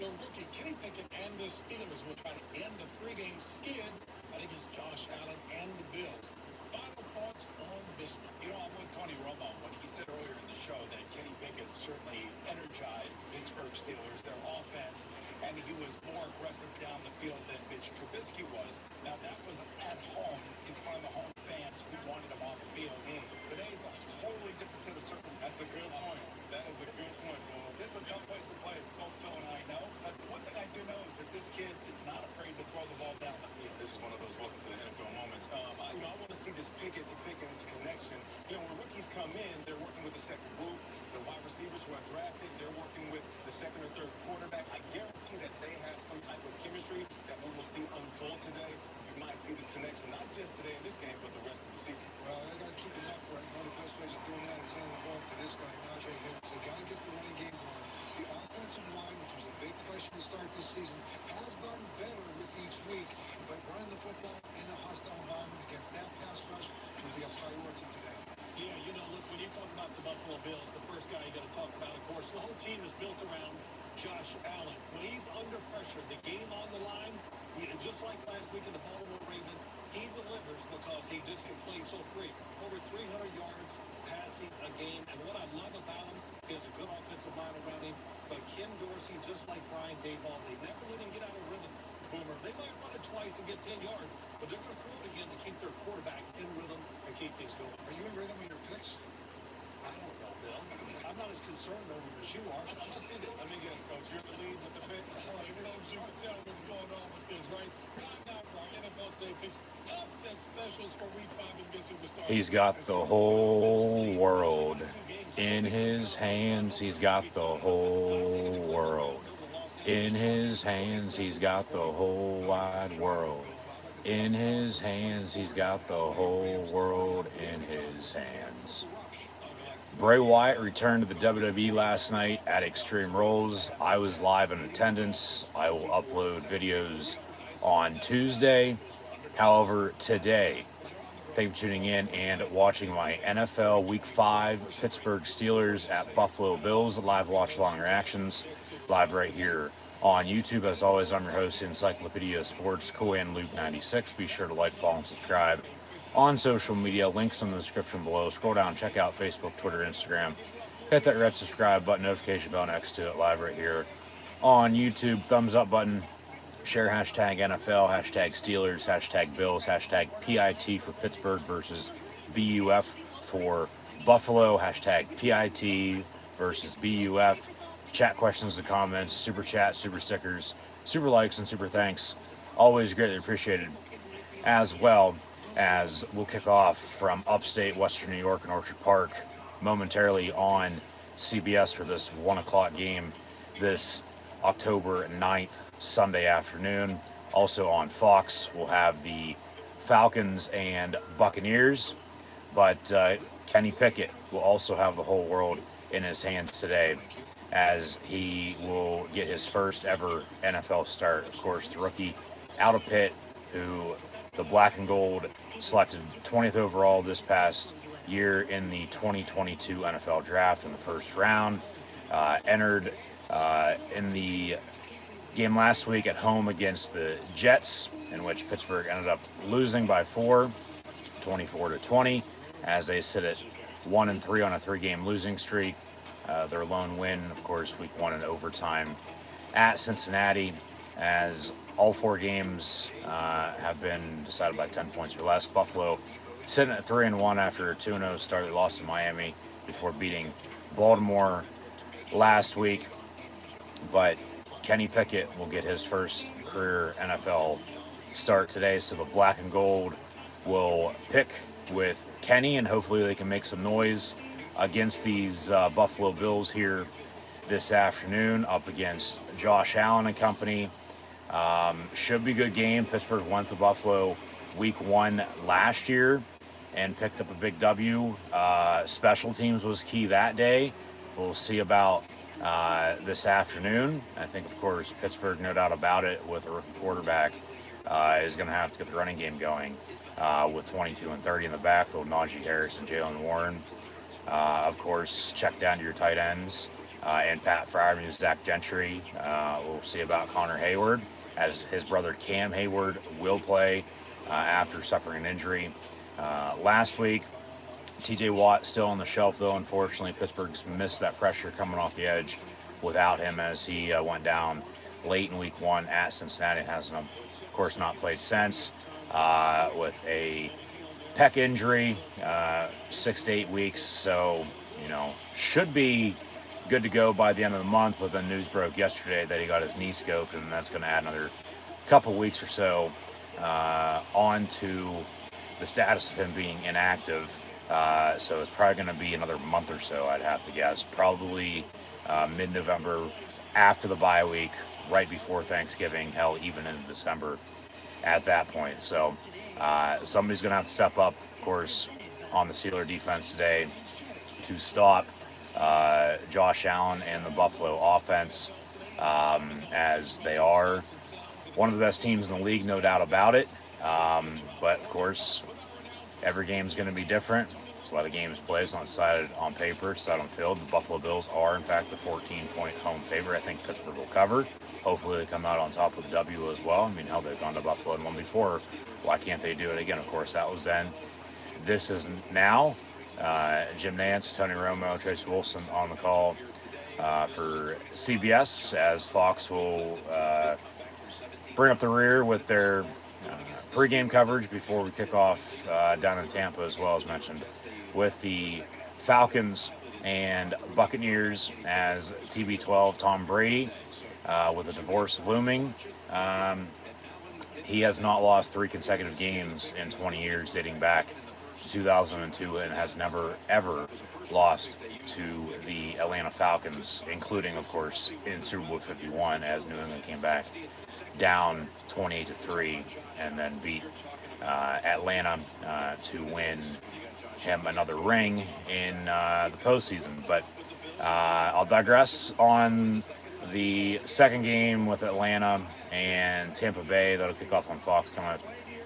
The rookie Kenny Pickett and the Steelers will try to end a three-game skid against Josh Allen and the Bills. Final thoughts on this one? I'm with Tony Romo when he said earlier in the show that Kenny Pickett certainly energized the Pittsburgh Steelers, their offense, and he was more aggressive down the field than Mitch Trubisky was. Now, that was at home in front of the home fans who wanted him on the field. Today, it's a totally different set of circumstances. That's a good point. That is a good point, Bull. This is a tough place to play, as both Phil and I know. But one thing I do know is that this kid is not afraid to throw the ball down the field. This is one of those welcome to the NFL moments. I want to see this Pickett to Pickens connection. When rookies come in, they're working with the second group. The wide receivers who are drafted, they're working with the second or third quarterback. I guarantee that they have some type of chemistry that we will see unfold today. You might see the connection, not just today in this game, but the rest of the season. Well, they got to keep it up right. One of the best ways of doing that is handing the ball to this guy, Najee Harris. They got to get the running game going. The offensive line, which was a big question to start this season, has gotten better with each week. But running the football in a hostile environment against that pass rush will be a priority today. Yeah, look, when you talk about the Buffalo Bills, the first guy you got to talk about, of course, the whole team is built around Josh Allen. When he's under pressure, the game on the line, just like last week in the Baltimore Ravens, he delivers because he just can play so free. Over 300 yards passing a game. And what I love about him, he has a good offensive line around him. But Ken Dorsey, just like Brian Daboll, they never let him get out of rhythm. Boomer, they might run it twice and get 10 yards, but they're going to throw it again to keep their quarterback in rhythm and keep things going. Are you in rhythm with your picks? I don't know, Bill. I'm not as concerned over it as you are. I'm not thinking. Let me guess, Coach. You're in the lead with the picks. You can tell what's going on with this, right? Time now for our NFL Today Picks upset specials for Week 5 in this superstar. He's got the whole world in his hands. He's got the whole world in his hands. He's got the whole wide world in his hands. He's got the whole world in his hands. Bray Wyatt returned to the WWE last night at Extreme Rules. I was live in attendance. I will upload videos on Tuesday. However, today, thank you for tuning in and watching my NFL Week 5 Pittsburgh Steelers at Buffalo Bills live watch-along reactions, live right here on YouTube. As always, I'm your host, Encyclopedia Sports, CoolAndLuke96. Be sure to like, follow, and subscribe on social media. Links in the description below. Scroll down, check out Facebook, Twitter, Instagram. Hit that red subscribe button, notification bell next to it, live right here on YouTube. Thumbs up button. Share hashtag NFL, hashtag Steelers, hashtag Bills, hashtag PIT for Pittsburgh versus BUF for Buffalo, hashtag PIT versus BUF. Chat questions and comments, super chat, super stickers, super likes, and super thanks. Always greatly appreciated. As well as we'll kick off from upstate Western New York and Orchard Park momentarily on CBS for this 1 o'clock game this October 9th, Sunday afternoon. Also on Fox, we'll have the Falcons and Buccaneers. But Kenny Pickett will also have the whole world in his hands today, as he will get his first ever NFL start. Of course, the rookie out of Pitt, who the black and gold selected 20th overall this past year in the 2022 NFL draft in the first round. Entered in the game last week at home against the Jets, in which Pittsburgh ended up losing by 4, 24-20, as they sit at 1-3 on a 3-game losing streak. Their lone win, of course, week 1 in overtime at Cincinnati, as all 4 games have been decided by 10 points or less. Buffalo sitting at 3-1 after a 2-0 start. They lost to Miami before beating Baltimore last week. But Kenny Pickett will get his first career NFL start today. So the black and gold will pick with Kenny, and hopefully they can make some noise against these Buffalo Bills here this afternoon, up against Josh Allen and company. Should be a good game. Pittsburgh went to Buffalo week 1 last year and picked up a big W. Special teams was key that day. We'll see about this afternoon. I think, of course, Pittsburgh, no doubt about it, with a rookie quarterback, is going to have to get the running game going with 22 and 30 in the backfield, Najee Harris and Jalen Warren. Of course, check down to your tight ends. and Pat Fryermuth, Zach Gentry. We'll see about Connor Hayward, as his brother Cam Hayward will play after suffering an injury last week. TJ Watt still on the shelf, though. Unfortunately, Pittsburgh's missed that pressure coming off the edge without him, as he went down late in week 1 at Cincinnati. Hasn't, of course, not played since with a pec injury, 6 to 8 weeks. So, should be good to go by the end of the month. But then news broke yesterday that he got his knee scoped, and that's going to add another couple weeks or so on to the status of him being inactive. So it's probably going to be another month or so, I'd have to guess. Probably mid-November, after the bye week, right before Thanksgiving, hell, even in December at that point. So somebody's going to have to step up, of course, on the Steeler defense today to stop Josh Allen and the Buffalo offense, as they are one of the best teams in the league, no doubt about it. But, of course, every game is going to be different. That's why the game is played. It's not decided on paper, it's decided on field. The Buffalo Bills are, in fact, the 14-point home favorite. I think Pittsburgh will cover. Hopefully they come out on top with a W as well. I mean, hell, they've gone to Buffalo and won before. Why can't they do it again? Of course, that was then. This is now. Jim Nantz, Tony Romo, Tracy Wilson on the call for CBS, as Fox will bring up the rear with their pregame coverage before we kick off down in Tampa, as well as mentioned, with the Falcons and Buccaneers, as TB12 Tom Brady, with a divorce looming. He has not lost 3 consecutive games in 20 years, dating back to 2002, and has never, ever lost to the Atlanta Falcons, including, of course, in Super Bowl 51, as New England came back down 28-3 and then beat Atlanta to win him another ring in the postseason. But I'll digress on the second game with Atlanta and Tampa Bay. That'll kick off on Fox coming up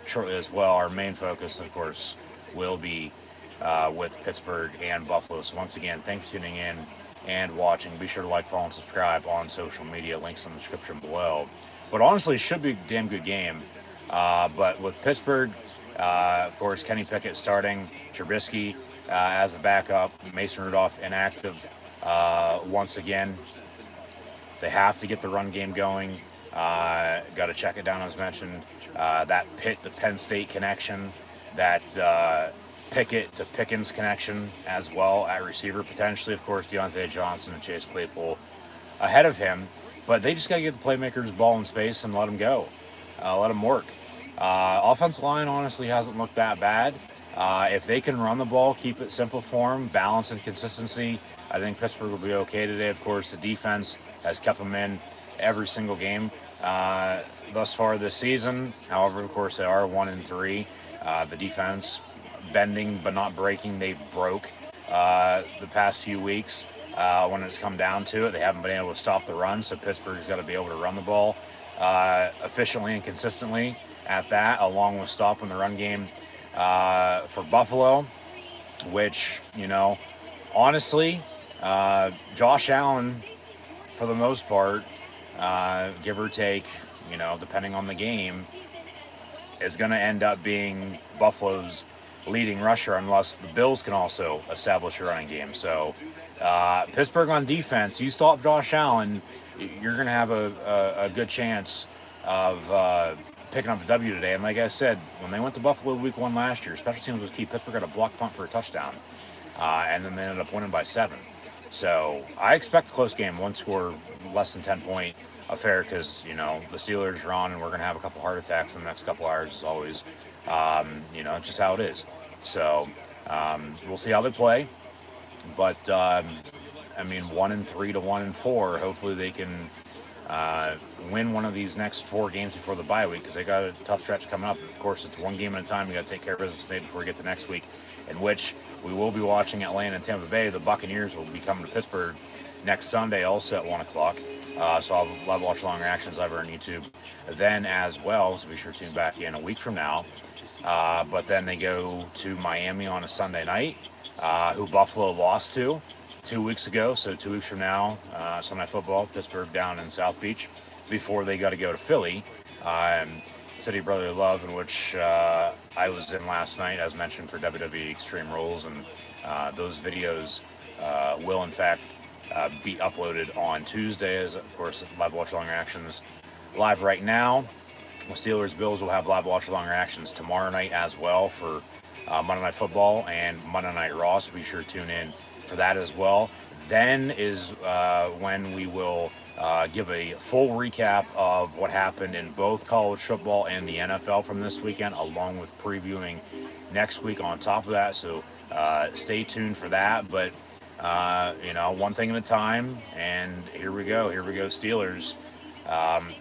shortly as well. Our main focus, of course, will be with Pittsburgh and Buffalo. So once again, thanks for tuning in and watching. Be sure to like, follow, and subscribe on social media. Links in the description below. But honestly, it should be a damn good game. But with Pittsburgh, of course, Kenny Pickett starting, Trubisky as a backup, Mason Rudolph inactive once again. They have to get the run game going. Got to check it down, as mentioned. That Pitt to Penn State connection, that Pickett to Pickens connection as well at receiver, potentially. Of course, Deontay Johnson and Chase Claypool ahead of him. But they just got to get the playmakers the ball in space and let them go. Let them work. Offensive line, honestly, hasn't looked that bad. If they can run the ball, keep it simple for them, balance and consistency, I think Pittsburgh will be okay today. Of course, the defense has kept them in every single game thus far this season. However, of course, they are 1-3. The defense bending but not breaking. They've broke the past few weeks. When it's come down to it, they haven't been able to stop the run, so Pittsburgh's got to be able to run the ball efficiently and consistently at that, along with stopping the run game for Buffalo, which, honestly, Josh Allen, for the most part, give or take, depending on the game, is going to end up being Buffalo's leading rusher, unless the Bills can also establish a running game. So Pittsburgh on defense, you stop Josh Allen, you're going to have a good chance of picking up a W today. And like I said, when they went to Buffalo week 1 last year, special teams was key. Pittsburgh got a block punt for a touchdown, and then they ended up winning by 7. So I expect a close game, one score, less than 10-point affair, because, the Steelers are on, and we're going to have a couple heart attacks in the next couple hours, as always. Just how it is. So we'll see how they play. But, 1-3 to 1-4, hopefully they can win one of these next 4 games before the bye week, because they got a tough stretch coming up. Of course, it's one game at a time. We got to take care of business today before we get to next week, in which we will be watching Atlanta and Tampa Bay. The Buccaneers will be coming to Pittsburgh next Sunday, also at 1 o'clock. So I'll live watch along reactions over on YouTube then as well. So be sure to tune back in a week from now. But then they go to Miami on a Sunday night, who Buffalo lost to 2 weeks ago. So 2 weeks from now, Sunday Night Football, Pittsburgh down in South Beach, before they got to go to Philly, City of Brotherly Love, in which I was in last night, as mentioned, for WWE Extreme Rules, and those videos will in fact be uploaded on Tuesday, as of course live watch along reactions live right now. Steelers Bills will have live watch along reactions tomorrow night as well for Monday Night Football and Monday Night Raw, so be sure to tune in for that as well. Then is when we will give a full recap of what happened in both college football and the NFL from this weekend, along with previewing next week on top of that. So stay tuned for that. But one thing at a time. And here we go, Steelers.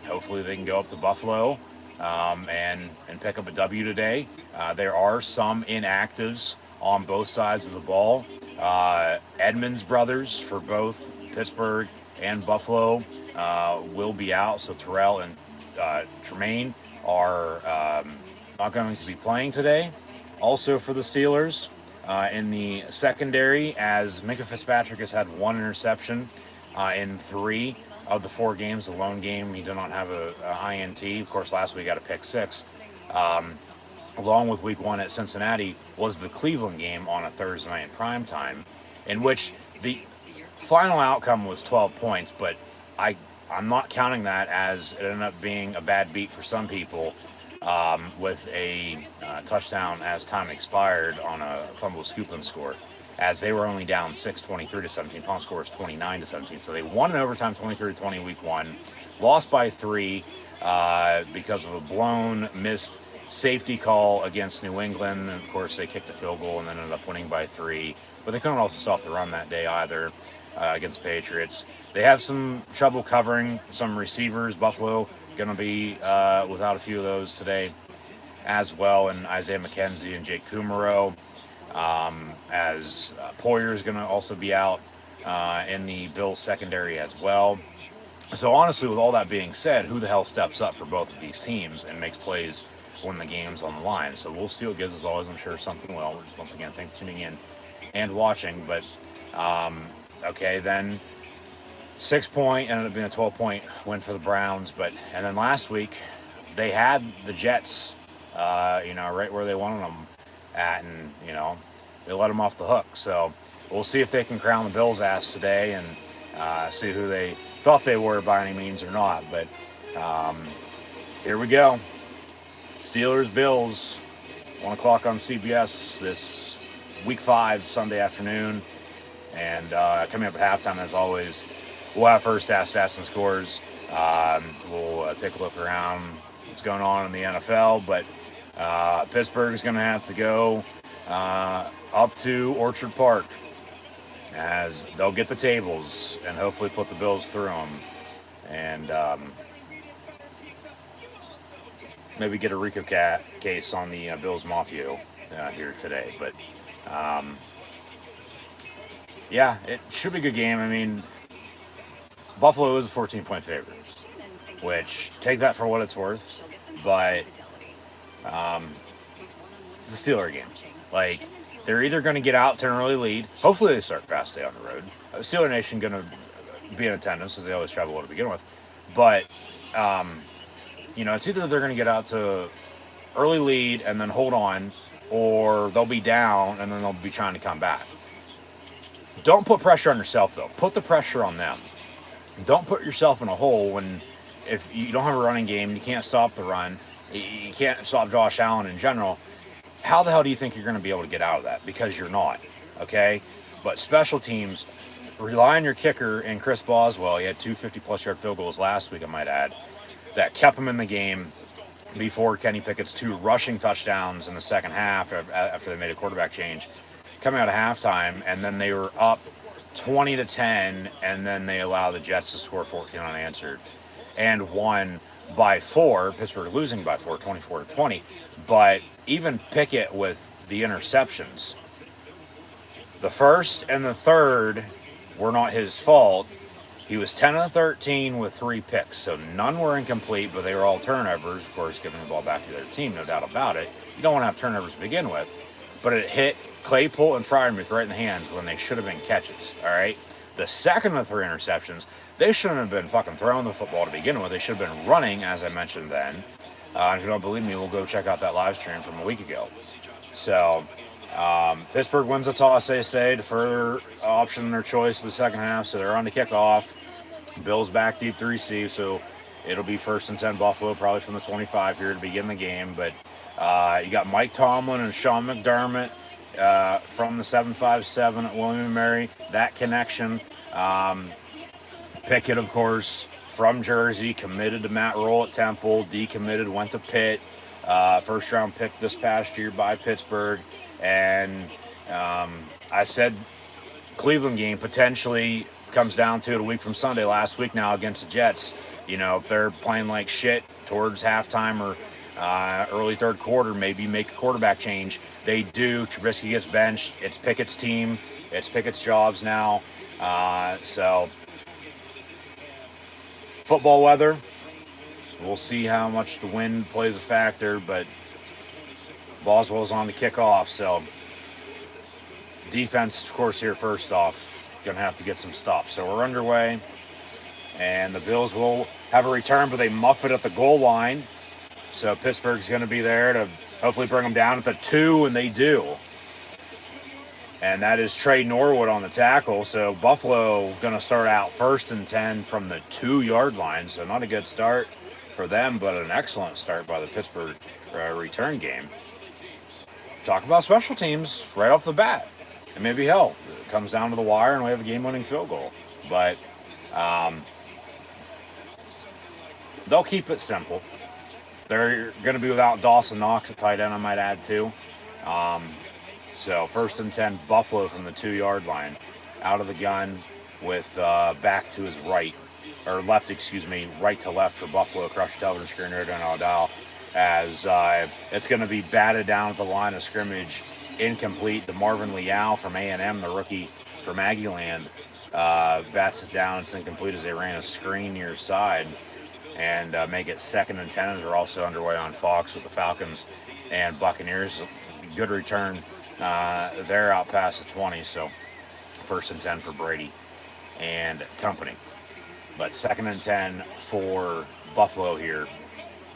Hopefully they can go up to Buffalo and pick up a W today. There are some inactives on both sides of the ball. Edmonds brothers for both Pittsburgh and Buffalo will be out, so Terrell and Tremaine are not going to be playing today. Also for the Steelers, in the secondary, as Minkah Fitzpatrick has had one interception in 3 of the 4 games. The lone game, he did not have a INT. Of course, last week he got a pick 6. Along with week 1 at Cincinnati was the Cleveland game on a Thursday night in prime time, in which the final outcome was 12 points, but I'm not counting that, as it ended up being a bad beat for some people, with a touchdown as time expired on a fumble scoop and score, as they were only down 23-17. Final score was 29-17. So they won in overtime 23-20 week 1, lost by 3 because of a blown missed safety call against New England. And of course they kicked the field goal and then ended up winning by 3. But they couldn't also stop the run that day either against the Patriots. They have some trouble covering some receivers. Buffalo going to be without a few of those today as well, and Isaiah McKenzie and Jake Kumaro, as Poyer is going to also be out in the Bills secondary as well. So honestly, with all that being said, who the hell steps up for both of these teams and makes plays when the game's on the line? So we'll see what gives us always. I'm sure something will. Just once again, thanks for tuning in and watching. But okay, then 6-point ended up being a 12-point win for the Browns. And then last week they had the Jets, right where they wanted them at, and they let them off the hook. So we'll see if they can crown the Bills' ass today and see who they thought they were by any means or not. But here we go. Steelers Bills, 1 o'clock on CBS this week 5 Sunday afternoon. And coming up at halftime, as always, we'll have first half stats and scores. We'll take a look around what's going on in the NFL. But Pittsburgh is going to have to go up to Orchard Park, as they'll get the tables and hopefully put the Bills through them. And maybe get a RICO case on the Bills Mafia here today. But yeah, it should be a good game. I mean, Buffalo is a 14-point favorite, which, take that for what it's worth. But it's a Steeler game. Like, they're either going to get out to an early lead. Hopefully they start fast day on the road. Steeler Nation going to be in attendance, as they always travel to begin with. But, it's either they're going to get out to early lead and then hold on, or they'll be down and then they'll be trying to come back. Don't put pressure on yourself, though. Put the pressure on them. Don't put yourself in a hole when, if you don't have a running game, you can't stop the run, you can't stop Josh Allen in general. How the hell do you think you're going to be able to get out of that? Because you're not, okay? But special teams, rely on your kicker in Chris Boswell. He had 2 50-plus yard field goals last week, I might add, that kept him in the game before Kenny Pickett's 2 rushing touchdowns in the second half after they made a quarterback change coming out of halftime. And then they were up 20-10, and then they allowed the Jets to score 14 unanswered and won by 4. Pittsburgh losing by 4, 24-20. But even Pickett with the interceptions, the first and the third were not his fault. He was 10 of 13 with 3 picks, so none were incomplete, but they were all turnovers. Of course, giving the ball back to their team, no doubt about it. You don't want to have turnovers to begin with. but it hit Claypool and Freiermuth right in the hands when they should have been catches. All right. The second of the 3 interceptions, they shouldn't have been fucking throwing the football to begin with. They should have been running, as I mentioned then. If you don't believe me, we'll go check out that live stream from a week ago. So, Pittsburgh wins the toss, they say, the further option their choice of the second half. So they're on the kickoff. Bills back deep to receive. So it'll be 1st and 10 Buffalo, probably from the 25 here to begin the game. But you got Mike Tomlin and Sean McDermott from the 757 at William & Mary. That connection. Pickett, of course, from Jersey, committed to Matt Rule at Temple, decommitted, went to Pitt. First round pick this past year by Pittsburgh. And I said Cleveland game potentially comes down to it a week from Sunday, last week now against the Jets. You know, if they're playing like shit towards halftime or early third quarter, maybe make a quarterback change. They do. Trubisky gets benched. It's Pickett's team. It's Pickett's jobs now. So football weather, we'll see how much the wind plays a factor, but Boswell's on the kickoff, so defense, of course, here first off, gonna have to get some stops. So we're underway, and the Bills will have a return, but they muff it at the goal line. So Pittsburgh's gonna be there to hopefully bring them down at the 2, and they do. And that is Trey Norwood on the tackle. So Buffalo going to start out 1st and 10 from the 2-yard line. So not a good start for them, but an excellent start by the Pittsburgh return game. Talk about special teams right off the bat. And maybe hell, it comes down to the wire and we have a game-winning field goal. But they'll keep it simple. They're going to be without Dawson Knox at tight end, I might add, too. So 1st and 10, Buffalo from the 2-yard line. Out of the gun with back to his right, or left, excuse me, right to left for Buffalo across the television screen here down O'Dowd. As it's going to be batted down at the line of scrimmage, incomplete. The Marvin Leal from A&M, the rookie from Aggieland, bats it down. It's incomplete as they ran a screen near side and make it 2nd and 10 as we're also underway on Fox with the Falcons and Buccaneers. Good return. They're out past the 20, so 1st and 10 for Brady and company. But 2nd and 10 for Buffalo here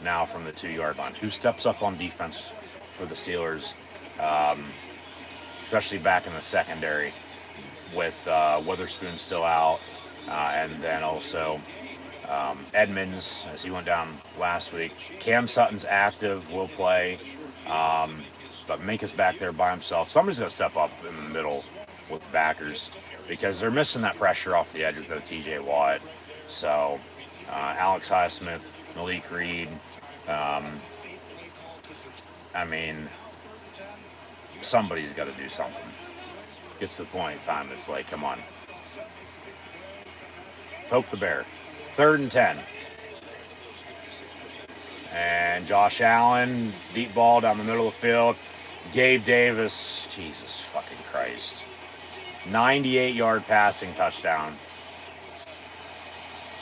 now from the 2-yard line. Who steps up on defense for the Steelers, especially back in the secondary with Witherspoon still out, and then also Edmonds, as he went down last week. Cam Sutton's active, will play. But Minka's back there by himself. Somebody's going to step up in the middle with the backers because they're missing that pressure off the edge with the TJ Watt. So Alex Highsmith, Malik Reed. I mean, somebody's got to do something. Gets to the point in time, it's like, come on. Poke the bear. 3rd and 10. And Josh Allen, deep ball down the middle of the field. Gabe Davis, Jesus fucking Christ. 98-yard passing touchdown.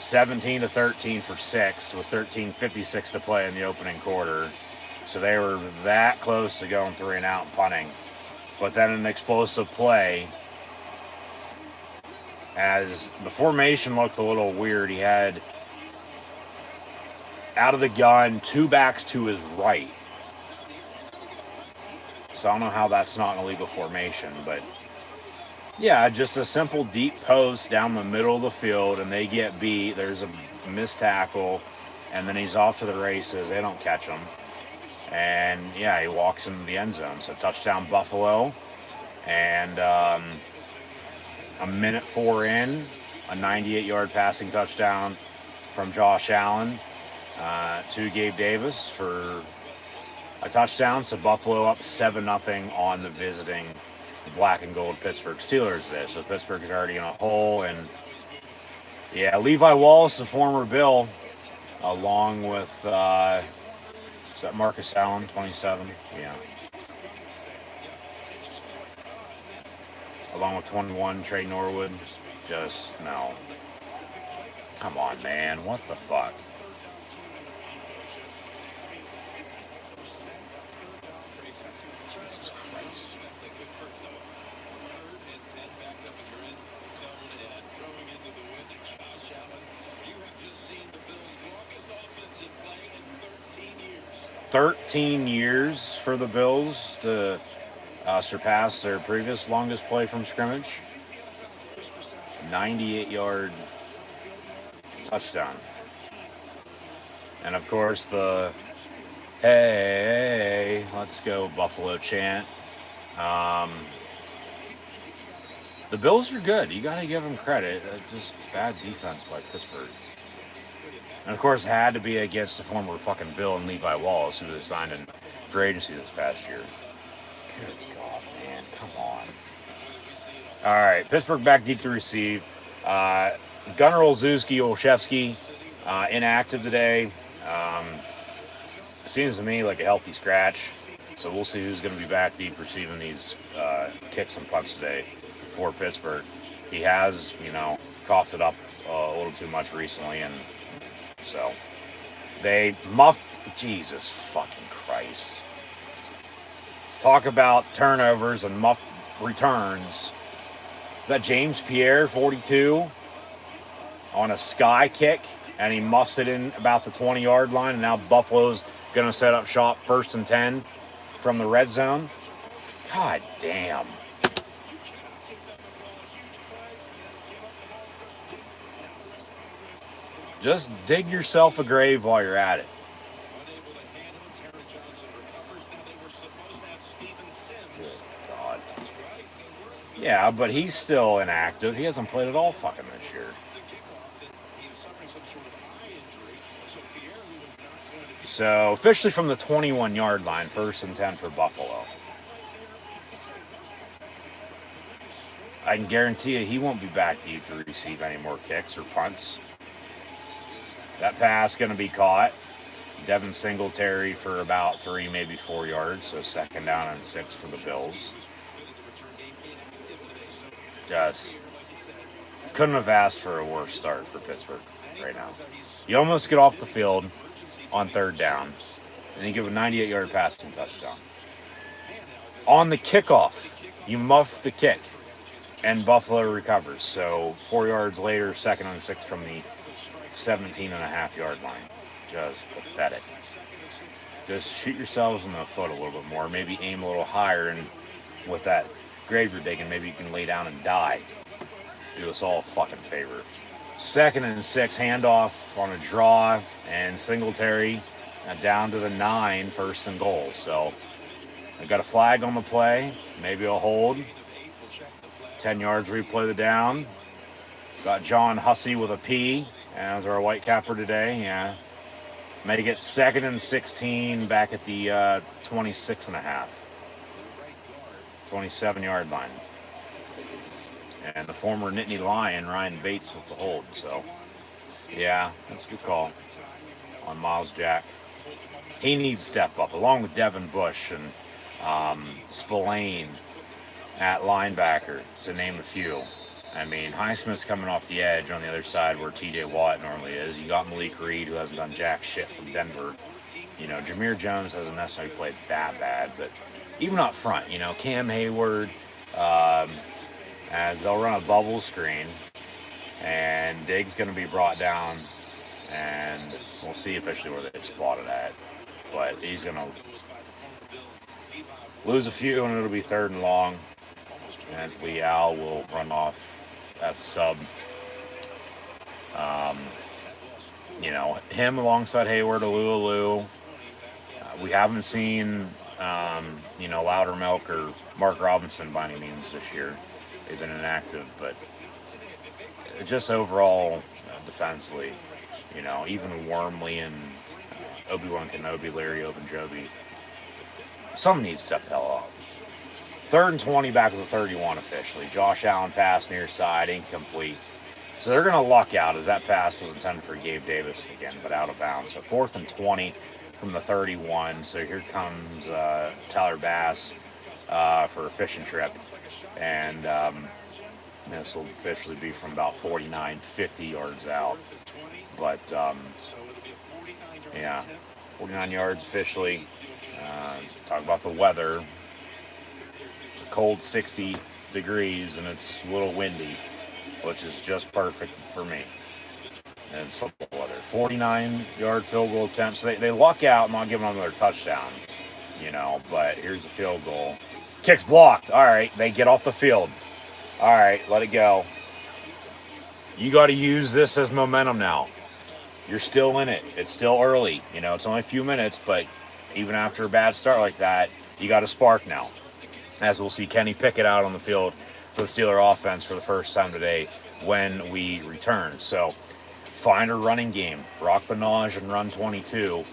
17-13 for 6 with 13:56 to play in the opening quarter. So they were that close to going 3 and out and punting. But then an explosive play as the formation looked a little weird. He had out of the gun 2 backs to his right. So I don't know how that's not an illegal formation, but yeah, just a simple deep post down the middle of the field, and they get beat. There's a missed tackle, and then he's off to the races. They don't catch him. And yeah, he walks into the end zone. So touchdown Buffalo. And a minute 4 in, a 98-yard passing touchdown from Josh Allen to Gabe Davis for a touchdown. So Buffalo up 7-0 on the visiting black and gold Pittsburgh Steelers there. So Pittsburgh is already in a hole. And yeah, Levi Wallace, the former Bill, along with, is that Marcus Allen, 27? Yeah. Along with 21, Trey Norwood. Just, no. Come on, man. What the fuck? Jesus Christ. 13 years for the Bills to surpass their previous longest play from scrimmage. 98-yard touchdown. And of course the hey, let's go Buffalo chant. The Bills are good. You got to give them credit. Just bad defense by Pittsburgh. And of course, it had to be against the former fucking Bill and Levi Wallace, who they signed in free agency this past year. Good God, man. Come on. All right. Pittsburgh back deep to receive. Gunnar Olszewski, inactive today. Seems to me like a healthy scratch. So we'll see who's going to be back deep receiving these kicks and punts today for Pittsburgh. He has, coughed it up a little too much recently, and so they Jesus fucking Christ. Talk about turnovers and muff returns. Is that James Pierre, 42, on a sky kick, and he muffs it in about the 20-yard line, and now Buffalo's going to set up shop 1st and 10 from the red zone? God damn. Just dig yourself a grave while you're at it. Good God. Yeah, but he's still inactive. He hasn't played at all fucking this year. So, officially from the 21-yard line, 1st and 10 for Buffalo. I can guarantee you he won't be back deep to receive any more kicks or punts. That pass going to be caught. Devin Singletary for about 3, maybe 4 yards. So 2nd down and 6 for the Bills. Just couldn't have asked for a worse start for Pittsburgh right now. You almost get off the field on 3rd down, and you give a 98-yard passing touchdown. On the kickoff, you muff the kick, and Buffalo recovers. So 4 yards later, 2nd and 6 from the 17.5-yard line. Just pathetic. Just shoot yourselves in the foot a little bit more. Maybe aim a little higher, and with that grave you're digging, maybe you can lay down and die. Do us all a fucking favor. 2nd and 6, handoff on a draw, and Singletary down to the 9, 1st and goal. So I got a flag on the play, maybe a hold. 10 yards replay the down. Got John Hussey with a P as our white capper today. Yeah, make it 2nd and 16 back at the 26.5, 27-yard line. And the former Nittany Lion, Ryan Bates, with the hold. So, yeah, that's a good call on Miles Jack. He needs to step up, along with Devin Bush and Spillane at linebacker, to name a few. I mean, Highsmith's coming off the edge on the other side where T.J. Watt normally is. You got Malik Reed, who hasn't done jack shit from Denver. Jameer Jones hasn't necessarily played that bad, but even up front, Cam Hayward, as they'll run a bubble screen, and Diggs going to be brought down, and we'll see officially where they spot it at. But he's going to lose a few, and it'll be 3rd and long, as Leal will run off as a sub. Him alongside Hayward, Alulu. We haven't seen, Loudermilk or Mark Robinson by any means this year. They've been inactive, but just overall defensively, even Wormley and Obi-Wan Kenobi, Larry Ogunjobi, someone needs to step the hell up. 3rd and 20 back with the 31 officially. Josh Allen pass near side, incomplete. So they're going to luck out, as that pass was intended for Gabe Davis again, but out of bounds. So 4th and 20 from the 31. So here comes Tyler Bass for a fishing trip. And this will officially be from about 49, 50 yards out. But, yeah, 49 yards officially. Talk about the weather. It's a cold 60 degrees, and it's a little windy, which is just perfect for me. And it's football weather 49-yard field goal attempt. So they luck out, not giving them their touchdown, but here's the field goal. Kick's blocked. All right, they get off the field. All right, let it go. You got to use this as momentum now. You're still in it. It's still early. It's only a few minutes, but even after a bad start like that, you got a spark now. As we'll see Kenny Pickett out on the field for the Steeler offense for the first time today when we return. So find a running game, rock the Naj and run 22,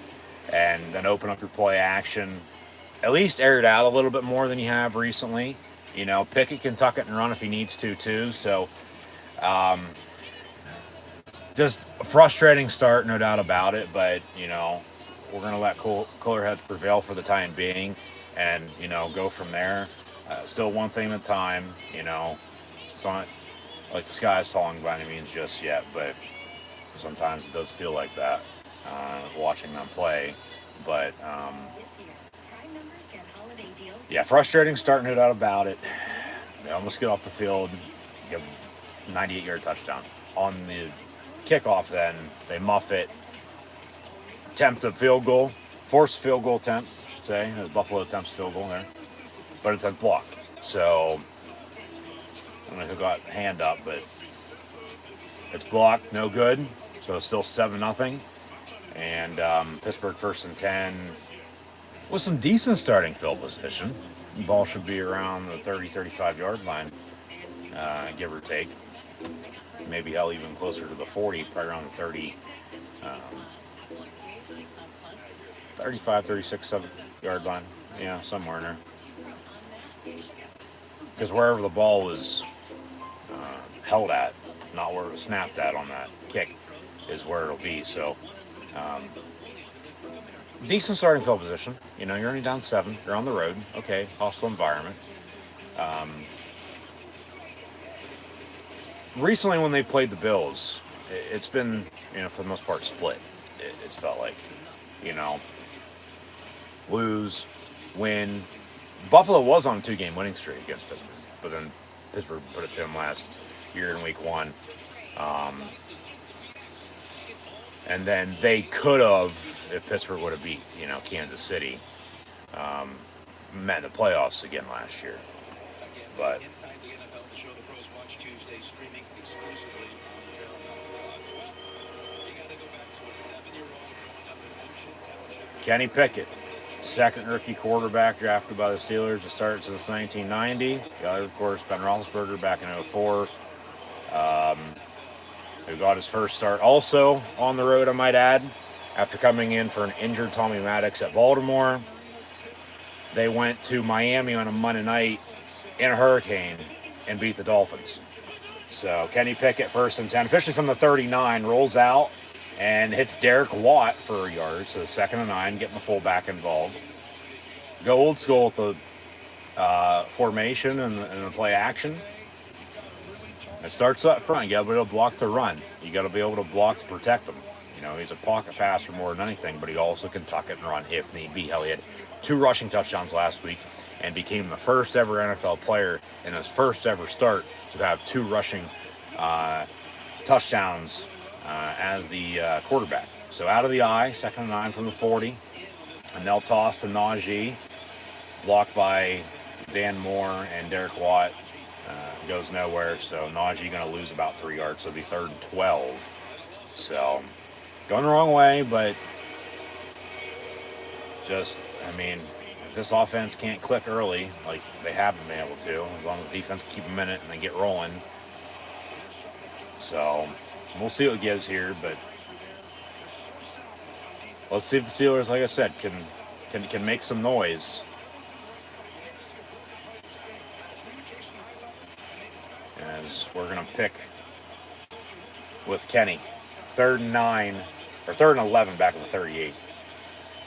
and then open up your play action. At least air it out a little bit more than you have recently. Pickett can tuck it and run if he needs to too. So just a frustrating start, no doubt about it. But, we're going to let cooler heads prevail for the time being and, go from there. Still one thing at a time, It's not like the sky is falling by any means just yet, but sometimes it does feel like that watching them play. But, yeah, frustrating start, no doubt about it. They almost get off the field, give 98-yard touchdown. On the kickoff then, they muff it, attempt a field goal, forced field goal attempt, I should say. Buffalo attempts field goal there, but it's a block. So, I don't know who got hand up, but it's blocked, no good. So it's still 7-0. And Pittsburgh 1st and 10 with some decent starting field position. The ball should be around the 30, 35-yard line, give or take. Maybe hell, even closer to the 40, probably around the 30, 35, 36 yard line. Yeah, somewhere in there. Because wherever the ball was held at, not where it was snapped at on that kick, is where it'll be. So, decent starting field position. You're only down 7. You're on the road. Okay, hostile environment. Recently, when they played the Bills, it's been, for the most part, split. It's felt like, lose, win. Buffalo was on a 2-game winning streak against Pittsburgh, but then Pittsburgh put it to them last year in week 1. And then they could have, if Pittsburgh would have beat, Kansas City, met in the playoffs again last year. But Kenny Pickett, second rookie quarterback drafted by the Steelers to start since 1990. The other, of course, Ben Roethlisberger back in 2004. Who got his first start also on the road, I might add, after coming in for an injured Tommy Maddox at Baltimore. They went to Miami on a Monday night in a hurricane and beat the Dolphins. So Kenny Pickett, 1st and 10, officially from the 39, rolls out and hits Derek Watt for a yard. So 2nd and 9, getting the fullback involved. Go old school with the formation and the play action. It starts up front. You got to be able to block the run. You got to be able to block to protect them. He's a pocket passer more than anything, but he also can tuck it and run if need be. Hell, he had 2 rushing touchdowns last week and became the first ever NFL player in his first ever start to have 2 rushing touchdowns as the quarterback. So out of the eye, 2nd and 9 from the 40. And they'll toss to Najee, blocked by Dan Moore and Derek Watt. Goes nowhere, so Najee going to lose about 3 yards, so it'll be 3rd and 12. So, going the wrong way, but just, if this offense can't click early, like they haven't been able to, as long as defense keep them in it and they get rolling. So, we'll see what it gives here, but let's see if the Steelers, like I said, can make some noise. As we're going to pick with Kenny. 3rd and 9, or 3rd and 11 back in the 38.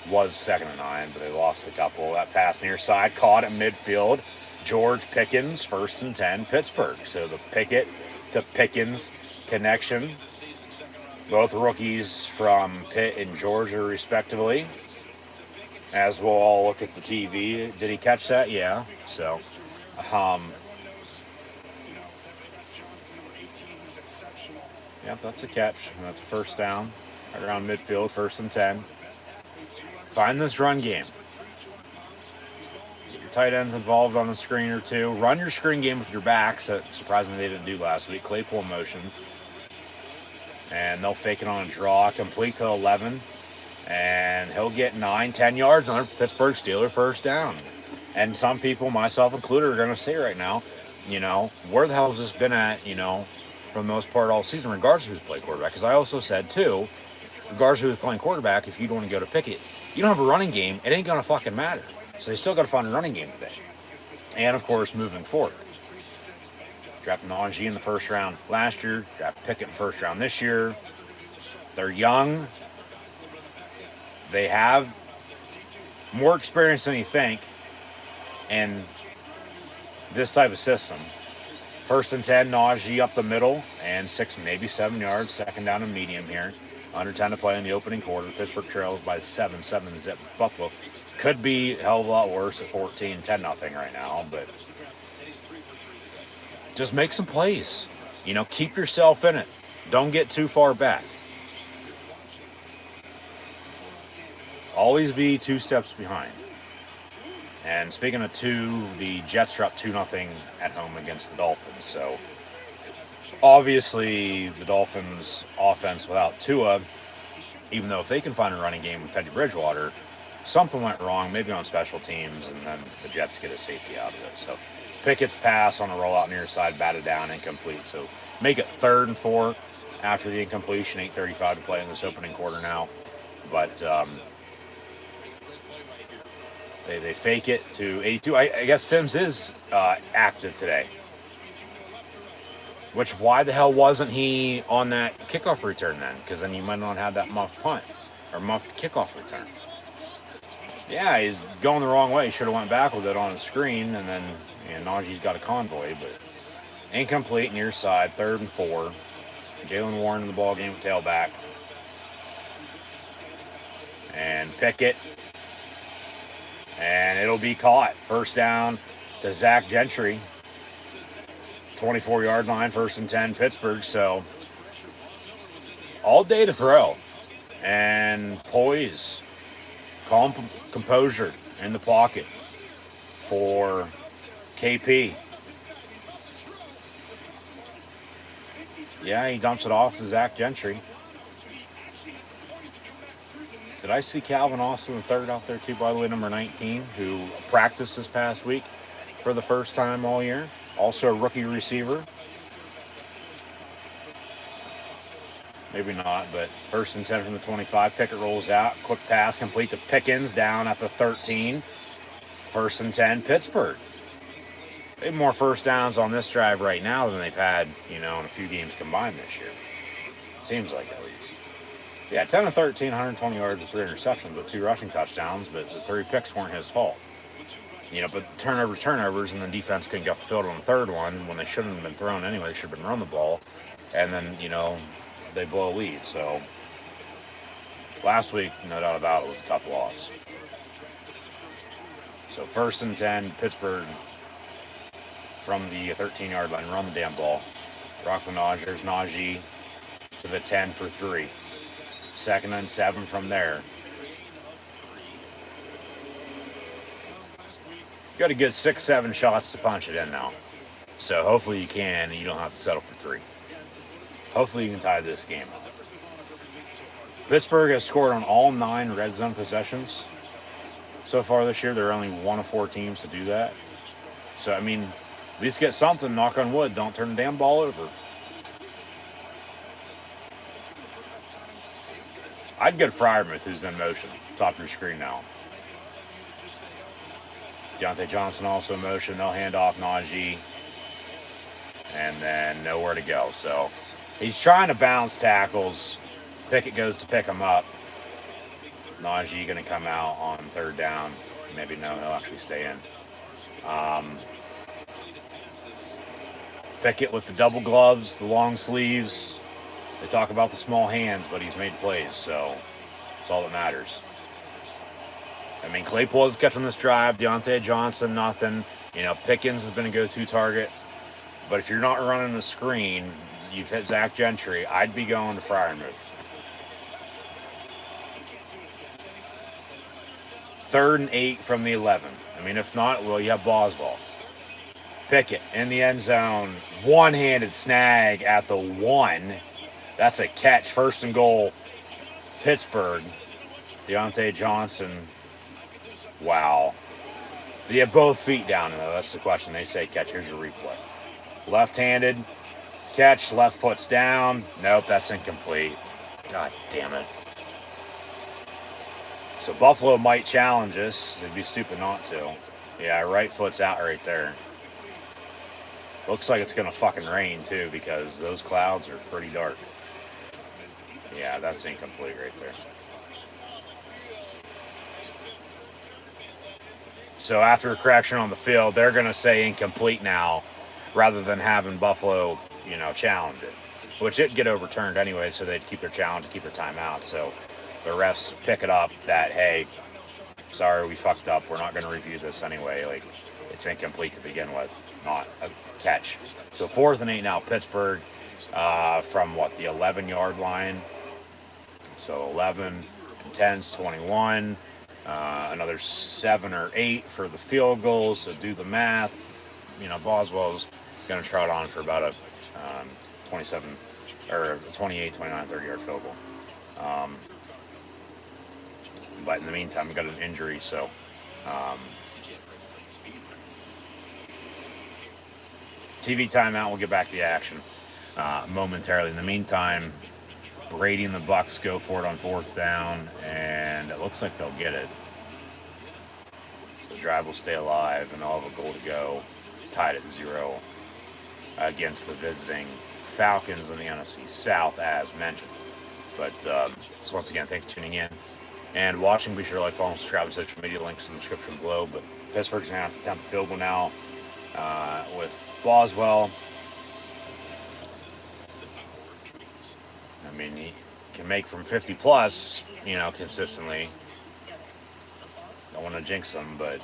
Was 2nd and 9, but they lost a couple. That pass near side, caught at midfield. George Pickens, 1st and 10, Pittsburgh. So the Pickett to Pickens connection. Both rookies from Pitt and Georgia, respectively. As we'll all look at the TV. Did he catch that? Yeah. So, yep, that's a catch. That's a 1st down. Right around midfield, 1st and 10. Find this run game. Get your tight ends involved on the screen or two. Run your screen game with your backs. That surprisingly they didn't do last week. Claypool motion. And they'll fake it on a draw. Complete to 11. And he'll get 9-10 yards on a Pittsburgh Steeler 1st down. And some people, myself included, are going to say right now, where the hell has this been at, for the most part all season, regardless of who's playing quarterback? Because I also said, too, regardless of who's playing quarterback, if you don't want to go to Pickett, you don't have a running game, it ain't going to fucking matter. So they still got to find a running game today. And, of course, moving forward. Drafted Najee in the 1st round last year. Drafted Pickett in the 1st round this year. They're young. They have more experience than you think in this type of system. 1st and 10, Najee up the middle, and 6, maybe 7 yards. 2nd down and medium here. Under 10 to play in the opening quarter. Pittsburgh trails by 7-zip. Buffalo could be a hell of a lot worse at 14, 10-0 right now, but just make some plays. Keep yourself in it. Don't get too far back. Always be 2 steps behind. And speaking of 2, the Jets are up 2-0 at home against the Dolphins. So, obviously, the Dolphins' offense without Tua, even though if they can find a running game with Teddy Bridgewater, something went wrong, maybe on special teams, and then the Jets get a safety out of it. So, Pickett's pass on a rollout near side, batted down, incomplete. So, make it 3rd and 4 after the incompletion. 8:35 to play in this opening quarter now. But, They fake it to 82. I guess Sims is active today. Which, why the hell wasn't he on that kickoff return then? Because then you might not have that muffed punt or muffed kickoff return. Yeah, he's going the wrong way. He should have went back with it on the screen, and then Najee's got a convoy, but incomplete near side, 3rd and 4. Jalen Warren in the ball game with tailback. And Pickett. And it'll be caught. 1st down to Zach Gentry. 24-yard line, 1st and 10, Pittsburgh. So, all day to throw. And poise. Calm composure in the pocket for KP. Yeah, he dumps it off to Zach Gentry. Did I see Calvin Austin III out there too, by the way, number 19, who practiced this past week for the 1st time all year? Also a rookie receiver. Maybe not, but 1st and 10 from the 25. Pickett rolls out. Quick pass complete to Pickens down at the 13. 1st and 10, Pittsburgh. They have more 1st downs on this drive right now than they've had, in a few games combined this year. Seems like at least. Yeah, 10 of 13, 120 yards with 3 interceptions with 2 rushing touchdowns, but the 3 picks weren't his fault. But turnovers, and the defense couldn't get fulfilled on the 3rd one when they shouldn't have been thrown anyway. They should have been run the ball. And then, they blow a lead. So, last week, no doubt about it, was a tough loss. So, 1st and 10, Pittsburgh from the 13-yard line. Run the damn ball. Rock the Najee. There's Najee to the 10 for 3. 2nd and 7 from there. Got a good 6-7 shots to punch it in now. So hopefully you can, and you don't have to settle for 3. Hopefully you can tie this game up. Pittsburgh has scored on all 9 red zone possessions so far this year. They're only 1 of 4 teams to do that. So, at least get something, knock on wood. Don't turn the damn ball over. I'd get Freiermuth, who's in motion. Top of your screen now. Deontay Johnson also in motion. They'll hand off Najee. And then nowhere to go. So he's trying to bounce tackles. Pickett goes to pick him up. Najee going to come out on 3rd down. Maybe no, he'll actually stay in. Pickett with the double gloves, the long sleeves. They talk about the small hands, but he's made plays, so that's all that matters. Claypool is catching this drive. Deontay Johnson, nothing. Pickens has been a go-to target. But if you're not running the screen, you've hit Zach Gentry, I'd be going to Freiermuth. 3rd and 8 from the 11. I mean, if not, well, you have Boswell. Pickett in the end zone. One-handed snag at the 1. That's a catch. 1st and goal. Pittsburgh. Deontay Johnson. Wow. Do you have both feet down, though? That's the question. They say catch. Here's your replay. Left-handed. Catch. Left foot's down. Nope, that's incomplete. God damn it. So Buffalo might challenge us. They'd be stupid not to. Yeah, right foot's out right there. Looks like it's going to fucking rain, too, because those clouds are pretty dark. Yeah, that's incomplete right there. So after a correction on the field, they're going to say incomplete now rather than having Buffalo, challenge it. Which it'd get overturned anyway, so they'd keep their challenge, keep their timeout. So the refs pick it up that, hey, sorry, we fucked up. We're not going to review this anyway. Like, it's incomplete to begin with, not a catch. So 4th and 8 now, Pittsburgh from, the 11-yard line. So 11 and 10's 21. Another 7 or 8 for the field goal. So do the math. Boswell's going to trot on for about a 27 or 28, 29, 30-yard field goal. But in the meantime, we got an injury, so TV timeout. We'll get back to the action momentarily. In the meantime, Brady and the Bucks go for it on 4th down, and it looks like they'll get it. So the drive will stay alive, and they'll have a goal to go, tied at 0 against the visiting Falcons in the NFC South, as mentioned. But so once again, thanks for tuning in and watching. Be sure to like, follow, and subscribe to social media. Links in the description below. But Pittsburgh's going to have to attempt the field goal now with Boswell. I mean, he can make from 50 plus, consistently. Don't want to jinx him, but,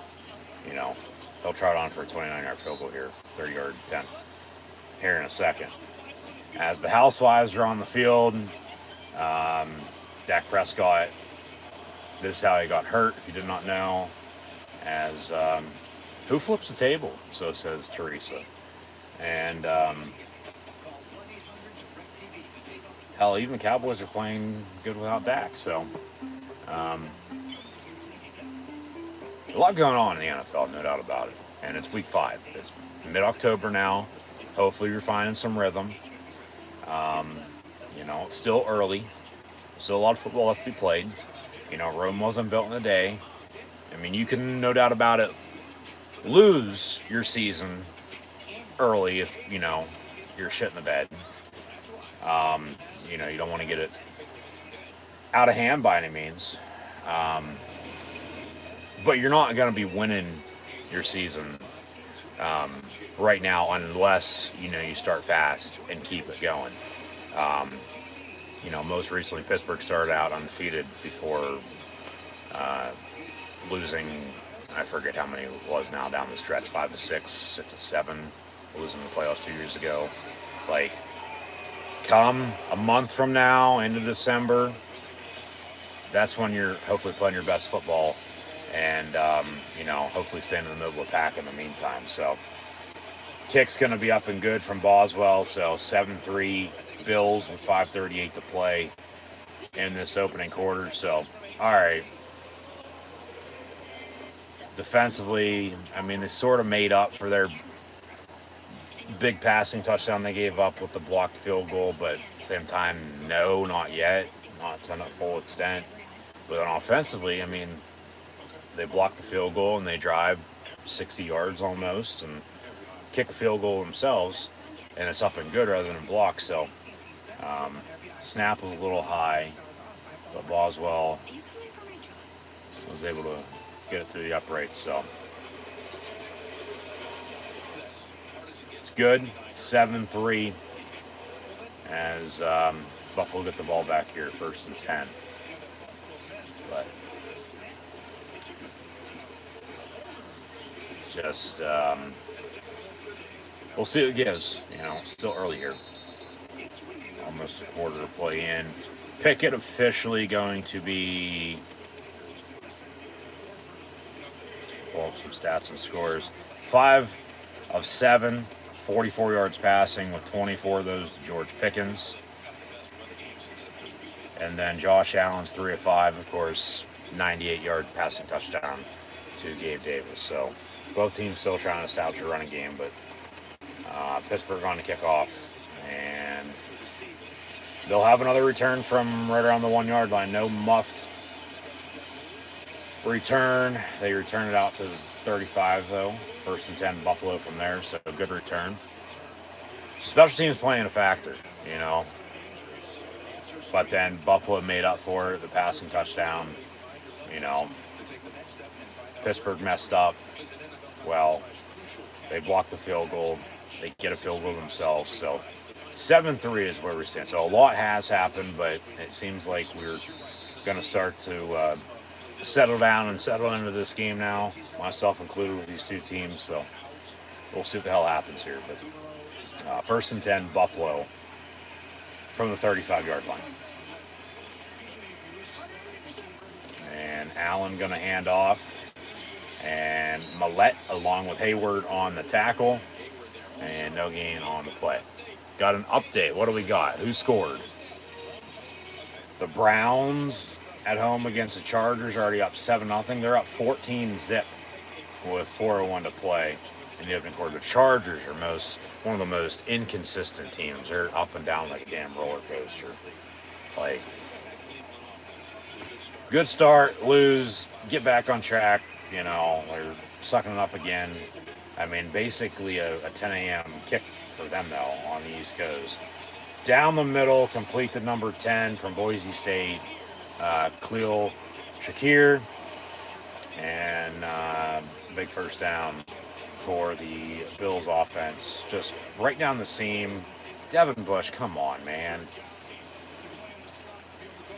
he'll trot on for a 29-yard field goal here, 30-yard attempt here in a second. As the Housewives are on the field, Dak Prescott, this is how he got hurt, if you did not know, as who flips the table, so says Teresa. And hell, even Cowboys are playing good without Dak, so a lot going on in the NFL, no doubt about it. And it's week 5. It's mid-October now. Hopefully you're finding some rhythm. It's still early. Still a lot of football left to be played. Rome wasn't built in a day. I mean, you can, no doubt about it, lose your season early if, you're shit in the bed. You don't want to get it out of hand by any means. But you're not going to be winning your season right now unless, you start fast and keep it going. Most recently Pittsburgh started out undefeated before losing, I forget how many it was now down the stretch, 5 to 6, 6 to 7, losing the playoffs 2 years ago. Like, come a month from now into December, that's when you're hopefully playing your best football and, hopefully staying in the middle of the pack in the meantime. So, kick's going to be up and good from Boswell, so 7-3 Bills with 5:38 to play in this opening quarter. So, all right. Defensively, I mean, they sort of made up for their big passing touchdown they gave up with the blocked field goal, but at the same time, no, not yet, not to the full extent. But then offensively, I mean, they blocked the field goal and they drive 60 yards almost and kick a field goal themselves, and it's up and good rather than a block. So snap was a little high, but Boswell was able to get it through the uprights. So it's good. 7-3 as Buffalo get the ball back here, 1st and 10. But just we'll see what it gives. It's still early here. Almost a quarter to play in. Pickett officially going to be pull up some stats and scores. 5 of 7, 44 yards passing, with 24 of those to George Pickens. And then Josh Allen's 3 of 5, of course, 98-yard passing touchdown to Gabe Davis. So both teams still trying to establish a running game, but Pittsburgh on to kick off. And they'll have another return from right around the 1-yard line. No muffed return. They return it out to the 35, though. 1st and 10, Buffalo from there, so a good return. Special teams playing a factor, you know. But then Buffalo made up for it, the passing touchdown. You know, Pittsburgh messed up. Well, they blocked the field goal. They get a field goal themselves. So 7-3 is where we stand. So a lot has happened, but it seems like we're going to start to settle down and settle into this game now, myself included, with these two teams. So we'll see what the hell happens here. But 1st and 10, Buffalo from the 35-yard line. And Allen going to hand off. And Millette along with Hayward on the tackle. And no gain on the play. Got an update. What do we got? Who scored? The Browns at home against the Chargers, already up 7-0. They're up 14-0 with 4:01 to play in the opening quarter. The Chargers are one of the most inconsistent teams. They're up and down like a damn roller coaster. Like, good start, lose, get back on track. You know, they're sucking it up again. I mean, basically a 10 a.m. kick for them, though, on the East Coast. Down the middle, complete to number 10 from Boise State, Khalil Shakir. And big first down for the Bills offense. Just right down the seam. Devin Bush, come on, man.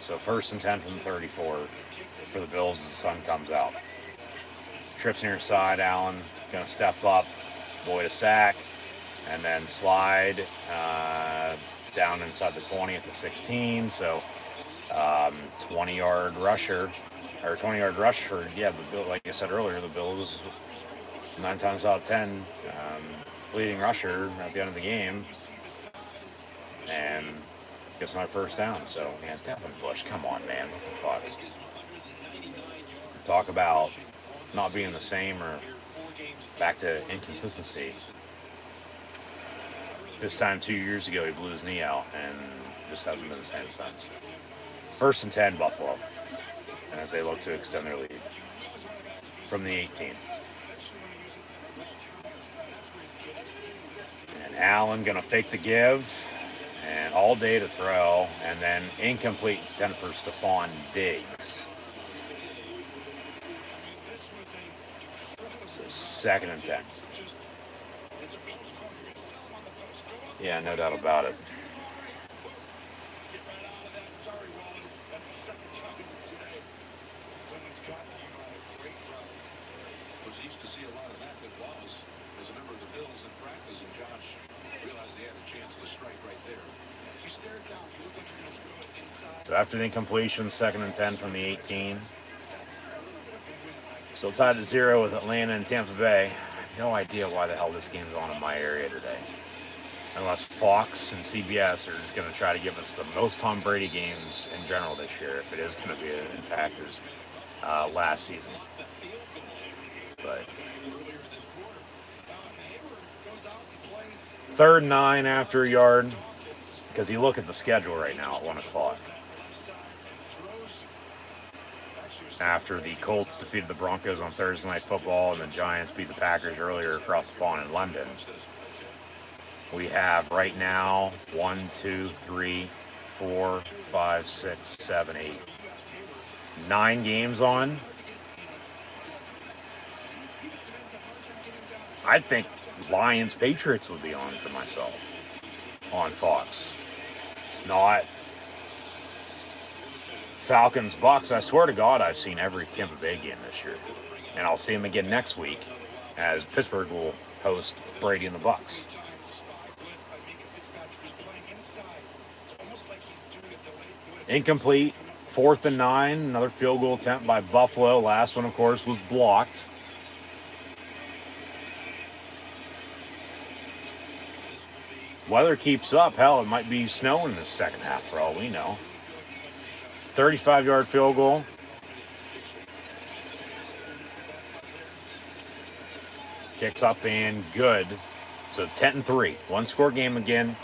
So 1st and 10 from the 34 for the Bills as the sun comes out. Trips near side, Allen going to step up, Boyd a sack, and then slide down inside the 20 at the 16. So 20-yard rusher, or 20-yard rush for, the Bill. Like I said earlier, the Bills 9 times out of 10 leading rusher at the end of the game, and gets another first down. So, man, Devin Bush, come on, man, what the fuck? Talk about not being the same, or back to inconsistency. This time 2 years ago, he blew his knee out, and just hasn't been the same since. 1st and 10, Buffalo, and as they look to extend their lead from the 18. And Allen going to fake the give, and all day to throw, and then incomplete, then for Stephon Diggs. So 2nd and 10. Yeah, no doubt about it. So after the incompletion, 2nd and 10 from the 18. Still tied at 0 with Atlanta and Tampa Bay. I have no idea why the hell this game's on in my area today. Unless Fox and CBS are just going to try to give us the most Tom Brady games in general this year, if it is going to be, in fact, as last season. But 3rd and 9 after a yard, because you look at the schedule right now at 1 o'clock. After the Colts defeated the Broncos on Thursday Night Football and the Giants beat the Packers earlier across the pond in London, we have right now 1, 2, 3, 4, 5, 6, 7, 8, 9 games on. I think Lions Patriots would be on for myself on Fox. Not Falcons Bucks. I swear to God, I've seen every Tampa Bay game this year, and I'll see them again next week as Pittsburgh will host Brady and the Bucks. Incomplete. 4th and 9. Another field goal attempt by Buffalo. Last one, of course, was blocked. weather keeps up, hell, it might be snowing in the second half for all we know. 35-yard field goal. Kicks up and good. So 10-3. One-score game again.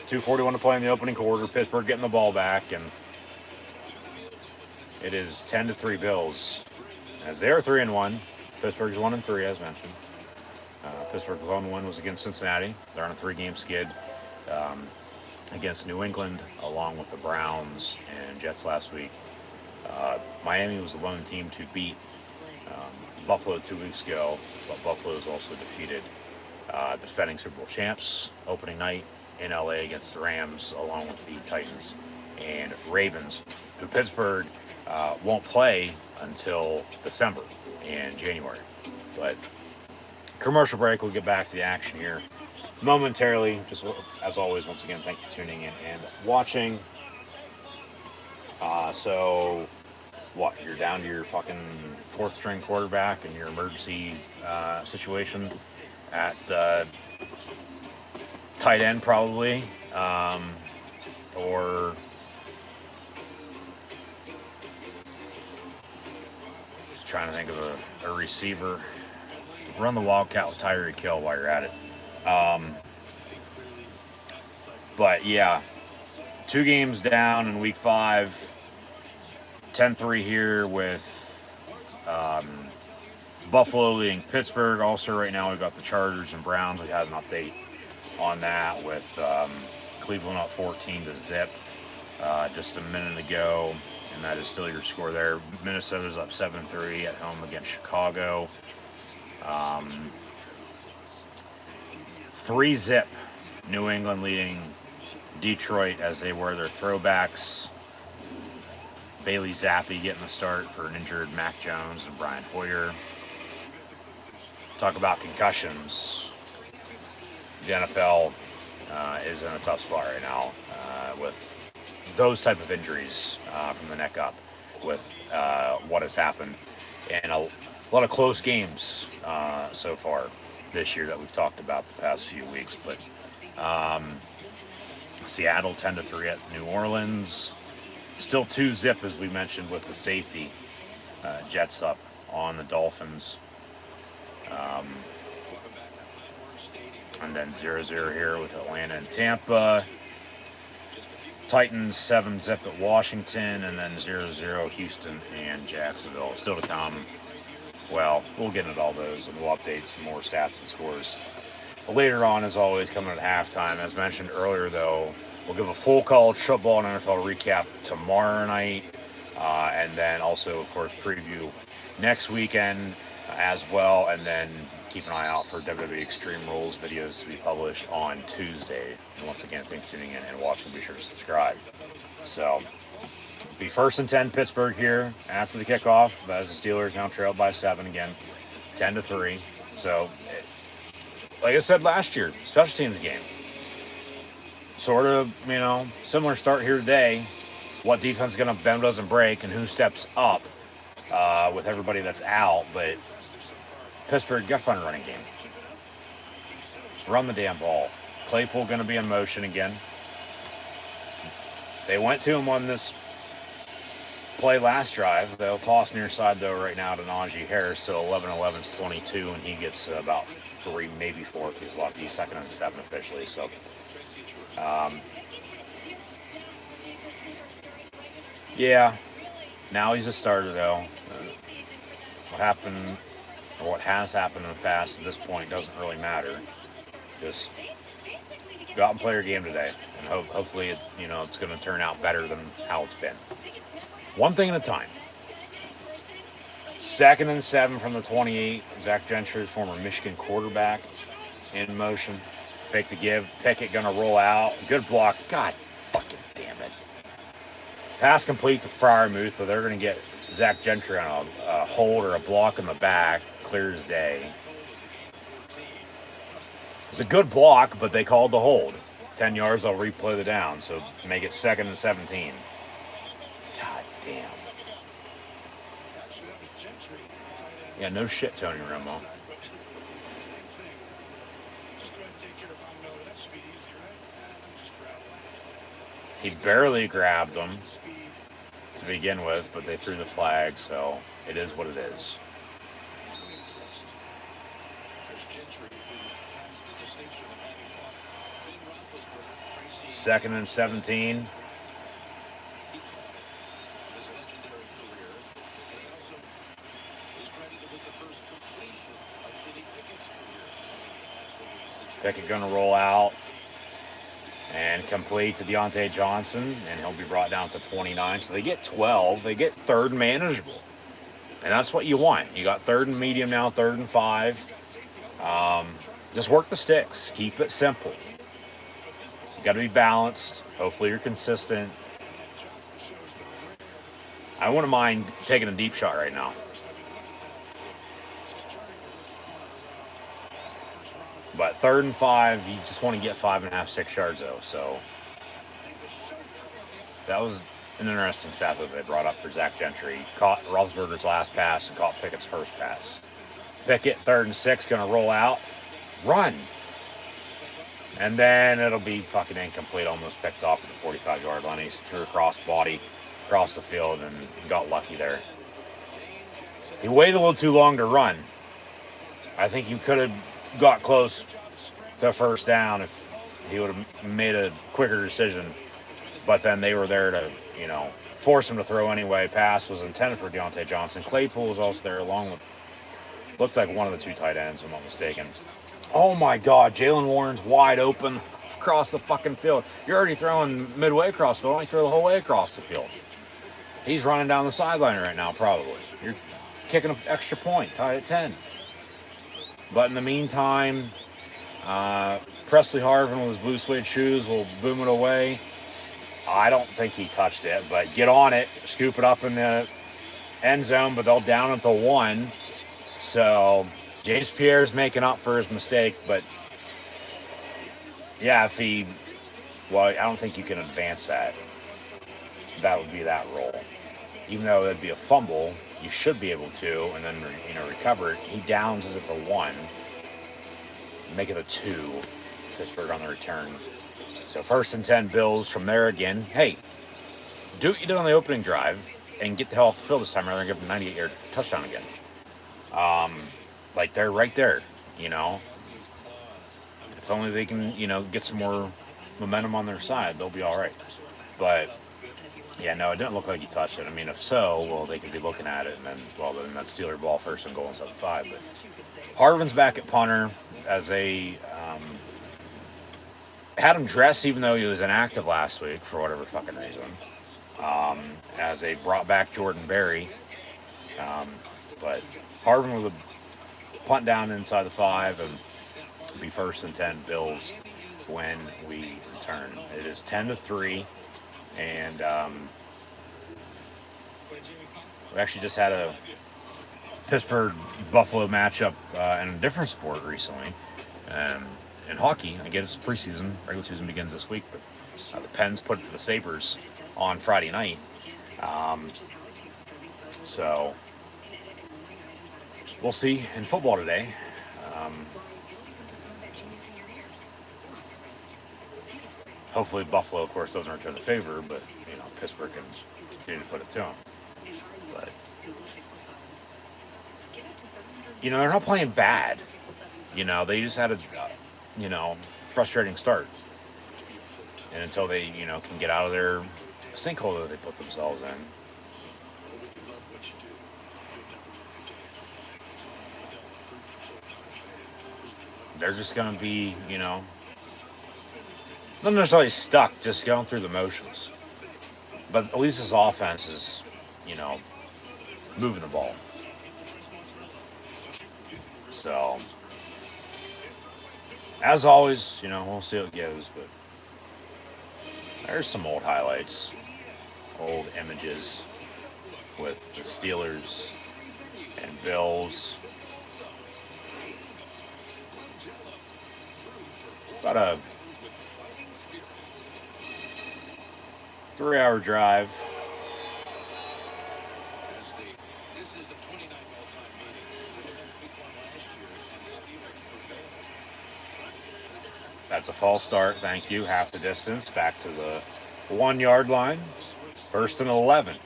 2:41 to play in the opening quarter. Pittsburgh getting the ball back, and it is 10-3 Bills. As they're 3-1. Pittsburgh's 1-3, as mentioned. Pittsburgh's lone win was against Cincinnati. They're on a 3-game skid against New England, along with the Browns and Jets last week. Miami was the lone team to beat Buffalo 2 weeks ago, but Buffalo is also defeated defending Super Bowl champs opening night in LA against the Rams, along with the Titans and Ravens, who Pittsburgh won't play until December and January. But commercial break, we'll get back to the action here momentarily. Just as always, once again, thank you for tuning in and watching. So what, you're down to your fucking fourth string quarterback in your emergency situation at tight end probably, or just trying to think of a receiver. Run the Wildcat with Tyreek Hill while you're at it. But yeah, 2 games down in week 5. 10-3 here with Buffalo leading Pittsburgh. Also right now we've got the Chargers and Browns. We had an update on that with Cleveland up 14-0 just a minute ago. And that is still your score there. Minnesota's up 7-3 at home against Chicago. 3-0 New England leading Detroit as they wear their throwbacks. Bailey Zappi getting the start for an injured Mac Jones and Brian Hoyer. Talk about concussions. The NFL is in a tough spot right now with those type of injuries from the neck up with what has happened. And a lot of close games so far this year that we've talked about the past few weeks. But Seattle 10-3 at New Orleans. Still 2-0 as we mentioned with the safety. Jets up on the Dolphins. And then 0-0 here with Atlanta and Tampa. Titans 7-0 at Washington, and then 0-0 Houston and Jacksonville. Still to come. Well, we'll get into all those, and we'll update some more stats and scores later on, as always, coming at halftime. As mentioned earlier, though, we'll give a full college football and NFL recap tomorrow night, and then also, of course, preview next weekend as well, and then keep an eye out for WWE Extreme Rules videos to be published on Tuesday. And once again, thanks for tuning in and watching. Be sure to subscribe. So, be 1st and 10 Pittsburgh here after the kickoff, as the Steelers now trailed by 7 again, 10-3. So, like I said last year, special teams game. Sort of, similar start here today. What defense is going to bend doesn't break, and who steps up with everybody that's out. But Pittsburgh got a fun running game. Run the damn ball. Claypool going to be in motion again. They went to him on this play last drive. They'll toss near side, though, right now to Najee Harris. So 11-11's 22, and he gets about 3, maybe 4 if he's lucky. 2nd and 7 officially. So, yeah. Now he's a starter, though. What happened, or what has happened in the past at this point doesn't really matter. Just go out and play your game today, and hopefully, it's going to turn out better than how it's been. One thing at a time. 2nd and 7 from the 28. Zach Gentry, former Michigan quarterback, in motion. Fake the give. Pickett going to roll out. Good block. God fucking damn it. Pass complete to Freiermuth, but they're going to get Zach Gentry on a hold or a block in the back. Clear as day. It was a good block, but they called the hold. 10 yards, they'll replay the down, so make it 2nd and 17. God damn. Yeah, no shit, Tony Romo. He barely grabbed them to begin with, but they threw the flag, so it is what it is. Second and 17. Pickett going to roll out and complete to Deontay Johnson, and he'll be brought down to 29. So they get 12. They get third and manageable. And that's what you want. You got third and medium now, third and 5. Just work the sticks. Keep it simple. You got to be balanced. Hopefully you're consistent. I wouldn't mind taking a deep shot right now. But third and 5, you just want to get 5.5, 6 yards though. So that was an interesting stat that they brought up for Zach Gentry. Caught Roethlisberger's last pass and caught Pickett's first pass. Pickett, third and 6, going to roll out. Run. And then it'll be fucking incomplete, almost picked off at the 45-yard line. He threw a cross body across the field and got lucky there. He waited a little too long to run. I think he could have got close to a first down if he would have made a quicker decision. But then they were there to, force him to throw anyway. Pass was intended for Deontay Johnson. Claypool was also there along with, looked like one of the 2 tight ends, if I'm not mistaken. Oh my God, Jalen Warren's wide open across the fucking field. You're already throwing midway across the field. Only throw the whole way across the field. He's running down the sideline right now, probably. You're kicking an extra point, tied at 10. But in the meantime, Presley Harvin with his blue suede shoes will boom it away. I don't think he touched it, but get on it, scoop it up in the end zone, but they'll down at the 1. So James Pierre's making up for his mistake, but yeah, I don't think you can advance that. That would be that roll. Even though it'd be a fumble, you should be able to, and then recover it. He downs it at the 1, make it a 2. Pittsburgh on the return. So first and 10 Bills from there again. Hey, do what you did on the opening drive and get the hell off the field this time rather than give them a 98-yard touchdown again. Like they're right there, If only they can, get some more momentum on their side, they'll be all right. But yeah, no, it didn't look like he touched it. I mean, if so, well, they could be looking at it, and then that's Steeler ball, first and goal inside the 5. But Harvin's back at punter as they had him dressed, even though he was inactive last week for whatever fucking reason. As they brought back Jordan Berry, but Harvin with a punt down inside the 5, and be first and 10 Bills when we return. It is 10-3. And we actually just had a Pittsburgh-Buffalo matchup in a different sport recently. In hockey, I guess it's preseason. Regular season begins this week, but the Pens put it to the Sabres on Friday night. So we'll see in football today. Hopefully Buffalo, of course, doesn't return the favor, but, Pittsburgh can continue to put it to them. But, they're not playing bad. They just had a, frustrating start. And until they, can get out of their sinkhole that they put themselves in. They're just going to be, not necessarily stuck, just going through the motions. But at least this offense is, moving the ball. So, as always, we'll see how it goes. But there's some old highlights, old images with the Steelers and Bills. About a 3-hour drive. That's a false start. Thank you. Half the distance back to the 1 yard line. First and 11.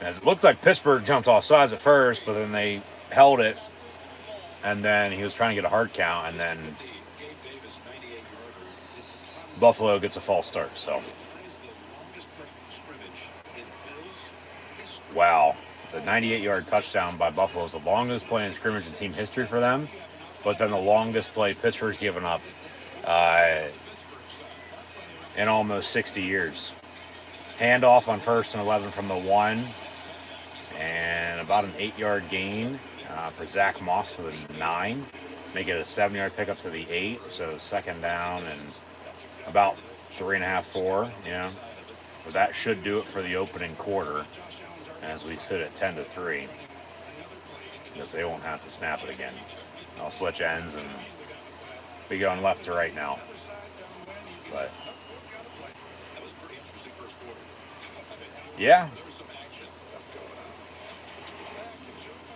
As it looked like Pittsburgh jumped off sides at first, but then they held it. And then he was trying to get a hard count, and then Buffalo gets a false start. So, wow. The 98-yard touchdown by Buffalo is the longest play in scrimmage in team history for them, but then the longest play Pittsburgh's given up in almost 60 years. Handoff on first and 11 from the 1, and about an 8-yard gain for Zach Moss to the 9. Make it a 7-yard pickup to the 8, so second down and about 3.5, 4, you know. But that should do it for the opening quarter, as we sit at 10-3, because they won't have to snap it again. I'll switch ends and be going left to right now. But yeah,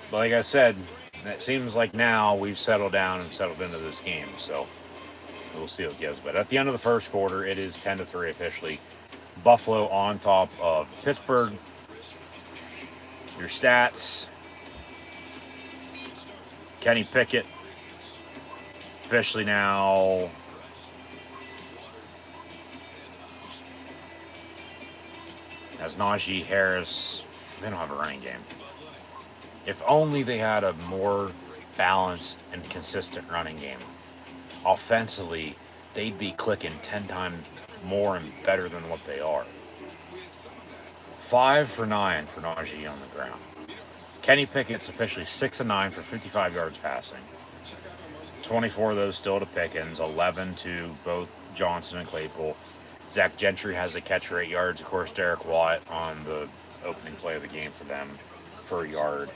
but like I said, it seems like now we've settled down and settled into this game, so we'll see what it gives. But at the end of the first quarter, it is 10-3 officially. Buffalo on top of Pittsburgh. Your stats: Kenny Pickett officially now has Najee Harris. They don't have a running game. If only they had a more balanced and consistent running game. Offensively, they'd be clicking 10 times more and better than what they are. 5 for 9 for Najee on the ground. Kenny Pickett's officially 6 of 9 for 55 yards passing. 24 of those still to Pickens, 11 to both Johnson and Claypool. Zach Gentry has a catch for 8 yards. Of course, Derek Watt on the opening play of the game for them for a yard,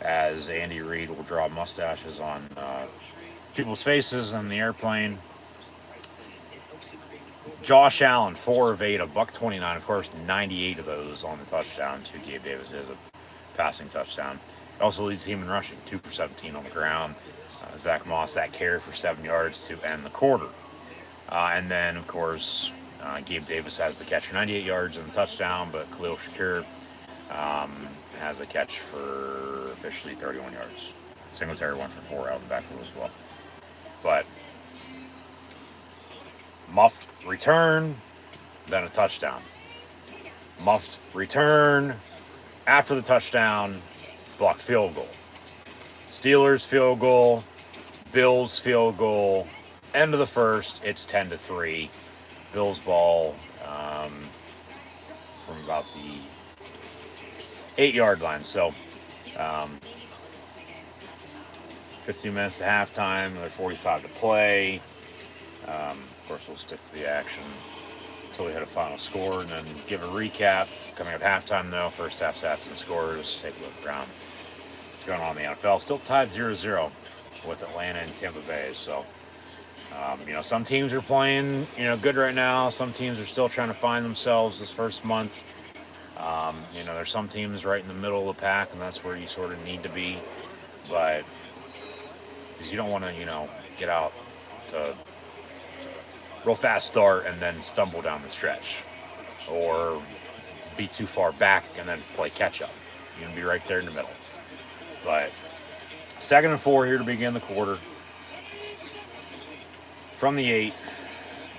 as Andy Reid will draw mustaches on people's faces on the airplane. Josh Allen, 4 of 8, a $129. Of course, 98 of those on the touchdown to Gabe Davis is a passing touchdown. He also leads the team in rushing, 2 for 17 on the ground. Zach Moss, that carry for 7 yards to end the quarter. And then, of course, Gabe Davis has the catch for 98 yards and the touchdown, but Khalil Shakir has a catch for officially 31 yards. Singletary 1 for 4 out of the backfield as well. But muffed return, then a touchdown. Muffed return after the touchdown, blocked field goal. Steelers field goal, Bills field goal, end of the first, it's 10-3. Bills ball from about the 8-yard line. So 15 minutes to halftime, another 45 to play. Of course, we'll stick to the action until we hit a final score, and then give a recap. Coming up halftime, though, first half stats and scores. Take a look around what's going on in the NFL. Still tied 0-0 with Atlanta and Tampa Bay. So, some teams are playing, good right now. Some teams are still trying to find themselves this first month. There's some teams right in the middle of the pack, and that's where you sort of need to be. But because you don't want to, get out to real fast start and then stumble down the stretch, or be too far back and then play catch up. You're gonna be right there in the middle. But 2nd and 4 here to begin the quarter. From the 8,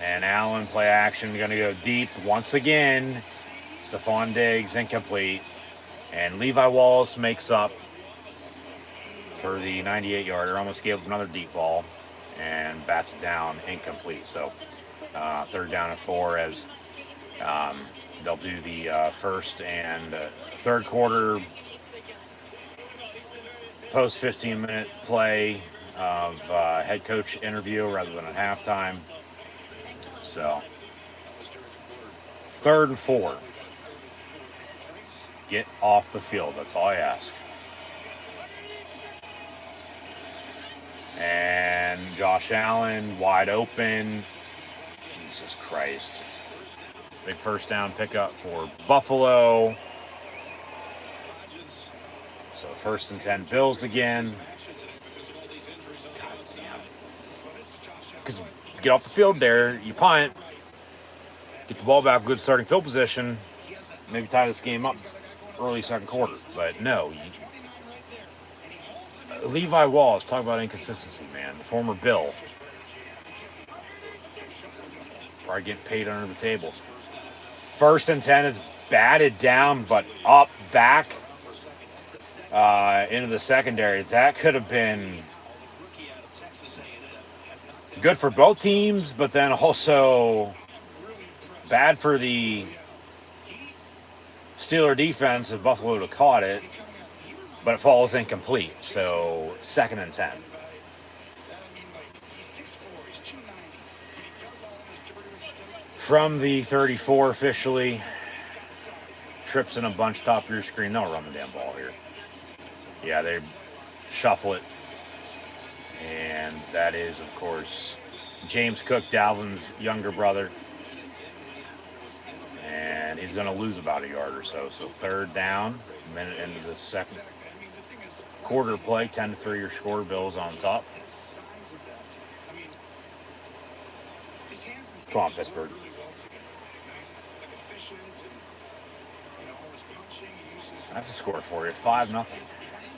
and Allen play action, gonna go deep once again. Stephon Diggs incomplete, and Levi Wallace makes up for the 98-yarder. Almost gave up another deep ball and bats it down, incomplete. So 3rd down and 4, as they'll do the first and third quarter post 15-minute play of head coach interview rather than at halftime. So 3rd and 4. Get off the field. That's all I ask. And Josh Allen wide open. Jesus Christ. Big first down pickup for Buffalo. So 1st and 10 Bills again. God damn. Because get off the field there, you punt, get the ball back, good starting field position, maybe tie this game up early second quarter. But no, Levi Wallace, talk about inconsistency, man. The former Bill, probably getting paid under the table. 1st and 10 is batted down, but up, back into the secondary. That could have been good for both teams, but then also bad for the Steeler defense if Buffalo would have caught it, but it falls incomplete. So 2nd and 10. From the 34 officially. Trips in a bunch top of your screen. They'll run the damn ball here. Yeah, they shuffle it. And that is, of course, James Cook, Dalvin's younger brother. And he's going to lose about a yard or so. So 3rd down, minute into the second quarter play. 10-3 your score. Bills on top. Come on, Pittsburgh. That's a score for you. 5-0.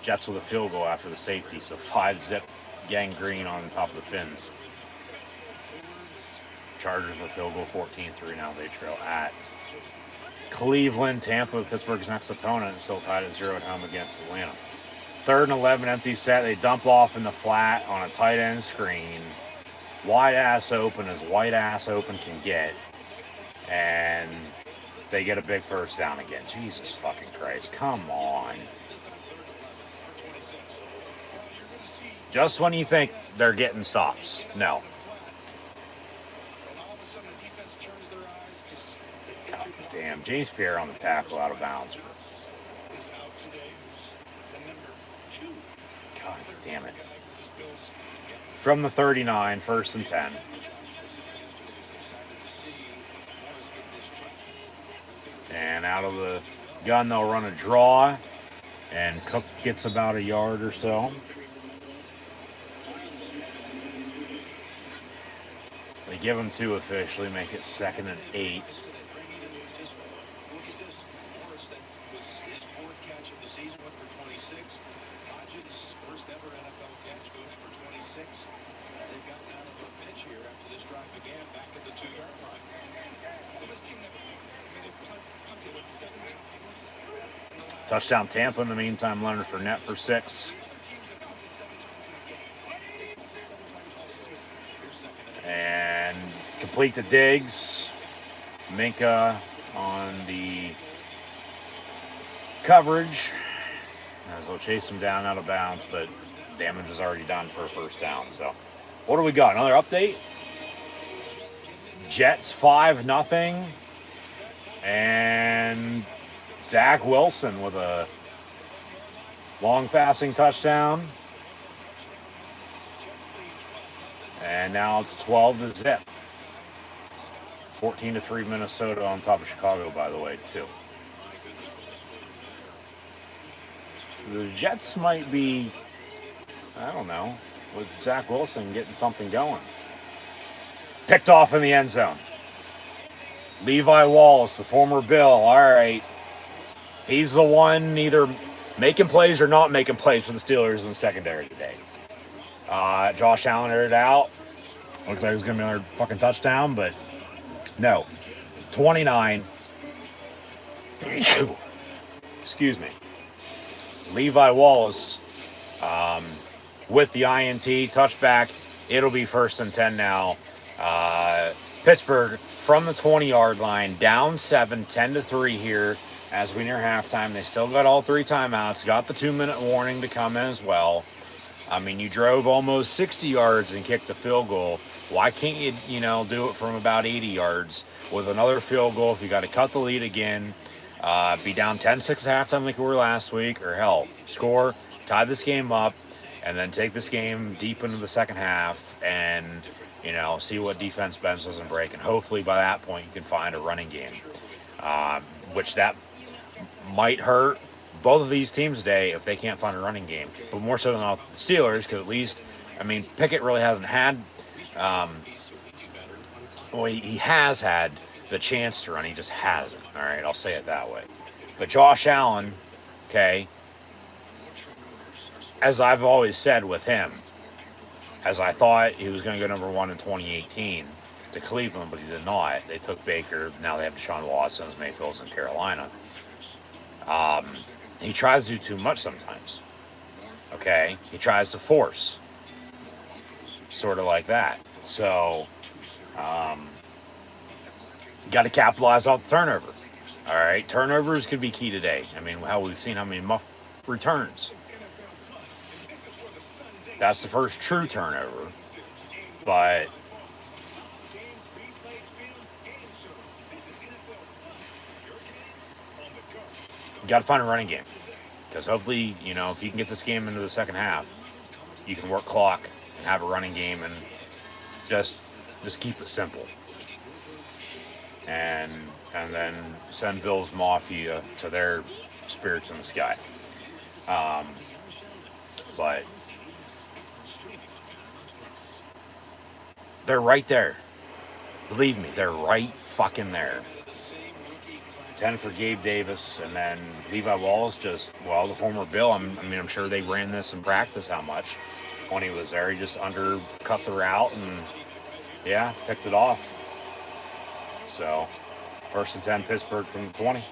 Jets with a field goal after the safety. So 5-zip gangrene on top of the Fins. Chargers with field goal 14-3. Now they trail at Cleveland. Tampa, Pittsburgh's next opponent, still tied at 0 at home against Atlanta. 3rd and 11, empty set. They dump off in the flat on a tight end screen. Wide ass open as wide ass open can get. And they get a big 1st down again. Jesus fucking Christ. Come on. Just when you think they're getting stops. No. God damn. James Pierre on the tackle out of bounds. God damn it. From the 39, 1st and 10. And out of the gun, they'll run a draw. And Cook gets about a yard or so. They give him 2 officially, make it 2nd and 8. Touchdown Tampa in the meantime. Leonard Fournette for 6. And complete to Diggs. Minka on the coverage. As they'll chase him down out of bounds, but damage is already done for a 1st down. So what do we got? Another update? Jets 5-0. And Zach Wilson with a long passing touchdown. And now it's 12-0. 14-3 Minnesota on top of Chicago, by the way, too. So the Jets might be, I don't know, with Zach Wilson getting something going. Picked off in the end zone. Levi Wallace, the former Bill. All right. He's the one either making plays or not making plays for the Steelers in the secondary today. Josh Allen aired it out. Looks like it was going to be another fucking touchdown, but no. 29. Excuse me. Levi Wallace with the INT touchback. It'll be 1st and 10 now. Pittsburgh from the 20-yard line, down 7, 10-3 here as we near halftime. They still got all 3 timeouts, got the 2-minute warning to come in as well. I mean, you drove almost 60 yards and kicked a field goal. Why can't you, do it from about 80 yards with another field goal if you got to cut the lead again, be down 10-6 at halftime like we were last week, or hell, score, tie this game up, and then take this game deep into the second half and, see what defense bends doesn't break. And hopefully by that point you can find a running game, which that might hurt both of these teams today if they can't find a running game. But more so than all the Steelers, because at least, Pickett really hasn't had, he has had the chance to run. He just hasn't. All right, I'll say it that way. But Josh Allen, okay, as I've always said with him, as I thought he was going to go number 1 in 2018 to Cleveland, but he did not. They took Baker. Now they have Deshaun Watson, Mayfield's in Carolina. He tries to do too much sometimes. Okay, he tries to force, sort of like that. So, got to capitalize off the turnover. All right, turnovers could be key today. I mean, how we've seen how many muff returns. That's the first true turnover, but you got to find a running game, because hopefully, you know, if you can get this game into the second half, you can work clock and have a running game and just keep it simple, and then send Bills Mafia to their spirits in the sky. But they're right there. Believe me, they're right fucking there. 10 for Gabe Davis, and then Levi Wallace just, well, the former Bill, I'm sure they ran this in practice how much when he was there. He just undercut the route and, yeah, picked it off. So, 1st and 10 Pittsburgh from the 20.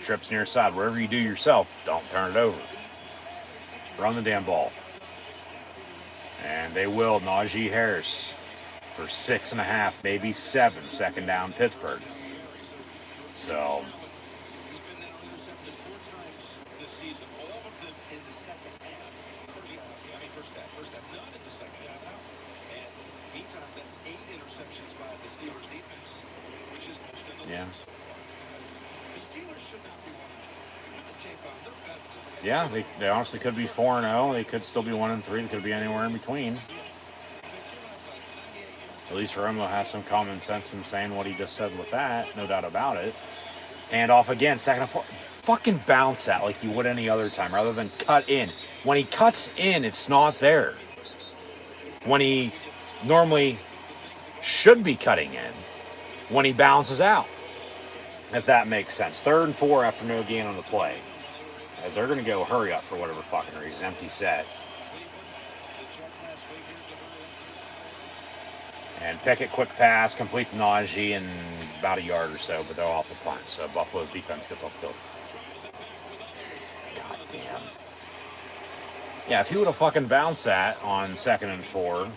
Trips near side. Wherever you do yourself, don't turn it over. Run the damn ball. And they will. Najee Harris for 6.5, maybe 7, 2nd down Pittsburgh. So, yeah. Yeah, they honestly could be 4-0. They could still be 1-3. They could be anywhere in between. At least Romo has some common sense in saying what he just said with that, no doubt about it. And off again, 2nd and 4. Fucking bounce that like you would any other time, rather than cut in. When he cuts in, it's not there. When he normally should be cutting in, when he bounces out. If that makes sense. 3rd and 4 after no gain on the play. As they're going to go hurry up for whatever fucking reason. Empty set. And Pickett, quick pass, complete to Najee in about a yard or so, but they're off the punt. So Buffalo's defense gets off the field. God damn. Yeah, if he would have fucking bounced that on 2nd and 4,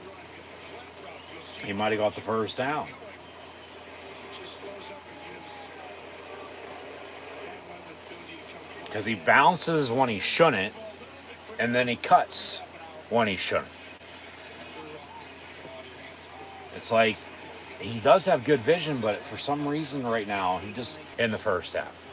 he might have got the 1st down. Because he bounces when he shouldn't, and then he cuts when he shouldn't. It's like, he does have good vision, but for some reason right now, he just, in the first half.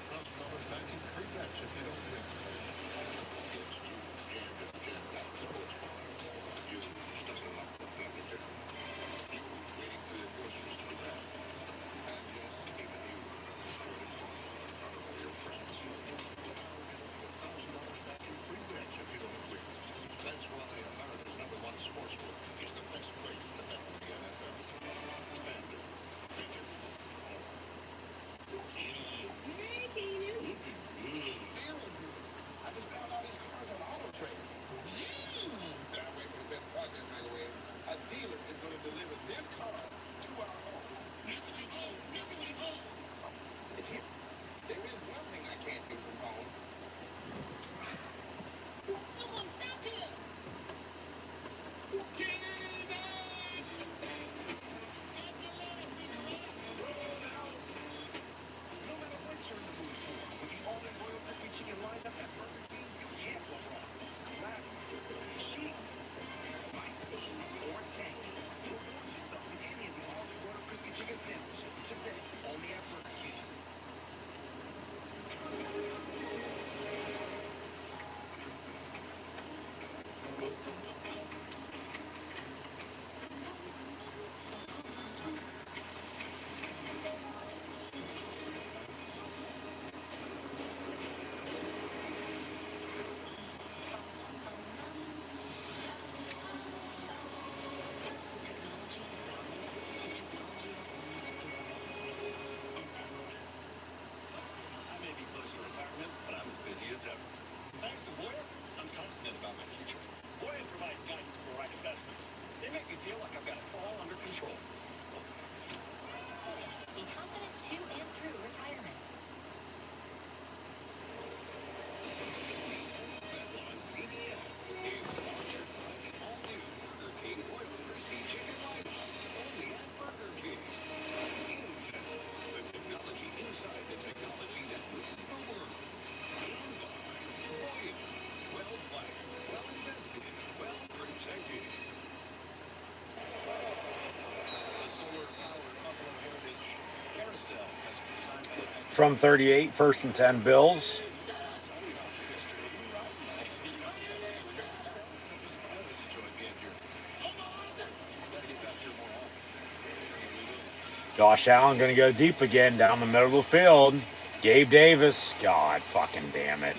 from 38, 1st and 10 Bills. Josh Allen going to go deep again down the middle of the field. Gabe Davis. God fucking damn it.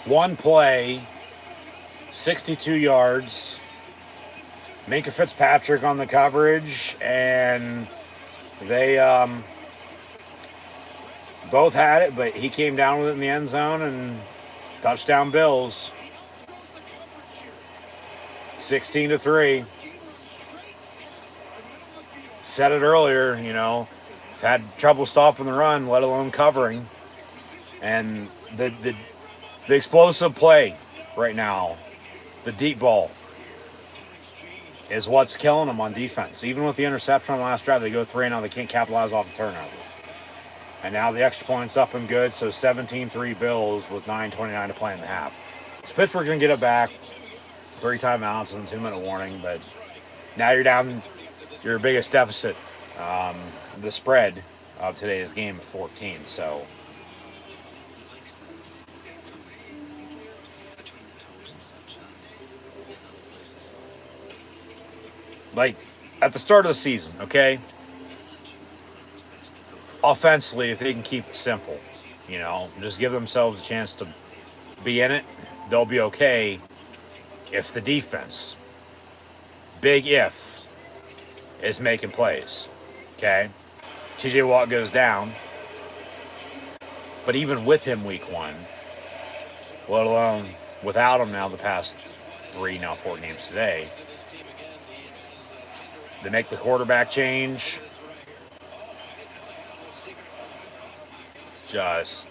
One play, 62 yards. Minka Fitzpatrick on the coverage, and they both had it, but he came down with it in the end zone, and touchdown Bills. 16-3. Said it earlier, you know, had trouble stopping the run, let alone covering. And the explosive play right now, the deep ball, is what's killing them on defense. Even with the interception on the last drive, they go 3-0. They can't capitalize off the turnover. And now the extra point's up and good, so 17-3 Bills with 9:29 to play in the half. So Pittsburgh's going to get it back. 3 timeouts and a 2-minute warning, but now you're down your biggest deficit, the spread of today's game at 14. So like at the start of the season, okay? Offensively, if they can keep it simple, you know, just give themselves a chance to be in it, they'll be okay. If the defense, big if, is making plays, okay? TJ Watt goes down, but even with him week 1, let alone without him now the past 3, now 4 games today, they make the quarterback change. Just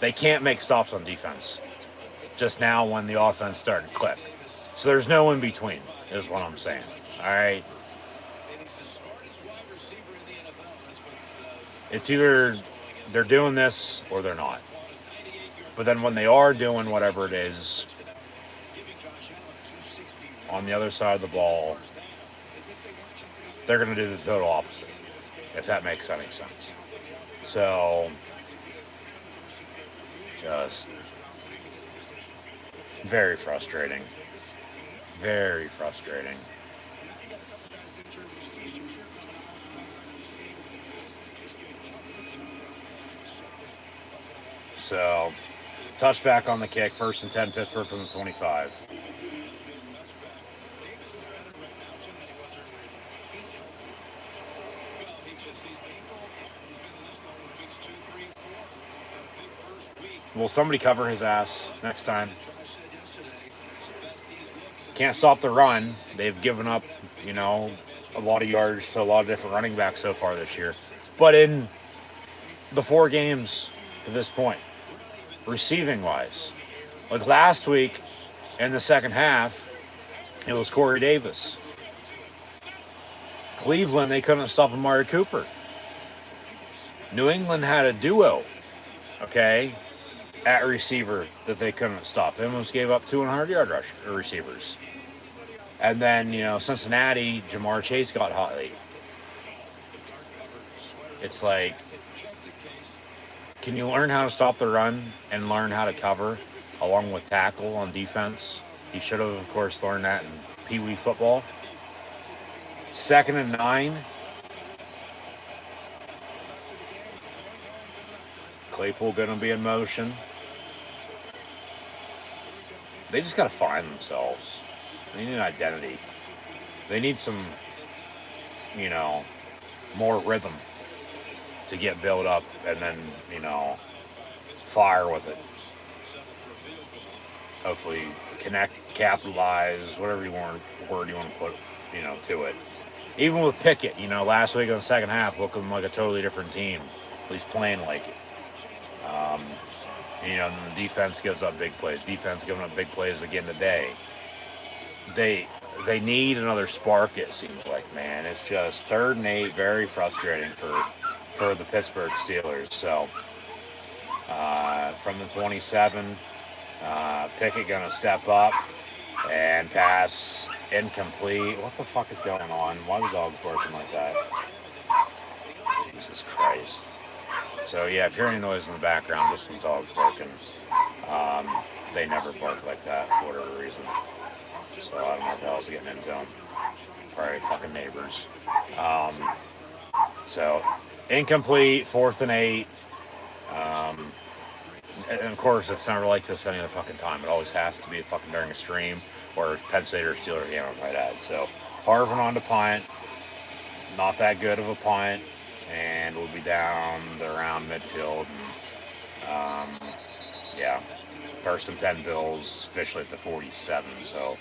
they can't make stops on defense. Just now when the offense started to click. So there's no in between, is what I'm saying. All right. It's either they're doing this or they're not. But then when they are doing whatever it is on the other side of the ball, they're going to do the total opposite, if that makes any sense. So just very frustrating. Very frustrating. So, touchback on the kick, 1st and 10, Pittsburgh from the 25. Will somebody cover his ass next time? Can't stop the run. They've given up, you know, a lot of yards to a lot of different running backs so far this year. But in the 4 games at this point, receiving-wise, like last week in the second half, it was Corey Davis. Cleveland, they couldn't stop Amari Cooper. New England had a duo, okay, at receiver that they couldn't stop. They almost gave up 200-yard receivers. And then, you know, Cincinnati, Jamar Chase got hot late. It's like, can you learn how to stop the run and learn how to cover along with tackle on defense? You should have, of course, learned that in Pee Wee football. 2nd and 9. Claypool going to be in motion. They just got to find themselves. They need an identity. They need some, you know, more rhythm to get built up and then, you know, fire with it. Hopefully connect, capitalize, whatever word you want to put, you know, to it. Even with Pickett, you know, last week in the second half, looking like a totally different team, at least playing like it. You know, and then the defense gives up big plays. Defense giving up big plays again today. They need another spark, it seems like, man. It's just 3rd and 8, very frustrating for the Pittsburgh Steelers. So from the 27. Pickett going to step up and pass incomplete. What the fuck is going on? Why are the dogs barking like that? Jesus Christ. So yeah, if you're hearing noise in the background, just some dogs barking. They never bark like that for whatever reason. So I don't know what the hell's getting into them. Probably fucking neighbors. So incomplete, 4th and 8. And of course, it's never like this any other fucking time. It always has to be fucking during a stream or Penn State or Steelers game on my dad. So Harvin on to punt. Not that good of a punt. And we'll be down around midfield. And, yeah. 1st and 10 Bills, officially at the 47. So,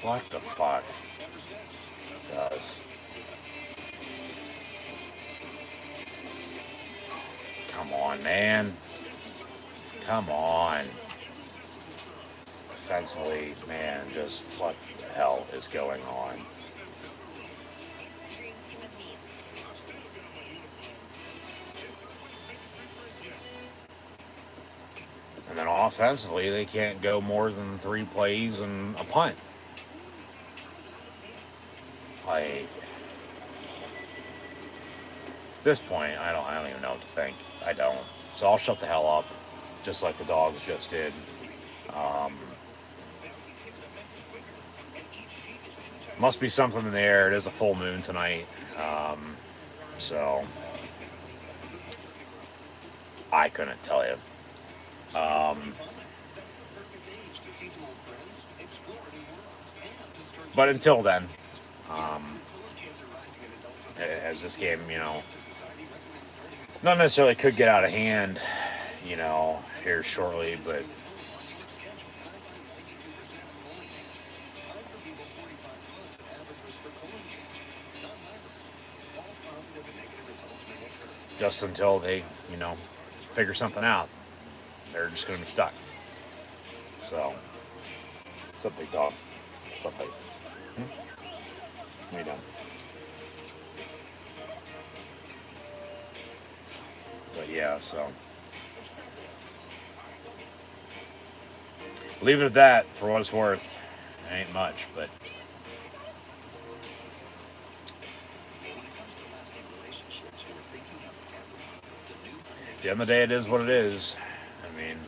what the fuck does... Come on, man. Come on. Offensively, man, just what the hell is going on? And then offensively, they can't go more than 3 plays and a punt. Like, at this point, I don't even know what to think. I don't. So I'll shut the hell up, just like the dogs just did. Must be something in the air. It is a full moon tonight. So I couldn't tell you. But until then, as this game, not necessarily could get out of hand, here shortly, but just until they, figure something out, they're just going to be stuck. So, what's up, big dog? What's up, babe? What are you doing? But yeah, so leave it at that for what it's worth. It ain't much, but at the end of the day, it is what it is. I mean,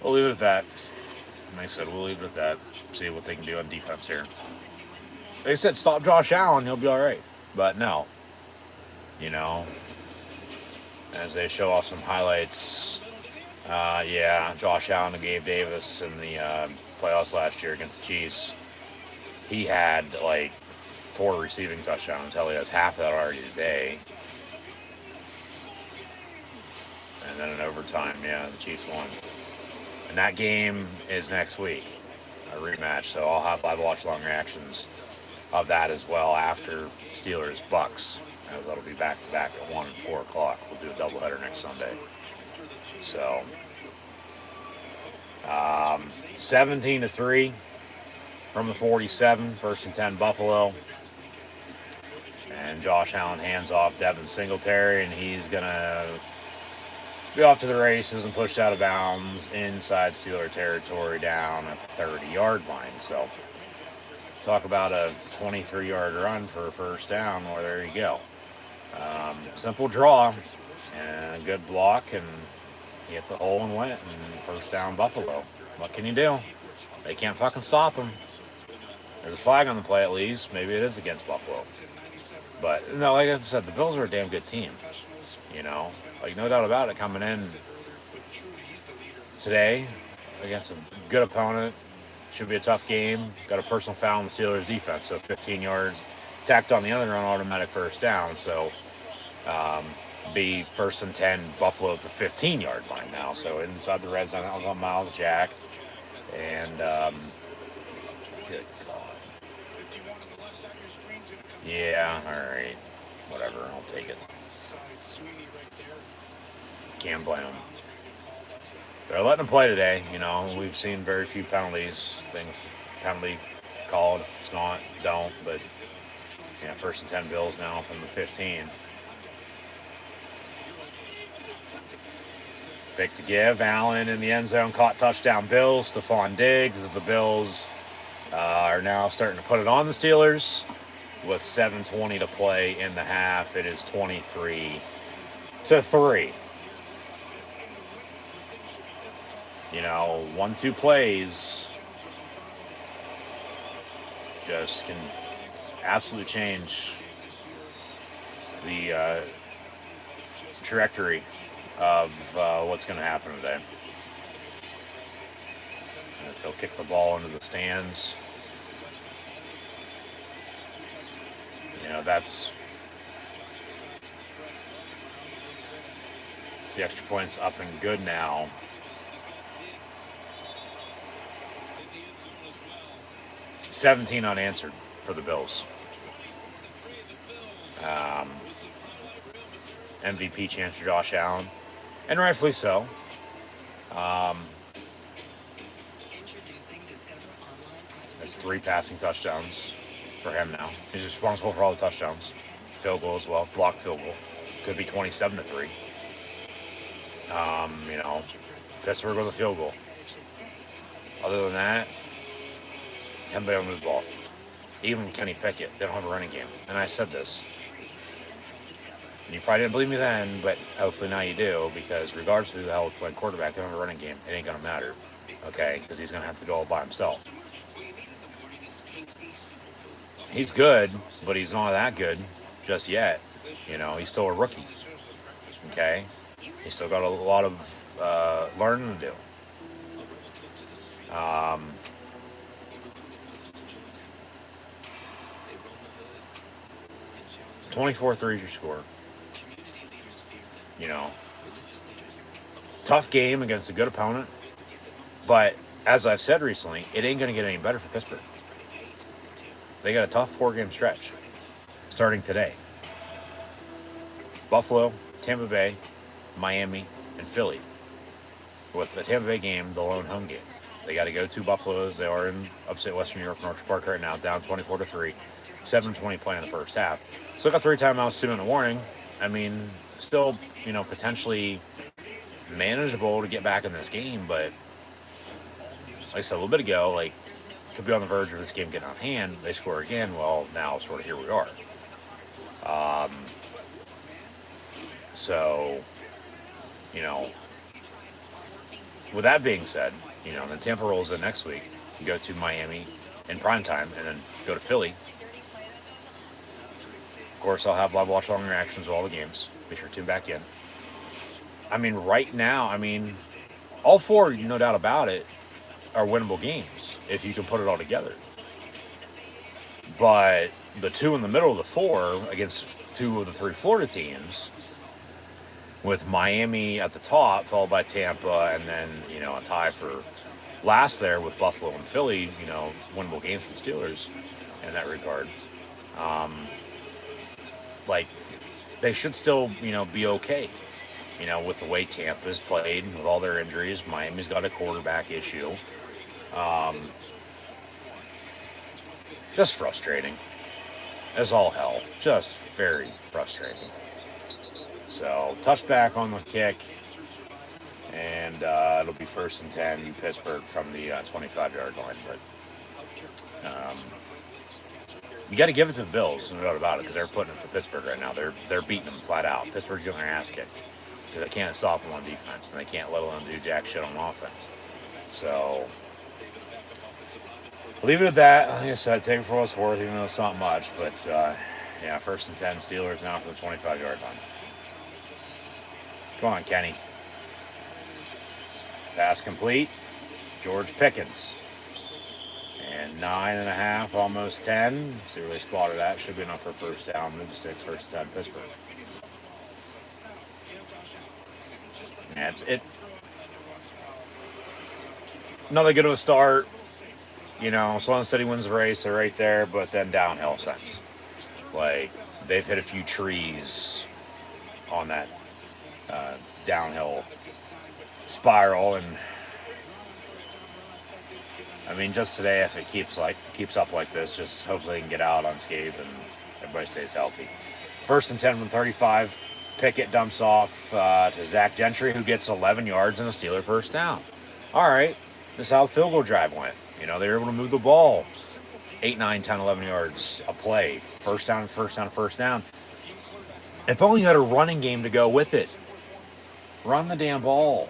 we'll leave it at that. Like I said, we'll leave it at that. See what they can do on defense here. They said stop Josh Allen, he'll be all right. But no. As they show off some highlights, Josh Allen and Gabe Davis in the playoffs last year against the Chiefs, he had like 4 receiving touchdowns. Hell, he has half of that already today. And then in overtime, the Chiefs won. And that game is next week, a rematch. So I'll have live watch-along reactions of that as well after Steelers-Bucks. As that'll be back-to-back at 1 and 4 o'clock. We'll do a doubleheader next Sunday. So, 17-3 from the 47, 1st and 10 Buffalo. And Josh Allen hands off Devin Singletary, and he's going to be off to the races and pushed out of bounds inside Steeler territory down at the 30-yard line. So, talk about a 23-yard run for a first down. Well, there you go. Simple draw and a good block, and he hit the hole and went, and first down Buffalo. What can you do? They can't fucking stop him. There's a flag on the play at least. Maybe it is against Buffalo. But, no, like I said, the Bills are a damn good team. Like, no doubt about it, coming in today against a good opponent. Should be a tough game. Got a personal foul on the Steelers' defense, so 15 yards. Tacked on the other run, automatic first down. So, be 1st and 10, Buffalo at the 15-yard line now. So, inside the red zone, that was on Miles Jack. And, good God. Yeah, all right. whatever. I'll take it. Can't blame them. They're letting them play today. You know, we've seen very few penalties. Things penalty called. If it's not, don't. But yeah, 1st and 10 Bills now from the 15. Fake the give. Allen in the end zone. Caught touchdown Bills. Stephon Diggs as the Bills are now starting to put it on the Steelers. With 7:20 to play in the half, it is 23-3. You know, 1-2 plays just can absolutely change the trajectory of what's going to happen today. As he'll kick the ball into the stands. You know, that's the extra points up and good now. 17 unanswered for the Bills. MVP chance for Josh Allen, and rightfully so. That's 3 passing touchdowns for him now. He's responsible for all the touchdowns. Field goal as well, blocked field goal. Could be 27-3. You know, Pittsburgh with a field goal. Other than that, everybody don't move the ball. Even Kenny Pickett, they don't have a running game. And I said this. And you probably didn't believe me then, but hopefully now you do, because regardless of who the hell is playing quarterback, they don't have a running game. It ain't going to matter, okay? Because he's going to have to do all by himself. He's good, but he's not that good just yet. You know, he's still a rookie, okay? He's still got a lot of learning to do. 24-3 is your score. You know, tough game against a good opponent, but as I've said recently, it ain't going to get any better for Pittsburgh. They got a tough 4-game stretch starting today. Buffalo, Tampa Bay, Miami, and Philly. With the Tampa Bay game, the lone home game. They got to go to Buffalo as they are in upstate Western New York, Orchard Park right now, down 24-3, 7:20 play in the first half. Still got 3 timeouts, 2-minute warning. I mean, still, you know, potentially manageable to get back in this game, but like I said a little bit ago, like, could be on the verge of this game getting out of hand. They score again. Well, now sort of here we are. So, you know, with that being said, you know, then Tampa rolls in next week. You go to Miami in primetime and then go to Philly. Of course, I'll have live watch-along reactions of all the games. Be sure to tune back in. I mean, right now, all 4, no doubt about it, are winnable games if you can put it all together. But the 2 in the middle of the 4 against 2 of the 3 Florida teams, with Miami at the top, followed by Tampa, and then, you know, a tie for last there with Buffalo and Philly, you know, winnable games for the Steelers in that regard. Like, they should still, you know, be okay, you know, with the way Tampa's played, with all their injuries. Miami's got a quarterback issue. Just frustrating. As all hell. Just very frustrating. So, touchback on the kick, and it'll be 1st and 10 Pittsburgh from the 25-yard line. But you got to give it to the Bills, no doubt about it, because they're putting it to Pittsburgh right now. They're beating them flat out. Pittsburgh's getting their ass kicked because they can't stop them on defense, and they can't let alone do jack shit on offense. So, leave it at that. Like I said, take it for what it's worth, even though it's not much. But, yeah, 1st and 10 Steelers now for the 25-yard line. Come on, Kenny. Pass complete. George Pickens. And 9.5, almost 10. See where they spotted that. Should be enough for first down. Move the sticks, 1st and 10 Pittsburgh. Yeah, it's another good of a start. You know, Sloan City wins the race. They're right there, but then downhill since. Like, they've hit a few trees on that downhill spiral, and I mean, just today, if it keeps up like this, just hopefully they can get out unscathed and everybody stays healthy. 1st and 10 from 35. Pickett dumps off to Zach Gentry, who gets 11 yards and a Steeler first down. All right, this is how the field goal drive went. You know, they were able to move the ball 8, 9, 10, 11 yards a play. First down, first down, first down. If only you had a running game to go with it. Run the damn ball.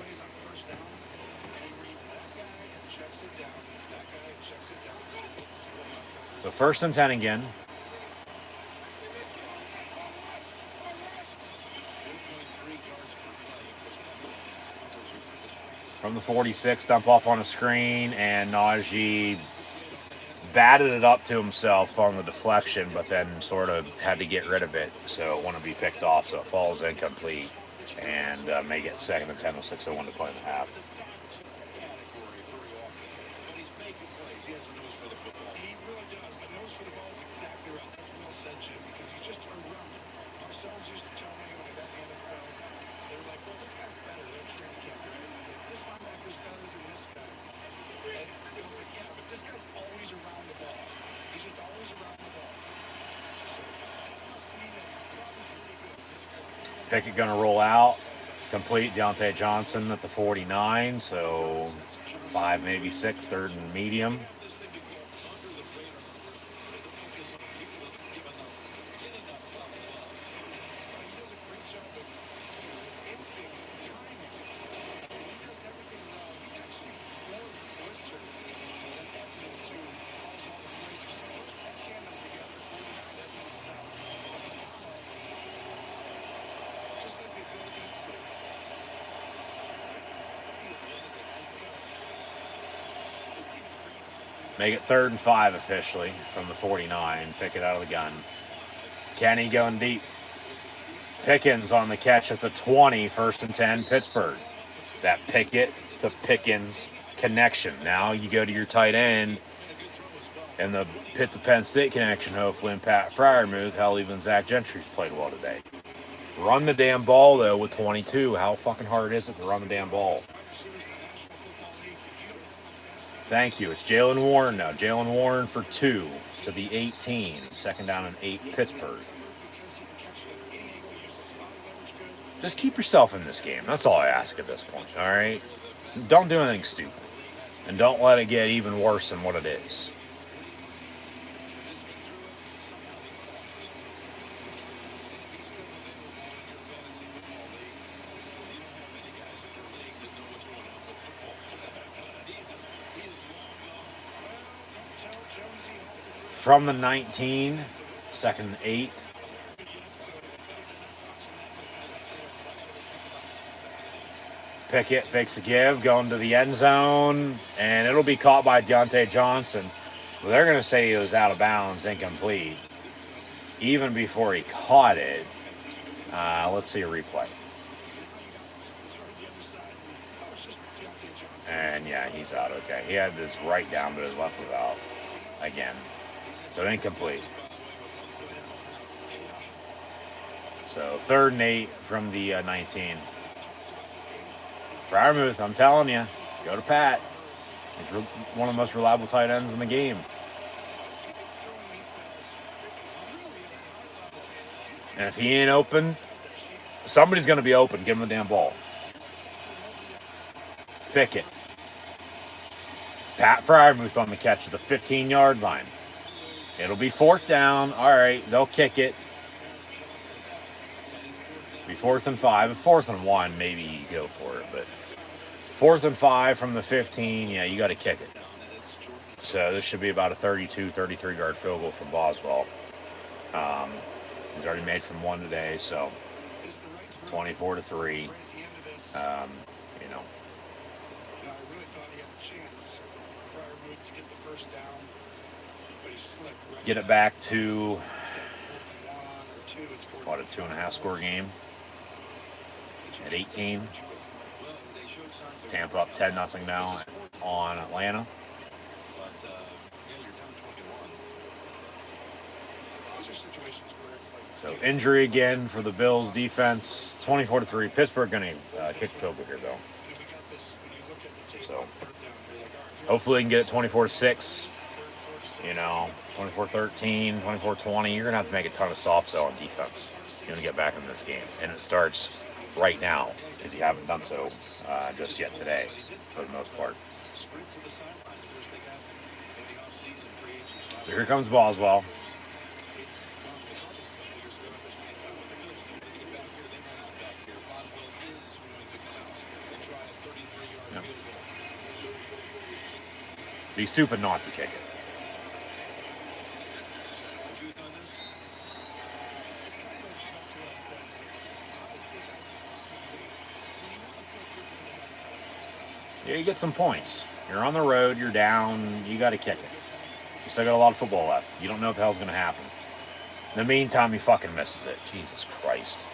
So 1st and 10 again. From the 46, dump off on a screen, and Najee batted it up to himself on the deflection, but then sort of had to get rid of it, so it wouldn't be picked off, so it falls incomplete, and may get 2nd and 10 with 6:01 to play in the half. He really does. The nose for the ball is exactly right. That's well said, Jim, because he's just unrounded. Ourselves used to tell me when I got in the NFL, they were like, well, this guy's better than training camp, right? It's like, this linebacker's better than this guy. And it was like, yeah, but this guy's always around the ball. He's just always around the ball. So that must mean that he's probably pretty good. Pickett going to roll out. Complete. Deontay Johnson at the 49, so 5, maybe 6, 3rd and medium. Make it 3rd and 5 officially from the 49. Pickett out of the gun. Kenny going deep. Pickens on the catch at the 20. 1st and 10, Pittsburgh. That Pickett to Pickens connection. Now you go to your tight end, and the Pitt to Penn State connection, hopefully, and Pat Freiermuth. Hell, even Zach Gentry's played well today. Run the damn ball, though, with 22. How fucking hard is it to run the damn ball? Thank you. It's Jalen Warren now. Jalen Warren for 2 to the 18. 2nd down and 8, Pittsburgh. Just keep yourself in this game. That's all I ask at this point, all right? Don't do anything stupid. And don't let it get even worse than what it is. From the 19, 2nd and 8. Pickett fakes a give, going to the end zone, and it'll be caught by Deontay Johnson. Well, they're going to say he was out of bounds, incomplete, even before he caught it. Let's see a replay. And yeah, he's out. Okay, he had his right down, but his left was out again. So incomplete. So 3rd and 8 from the 19. Freiermuth, I'm telling you, go to Pat. He's one of the most reliable tight ends in the game. And if he ain't open, somebody's going to be open. Give him the damn ball. Pickett. Pat Freiermuth on the catch at the 15-yard line. It'll be 4th down. All right, they'll kick it. Be 4th and 5. 4th and 1, maybe you go for it. But 4th and 5 from the 15, yeah, you got to kick it. So this should be about a 32, 33-yard field goal from Boswell. He's already made from 1 today, so 24-3. You know. Get it back to, what, a 2.5 score game at 18. Tampa up 10-0 now on Atlanta. just situations where it's like. So injury again for the Bills defense. 24-3. Pittsburgh going to kick the field goal here, though. So hopefully we can get it 24-6. You know, 24-13, 24-20. You're going to have to make a ton of stops, though, on defense. You're going to get back in this game. And it starts right now, because you haven't done so just yet today, for the most part. So here comes Boswell. Yep. Be stupid not to kick it. Yeah, you get some points. You're on the road, you're down, you got to kick it. You still got a lot of football left. You don't know what the hell's going to happen. In the meantime, he fucking misses it. Jesus Christ.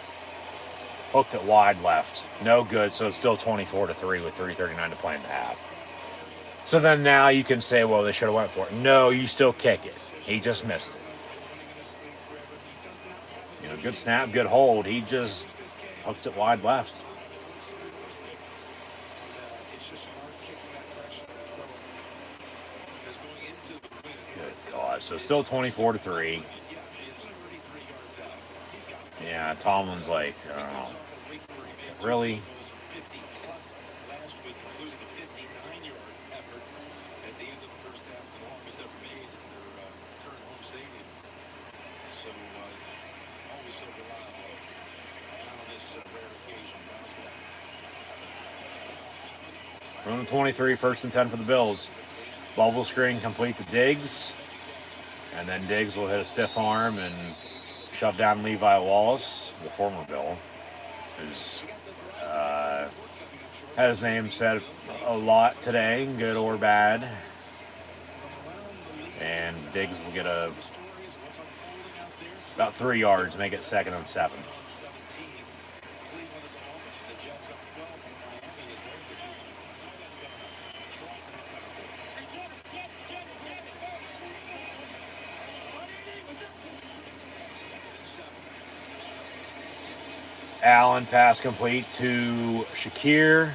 Hooked it wide left. No good, so it's still 24-3 with 3:39 to play in the half. So then now you can say, well, they should have went for it. No, you still kick it. He just missed it. You know, good snap, good hold. He just hooked it wide left. Good God. So still 24-3. Yeah, Tomlin's like, really? From the 23, 1st and 10 for the Bills. Bubble screen complete to Diggs. And then Diggs will hit a stiff arm and shove down Levi Wallace, the former Bill, who's had his name said a lot today, good or bad. And Diggs will get about 3 yards, make it 2nd and 7. Allen pass complete to Shakir.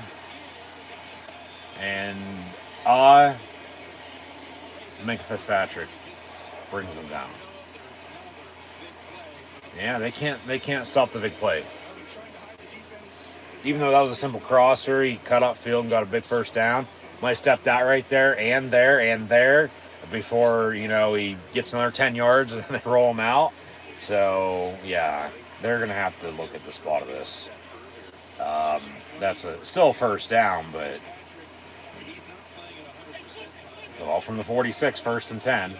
And Minka Fitzpatrick brings them down. Yeah, they can't stop the big play. Even though that was a simple crosser, he cut up field and got a big first down. Might stepped out right there and there before, you know, he gets another 10 yards and they roll him out. So, yeah, they're going to have to look at the spot of this. That's still a first down, but all from the 46, 1st and 10.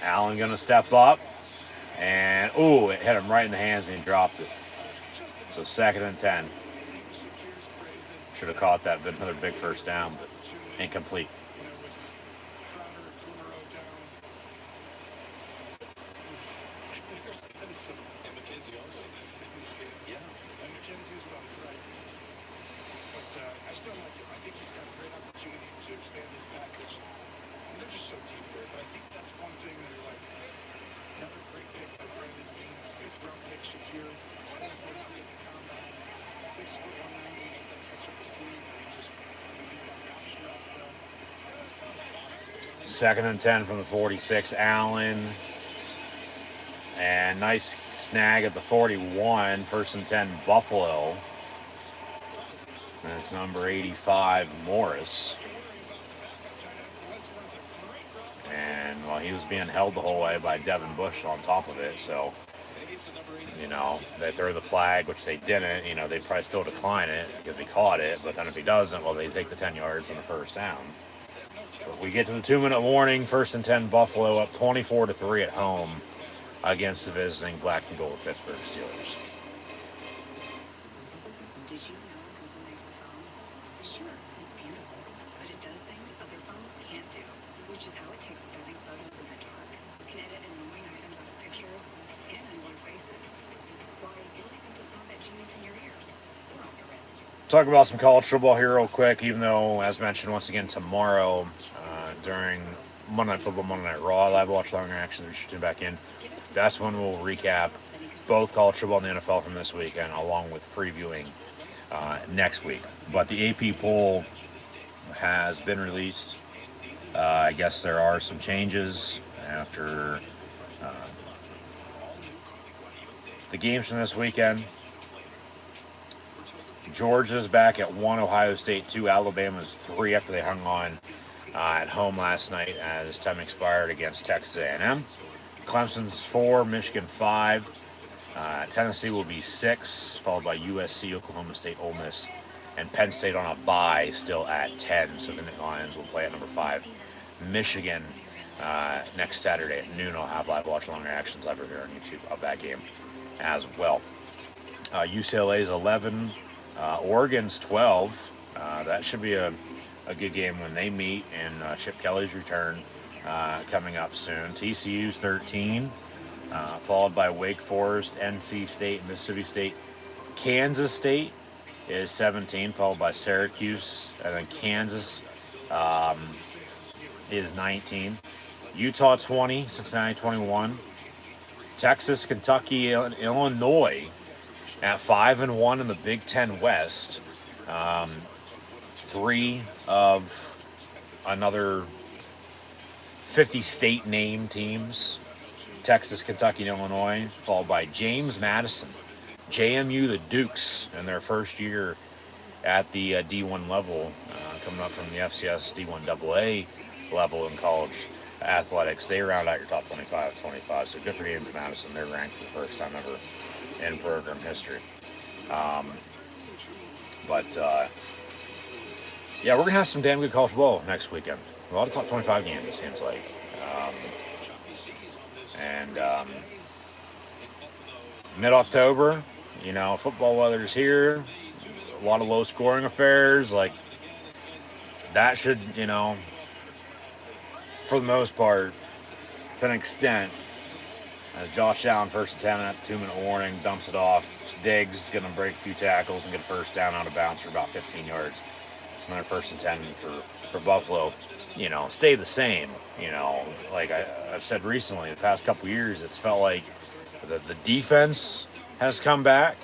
Allen going to step up. And, it hit him right in the hands and he dropped it. So 2nd and 10. Should have caught that, been another big first down, but incomplete. Second and 10 from the 46, Allen. And nice snag at the 41, 1st and 10, Buffalo. That's number 85, Morris. And, well, he was being held the whole way by Devin Bush on top of it, so, you know, they throw the flag, which they didn't. You know, they probably still decline it because he caught it, but then if he doesn't, well, they take the 10 yards and the first down. But we get to the 2-minute warning, 1st and 10, Buffalo up 24-3 at home against the visiting black and gold Pittsburgh Steelers. Did you know Google makes a phone? Sure, it's beautiful, but it does things other phones can't do, which is how it takes stunning photos in the dark, can edit annoying items out of pictures, and unblur faces. Why, you'll even put some of that genius in your ears or on your wrist. Talk about some college football here real quick, even though, as mentioned, once again, tomorrow, during Monday Night Football, Monday Night Raw. Live watch longer action. We should tune back in. That's when we'll recap both college football and the NFL from this weekend, along with previewing next week. But the AP poll has been released. I guess there are some changes after the games from this weekend. Georgia's back at 1, Ohio State 2, Alabama's 3 after they hung on at home last night as time expired against Texas A&M. Clemson's 4, Michigan 5. Tennessee will be 6, followed by USC, Oklahoma State, Ole Miss, and Penn State on a bye still at 10. So the Lions will play at number 5. Michigan next Saturday at noon. I'll have live watch along reactions live here on YouTube of that game as well. UCLA's 11, Oregon's 12. That should be a good game when they meet, and Chip Kelly's return coming up soon. TCU's 13, followed by Wake Forest, NC State, Mississippi State. Kansas State is 17, followed by Syracuse, and then Kansas is 19. Utah 20, Cincinnati 21. Texas, Kentucky, Illinois at 5-1 in the Big Ten West. 3 of another 50 state name teams. Texas, Kentucky, and Illinois, followed by James Madison, JMU, the Dukes, in their first year at the D1 level, coming up from the FCS D1 AA level in college athletics. They round out your top 25, so good for James Madison. They're ranked for the first time ever in program history. Yeah, we're going to have some damn good college football next weekend. A lot of top 25 games, it seems like. Mid-October, football weather's here. A lot of low-scoring affairs. Like, that should, for the most part, to an extent, as Josh Allen, first and 10 at 2-minute warning, dumps it off. Diggs going to break a few tackles and get a first down out of bounds for about 15 yards. It's another first and 10 for Buffalo. Stay the same. Like I've said recently, the past couple years, it's felt like the defense has come back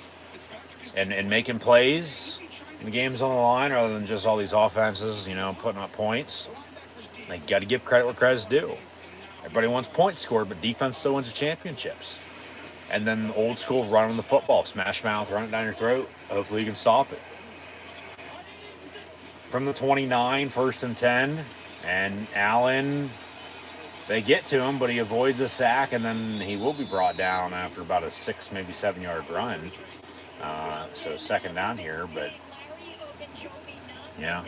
and making plays. The game's on the line rather than just all these offenses, putting up points. They got to give credit where credit's due. Everybody wants points scored, but defense still wins the championships. And then old school running the football, smash mouth, run it down your throat. Hopefully you can stop it. From the 29, first and 10, and Allen, they get to him, but he avoids a sack, and then he will be brought down after about a 6, maybe 7-yard run. So second down here, but yeah.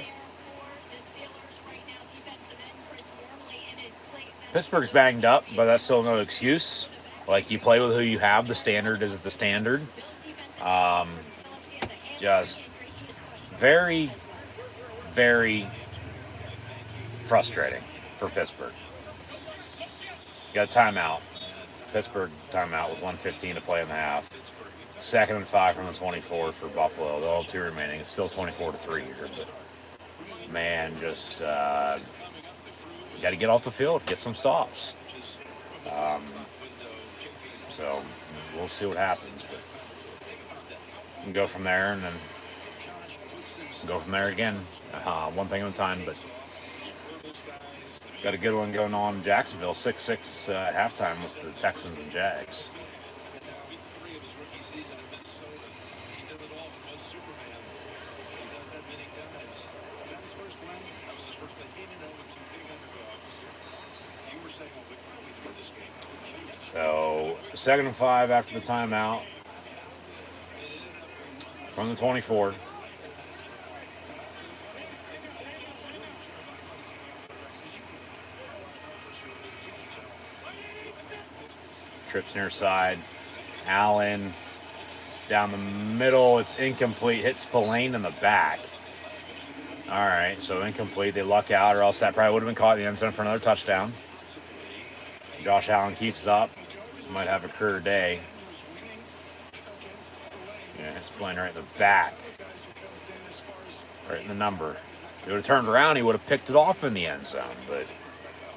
Pittsburgh's banged up, but that's still no excuse. Like, you play with who you have. The standard is the standard. Just very, very frustrating for Pittsburgh. Got a timeout. Pittsburgh timeout with 1:15 to play in the half. 2nd and 5 from the 24 for Buffalo. They'll have 2 remaining. It's still 24-3 here, but man, just got to get off the field, get some stops. So we'll see what happens, but we can go from there and then go from there again. One thing at a time, but got a good one going on in Jacksonville. 6-6 at halftime with the Texans and Jags. So 2nd and 5 after the timeout from the 24. Trips near side. Allen down the middle. It's incomplete. Hits Spillane in the back. All right, so incomplete. They luck out, or else that probably would have been caught in the end zone for another touchdown. Josh Allen keeps it up. Might have a career day. Yeah, it's playing right in the back. Right in the number. he would have turned around, he would have picked it off in the end zone. But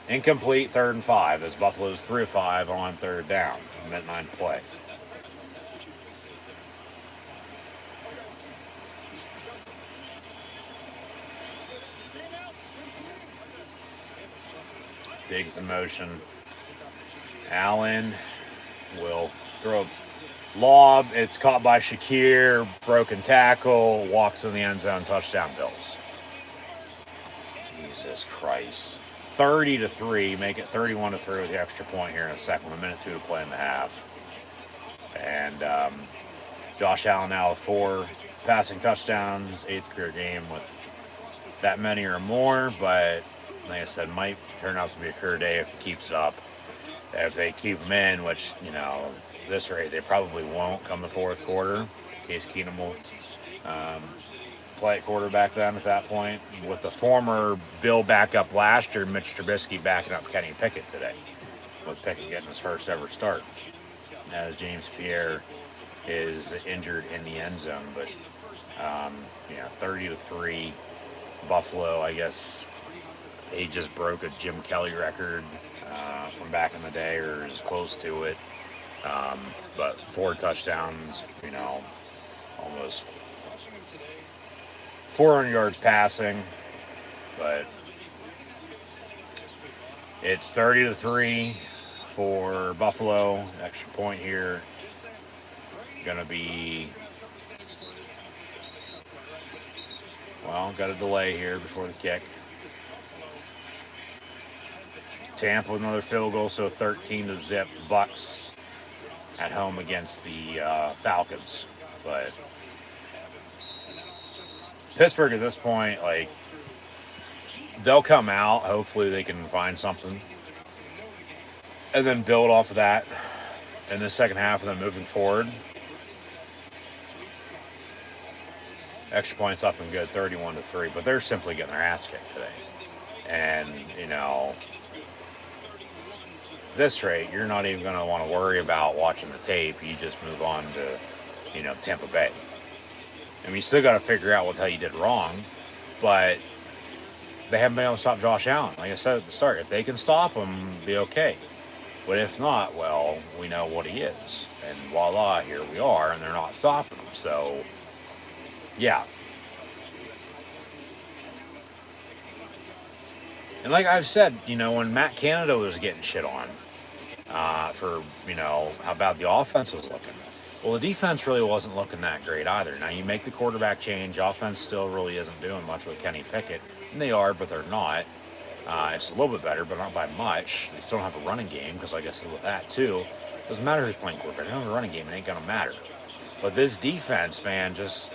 incomplete, 3rd and 5, as Buffalo's 3 of 5 on 3rd down. Minute 9 to play. Diggs in motion. Allen will throw a lob. It's caught by Shakir. Broken tackle. Walks in the end zone. Touchdown, Bills. Jesus Christ. 30-3. Make it 31-3 with the extra point here in a second. 1 minute 2 to play in the half. And Josh Allen now with 4 passing touchdowns. 8th career game with that many or more. But like I said, might turn out to be a career day if he keeps it up. If they keep him in, which, you know, at this rate, they probably won't come the 4th quarter. Case Keenum will play at quarterback then at that point. With the former Bill backup last year, Mitch Trubisky backing up Kenny Pickett today. With Pickett getting his first ever start. As James Pierre is injured in the end zone. But, 30-3. Buffalo, I guess, he just broke a Jim Kelly record from back in the day, or as close to it. But 4 touchdowns, almost 400 yards passing. But it's 30-3 for Buffalo. Extra point here. Gonna be, got a delay here before the kick. Tampa with another field goal, so 13-0 Bucks at home against the Falcons. But Pittsburgh at this point, they'll come out. Hopefully they can find something and then build off of that in the second half and then moving forward. Extra points up and good, 31-3. But they're simply getting their ass kicked today. And, this rate, you're not even going to want to worry about watching the tape. You just move on to, Tampa Bay. I mean, you still got to figure out what the hell you did wrong, but they haven't been able to stop Josh Allen. Like I said at the start, if they can stop him, be okay. But if not, well, we know what he is. And voila, here we are, and they're not stopping him. So, yeah. And like I've said, when Matt Canada was getting shit on for, how bad the offense was looking. Well, the defense really wasn't looking that great either. Now, you make the quarterback change. Offense still really isn't doing much with Kenny Pickett. And they are, but they're not. It's a little bit better, but not by much. They still don't have a running game, because like I said with that, too, doesn't matter who's playing quarterback. They don't have a running game. It ain't going to matter. But this defense, man, just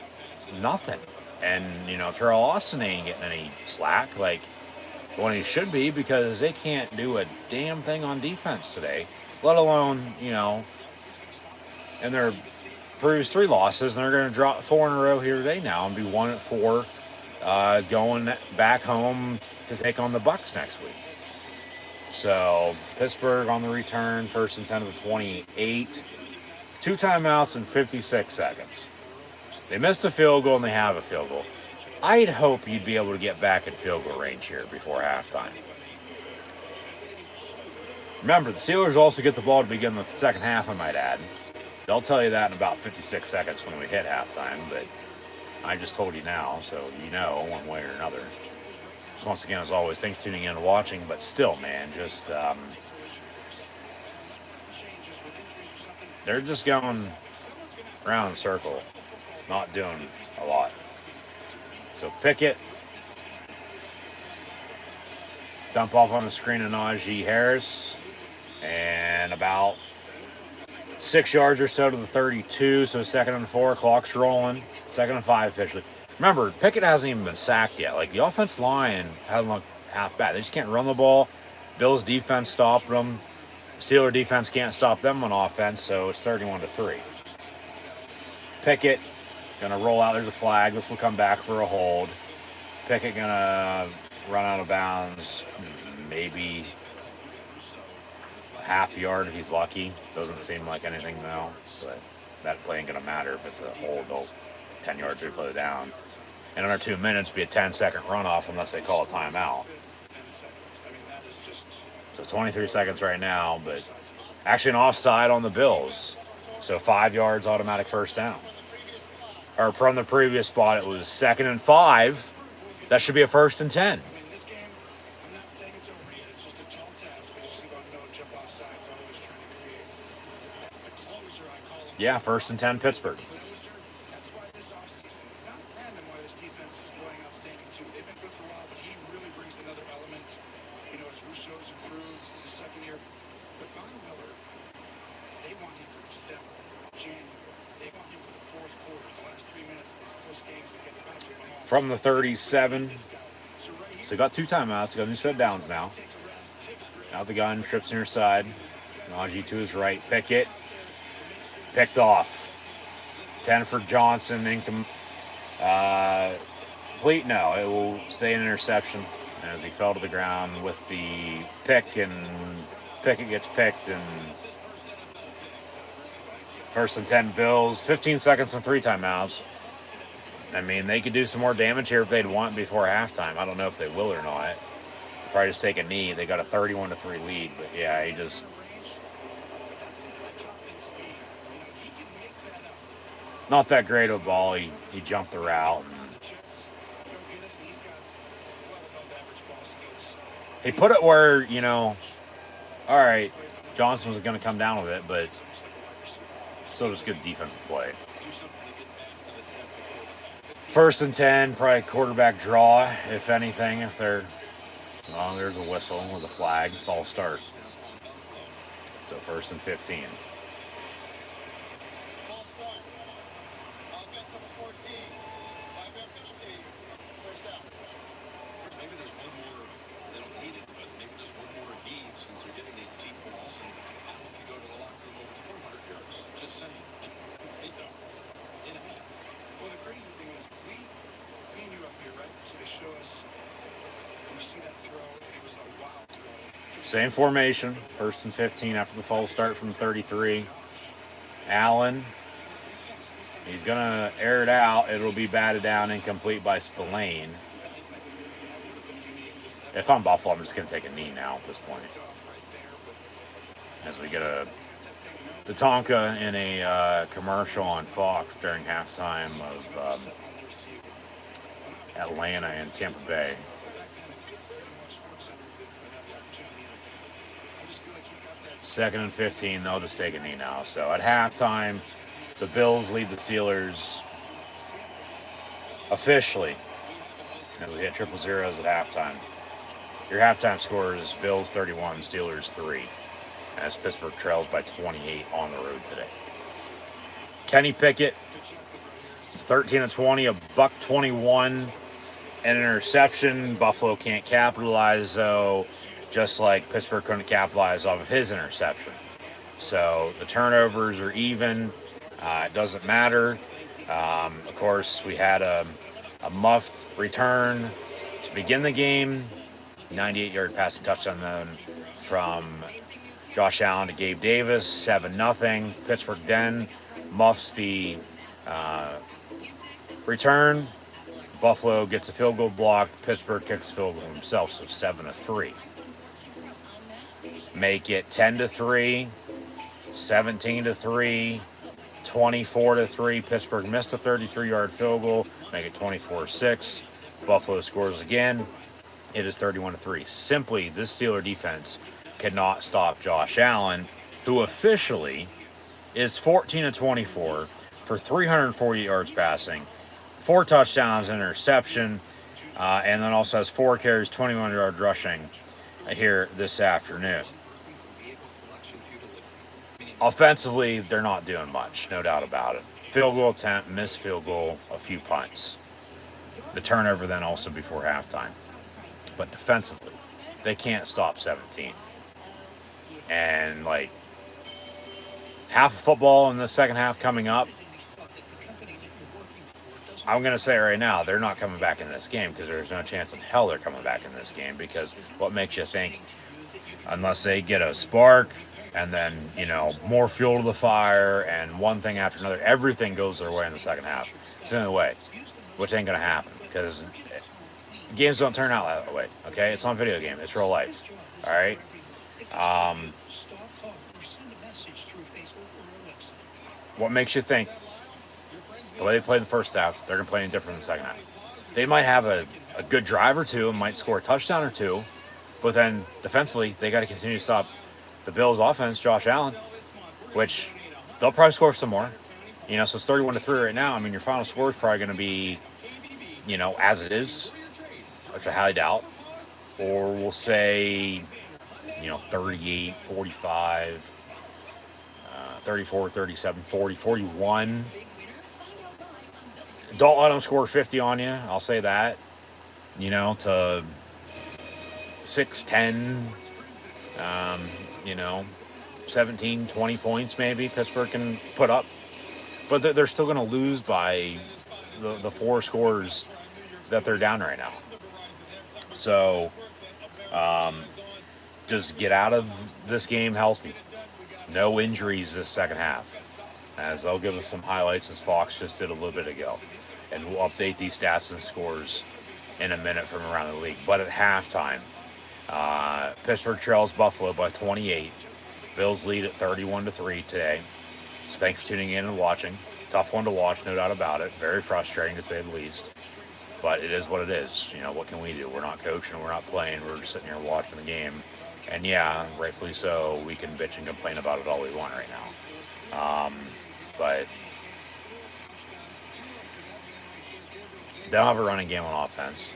nothing. And, Terrell Austin ain't getting any slack. When he should be, because they can't do a damn thing on defense today, let alone, and their previous 3 losses, and they're going to drop 4 in a row here today now and be 1-4 going back home to take on the Bucks next week. So Pittsburgh on the return, 1st and 10 of the 28, 2 timeouts in 56 seconds. They missed a field goal and they have a field goal. I'd hope you'd be able to get back in field goal range here before halftime. Remember, the Steelers also get the ball to begin the second half, I might add. They'll tell you that in about 56 seconds when we hit halftime, but I just told you now, so you know one way or another. So once again, as always, thanks for tuning in and watching, but still, man, just they're just going around in a circle, not doing a lot. So Pickett, dump off on the screen of Najee Harris, and about 6 yards or so to the 32, so 2nd and 4, clock's rolling, 2nd and 5 officially. Remember, Pickett hasn't even been sacked yet. The offensive line hasn't looked half bad. They just can't run the ball. Bills defense stopped them. Steeler defense can't stop them on offense, so it's 31-3. Pickett gonna roll out. There's a flag. This will come back for a hold. Pickett gonna run out of bounds, maybe half yard if he's lucky. Doesn't seem like anything though, but that play ain't gonna matter if it's a hold. They'll 10 yards or play down. in under 2 minutes be a 10-second runoff unless they call a timeout. So 23 seconds right now, but actually an offside on the Bills. So 5 yards, automatic first down. Or from the previous spot, it was 2nd and 5. That should be a 1st and 10. Yeah, 1st and 10, Pittsburgh. That's why this offseason, it's not random why this defense is playing outstanding too. They've been good for a while, but he really brings another element. You know, as Russo's improved in his second year. But Von Miller, they want him for December, January. They want him for the fourth quarter, the last 3 minutes of these close games against Patrick Mahomes. From the 37. So got 2 timeouts. Got new set downs now. Out the gun, trips near side. Najee to his right. Pickett. Picked off. 10 for Johnson. Complete? No, it will stay an interception as he fell to the ground with the pick, and Pickett gets picked, and 1st and 10 Bills. 15 seconds and 3 timeouts. I mean, they could do some more damage here if they'd want before halftime. I don't know if they will or not. Probably just take a knee. They got a 31-3 lead, but yeah, he just... Not that great of a ball. He jumped the route. He put it where, you know, all right, Johnson was going to come down with it, but still just good defensive play. 1st and 10, probably quarterback draw, if anything. If they're, well, there's a whistle with a flag. False start. So 1st and 15. Same formation, 1st and 15 after the false start from 33. Allen, he's going to air it out. It'll be batted down, incomplete by Spillane. If I'm Buffalo, I'm just going to take a knee now at this point. As we get a Tatanka in a commercial on Fox during halftime of Atlanta and Tampa Bay. 2nd and 15, they'll just take a knee now. So at halftime, the Bills lead the Steelers officially as we hit 000s at halftime. Your halftime score is Bills 31, Steelers 3, as Pittsburgh trails by 28 on the road today. Kenny Pickett, 13 of 20, a buck 21, an interception. Buffalo can't capitalize, though. Just like Pittsburgh couldn't capitalize off of his interception. So the turnovers are even. It doesn't matter. Of course, we had a muffed return to begin the game. 98-yard passing touchdown then from Josh Allen to Gabe Davis. 7-0. Pittsburgh then muffs the return. Buffalo gets a field goal blocked. Pittsburgh kicks a field goal himself, so 7-3. Make it 10-3, 17-3, 24-3. Pittsburgh missed a 33-yard field goal. Make it 24-6. Buffalo scores again. It is 31-3. Simply, this Steeler defense cannot stop Josh Allen, who officially is 14-24 for 340 yards passing, 4 touchdowns, interception, and then also has 4 carries, 21 yards rushing here this afternoon. Offensively, they're not doing much, no doubt about it. Field goal attempt, missed field goal, a few punts. The turnover then also before halftime. But defensively, they can't stop 17. And, like, half of football in the second half coming up, I'm going to say right now, they're not coming back in this game because there's no chance in hell they're coming back in this game, because what makes you think, unless they get a spark and then, you know, more fuel to the fire and one thing after another, everything goes their way in the second half. It's the only way, which ain't going to happen because games don't turn out that way. Okay, it's not a video game; it's real life. All right. What makes you think the way they played the first half, they're gonna play any different in the second half? They might have a good drive or two and might score a touchdown or two, but then defensively they got to continue to stop the Bills' offense, Josh Allen, which they'll probably score some more. You know, so it's 31-3 right now. I mean, your final score is probably going to be, you know, as it is, which I highly doubt. Or we'll say, you know, 38, 45, 34, 37, 40, 41. Don't let them score 50 on you. I'll say that. You know, to 6, 10, you know, 17, 20 points maybe Pittsburgh can put up. But they're still going to lose by the 4 scores that they're down right now. So just get out of this game healthy. No injuries this second half. As they'll give us some highlights as Fox just did a little bit ago. And we'll update these stats and scores in a minute from around the league. But at halftime, Pittsburgh trails Buffalo by 28. Bills lead at 31-3 today. So thanks for tuning in and watching. Tough one to watch, no doubt about it. Very frustrating to say the least. But it is what it is. You know, what can we do? We're not coaching, we're not playing, we're just sitting here watching the game. And yeah, rightfully so, we can bitch and complain about it all we want right now. But they don't have a running game on offense.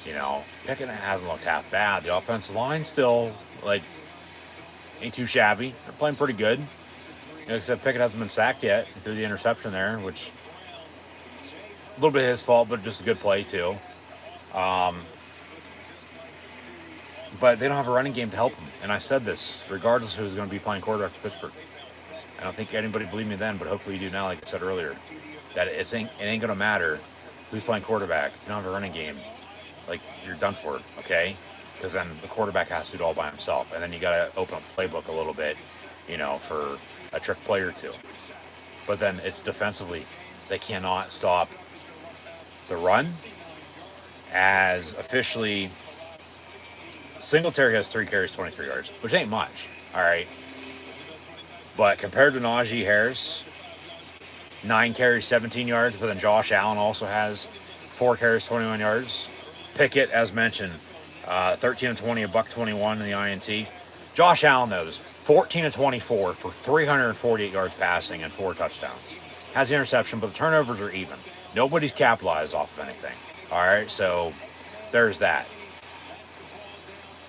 You know, Pickett hasn't looked half bad. The offensive line still, like, ain't too shabby. They're playing pretty good. You know, except Pickett hasn't been sacked yet through the interception there, which a little bit his fault, but just a good play too. But they don't have a running game to help them. And I said this, regardless of who's going to be playing quarterback for Pittsburgh. I don't think anybody believed me then, but hopefully you do now, like I said earlier, that it ain't going to matter who's playing quarterback. If you don't have a running game, like, you're done for it, okay? Because then the quarterback has to do it all by himself. And then you got to open up the playbook a little bit, you know, for a trick play or two. But then it's defensively. They cannot stop the run. As officially, Singletary has 3 carries, 23 yards, which ain't much, all right? But compared to Najee Harris, 9 carries, 17 yards, but then Josh Allen also has 4 carries, 21 yards. Pickett, as mentioned, 13-20, $121 in the INT. Josh Allen, knows 14-24 for 348 yards passing and 4 touchdowns. Has the interception, but the turnovers are even. Nobody's capitalized off of anything. All right, so there's that.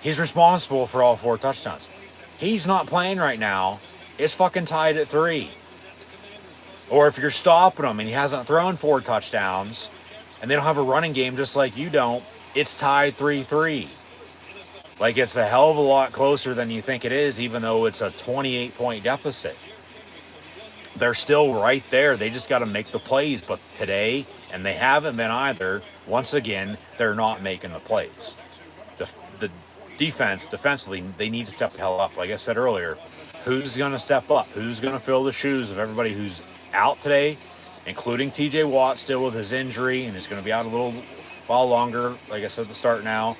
He's responsible for all 4 touchdowns. He's not playing right now. It's fucking tied at 3. Or if you're stopping him and he hasn't thrown 4 touchdowns and they don't have a running game just like you don't, it's tied 3-3. Like, it's a hell of a lot closer than you think it is, even though it's a 28-point deficit. They're still right there. They just got to make the plays. But today, and they haven't been either, once again, they're not making the plays. The defense, defensively, they need to step the hell up. Like I said earlier, who's going to step up? Who's going to fill the shoes of everybody who's out today, including TJ Watt still with his injury, and he's going to be out a little while longer, like I said at the start now,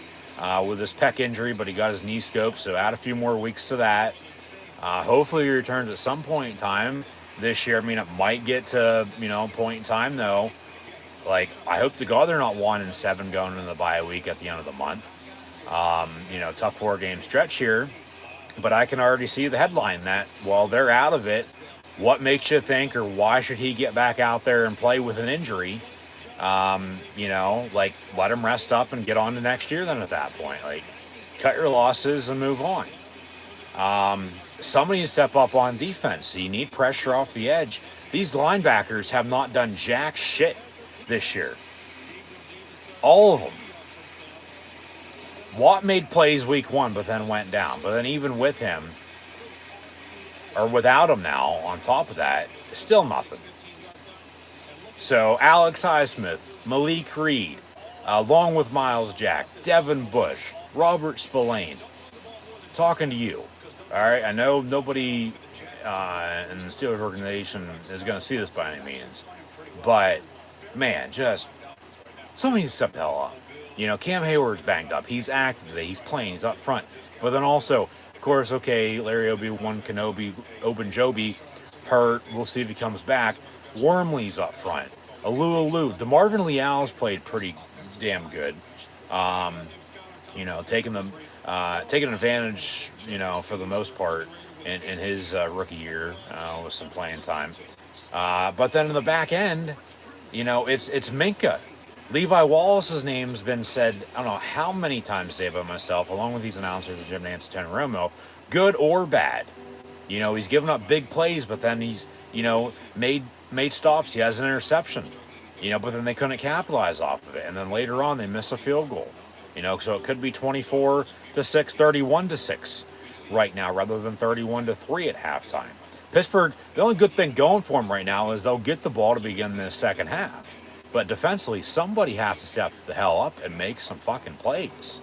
with his pec injury, but he got his knee scoped, so add a few more weeks to that. Hopefully he returns at some point in time this year. I mean, it might get to, you know, point in time, though. Like, I hope to God they're not 1-7 going into the bye week at the end of the month. You know, tough 4-game stretch here. But I can already see the headline that while they're out of it, what makes you think, or why should he get back out there and play with an injury? You know, like, let him rest up and get on to next year then at that point. Like, cut your losses and move on. Somebody step up on defense. So you need pressure off the edge. These linebackers have not done jack shit this year. All of them. Watt made plays week 1, but then went down. But then even with him, or without him now, on top of that, still nothing. So Alex Highsmith, Malik Reed, along with Miles Jack, Devin Bush, Robert Spillane, talking to you. All right, I know nobody in the Steelers organization is going to see this by any means, but man, just Somebody needs to step the hell up. You know, Cam Hayward's banged up. He's active today. He's playing. He's up front. But then also, of course, okay, Larry Obi-Wan Kenobi, Ogunjobi, hurt. We'll see if he comes back. Wormley's up front. Alu. DeMarvin Leal's played pretty damn good. You know, taking advantage, you know, for the most part in his rookie year with some playing time. But then in the back end, you know, it's Minka. Levi Wallace's name's been said, I don't know how many times today by myself, along with these announcers, Jim Nance and Tony Romo, good or bad. You know, he's given up big plays, but then he's, you know, made stops. He has an interception, you know, but then they couldn't capitalize off of it. And then later on, they miss a field goal, you know, so it could be 24-6, 31-6 right now, rather than 31-3 at halftime. Pittsburgh, the only good thing going for them right now is they'll get the ball to begin the second half. But defensively, somebody has to step the hell up and make some fucking plays.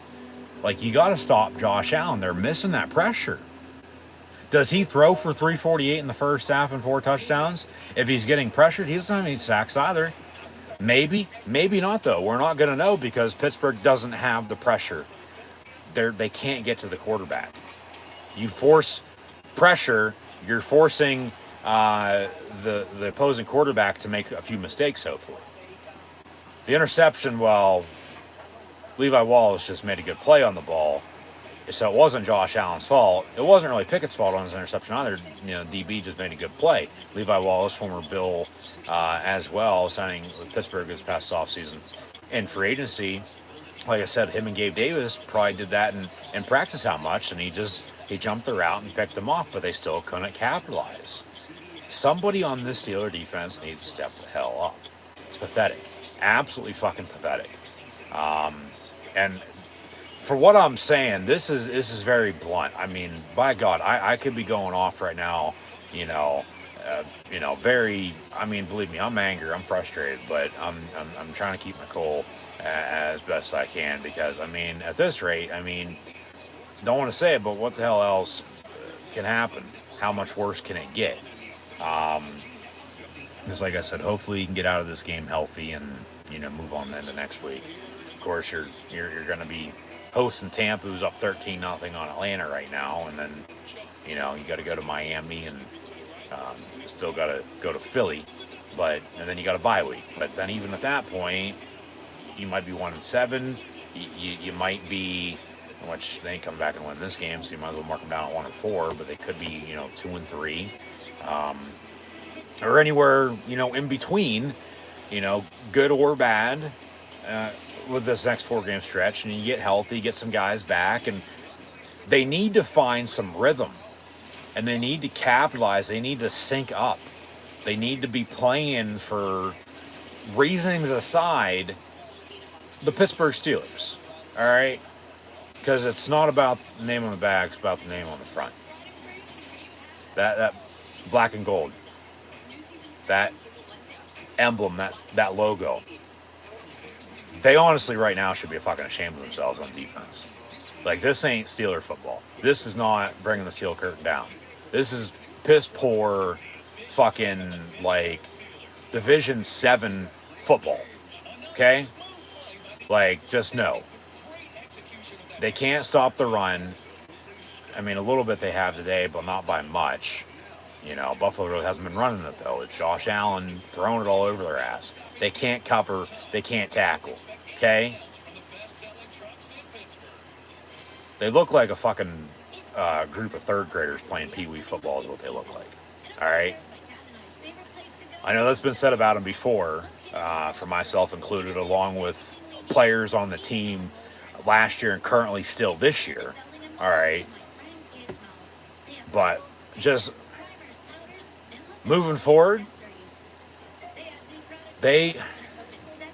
Like, you got to stop Josh Allen. They're missing that pressure. Does he throw for 348 in the first half and 4 touchdowns? If he's getting pressured, he doesn't have any sacks either. Maybe not, though. We're not going to know because Pittsburgh doesn't have the pressure. They can't get to the quarterback. You force pressure, you're forcing the opposing quarterback to make a few mistakes, so forth. The interception, well, Levi Wallace just made a good play on the ball, so it wasn't Josh Allen's fault. It wasn't really Pickett's fault on his interception either. You know, DB just made a good play. Levi Wallace, former Bill as well, signing with Pittsburgh this past offseason. In free agency, like I said, him and Gabe Davis probably did that in practice how much, and he jumped the route and picked them off, but they still couldn't capitalize. Somebody on this Steeler defense needs to step the hell up. It's pathetic. Absolutely fucking pathetic. And for what I'm saying, this is very blunt. I mean, by God, I could be going off right now, very, I mean, believe me, I'm angry, I'm frustrated, but I'm trying to keep my cool as best I can, because, I mean, at this rate, I mean, don't want to say it, but what the hell else can happen? How much worse can it get? Just like I said, hopefully you can get out of this game healthy and, move on into next week. Of course, you're going to be hosting Tampa, who's up 13-0 on Atlanta right now, and then, you got to go to Miami, and still got to go to Philly, and then you got a bye week. But then even at that point, you might be 1-7. You might be, which they ain't come back and win this game, so you might as well mark them down at 1-4. But they could be, 2-3, or anywhere, in between, good or bad, with this next 4-game stretch. And you get healthy, get some guys back, and they need to find some rhythm, and they need to capitalize. They need to sync up. They need to be playing, for reasonings aside, the Pittsburgh Steelers. All right? Because it's not about the name on the back, it's about the name on the front. That black and gold. That emblem, that logo. They honestly right now should be fucking ashamed of themselves on defense. Like, this ain't Steeler football. This is not bringing the steel curtain down. This is piss poor fucking, like, Division 7 football. Okay? Like, just no. They can't stop the run. I mean, a little bit they have today, but not by much. Buffalo really hasn't been running it, though. It's Josh Allen throwing it all over their ass. They can't cover. They can't tackle. Okay? They look like a fucking group of third graders playing pee-wee football is what they look like. All right? I know that's been said about them before, for myself included, along with players on the team last year and currently still this year. All right? But just moving forward, they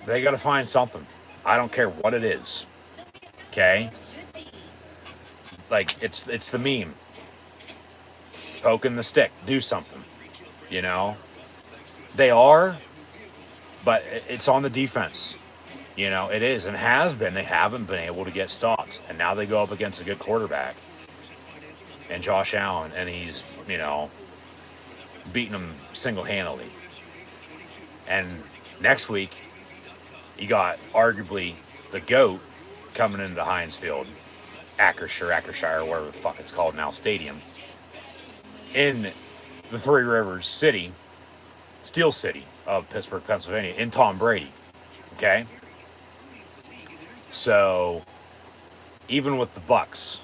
got to find something. I don't care what it is. Okay? Like, it's the meme. Poking the stick. Do something. They are, but it's on the defense. It is and has been. They haven't been able to get stops. And now they go up against a good quarterback. And Josh Allen, and he's, beating them single-handedly. And next week, You got arguably the GOAT coming into Heinz Field, Ackershire, whatever the fuck it's called now, stadium, in the Three Rivers City, Steel City of Pittsburgh, Pennsylvania, in Tom Brady. Okay? So, even with the Bucks,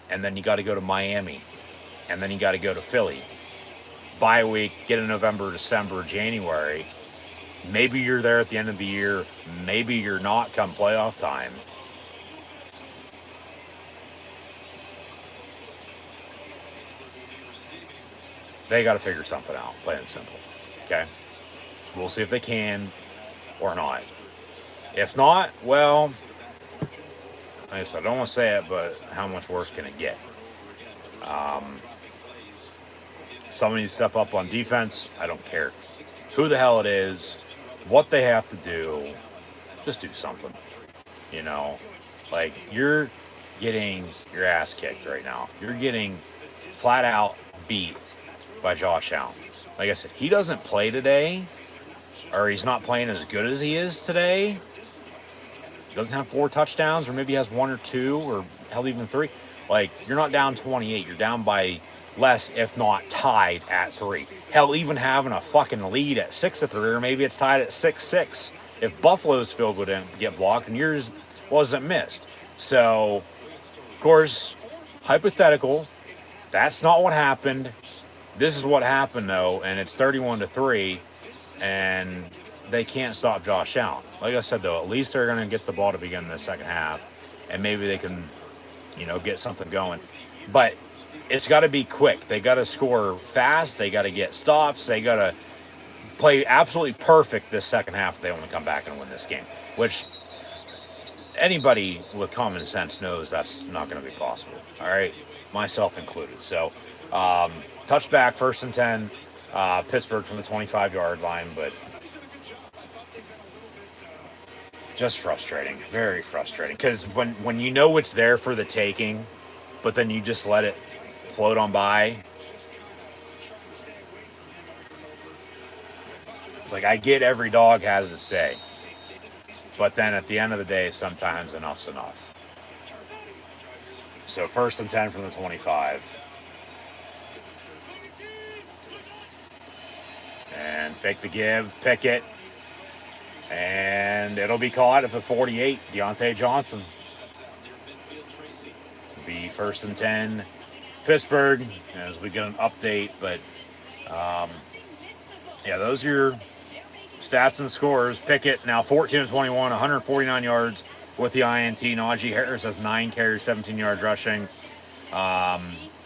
and then you got to go to Miami, and then you got to go to Philly. Bye week, get in November, December, January. Maybe you're there at the end of the year. Maybe you're not come playoff time. They got to figure something out, plain and simple. Okay? We'll see if they can or not. If not, well, like I said, I don't want to say it, but how much worse can it get? Somebody needs to step up on defense. I don't care who the hell it is, what they have to do. Just do something. You know, like, you're getting your ass kicked right now. You're getting flat out beat by Josh Allen. Like I said, he doesn't play today, or he's not playing as good as he is today. Doesn't have 4 touchdowns, or maybe he has 1 or 2, or hell, even 3. Like, you're not down 28. You're down by less, if not tied at 3. Hell, even having a fucking lead at 6-3, or maybe it's tied at 6-6. If Buffalo's field would get blocked and yours wasn't missed. So, of course, hypothetical. That's not what happened. This is what happened, though, and it's 31-3, and they can't stop Josh Allen. Like I said, though, at least they're going to get the ball to begin the second half, and maybe they can, you know, get something going. But it's got to be quick. They got to score fast. They got to get stops. They got to play absolutely perfect this second half if they want to come back and win this game, which anybody with common sense knows that's not going to be possible. All right, myself included. So, touchback, 1st and 10, Pittsburgh from the 25-yard line, but just frustrating, very frustrating. Because when you know it's there for the taking, but then you just let it float on by, it's like, I get every dog has to stay. But then at the end of the day, sometimes enough's enough. So 1st and 10 from the 25. And fake the give, pick it. And it'll be caught at the 48, Deontay Johnson. It'll be 1st and 10, Pittsburgh, as we get an update. But, yeah, those are your stats and scores. Pickett now 14-21, 149 yards with the INT. Najee Harris has 9 carries, 17 yards rushing.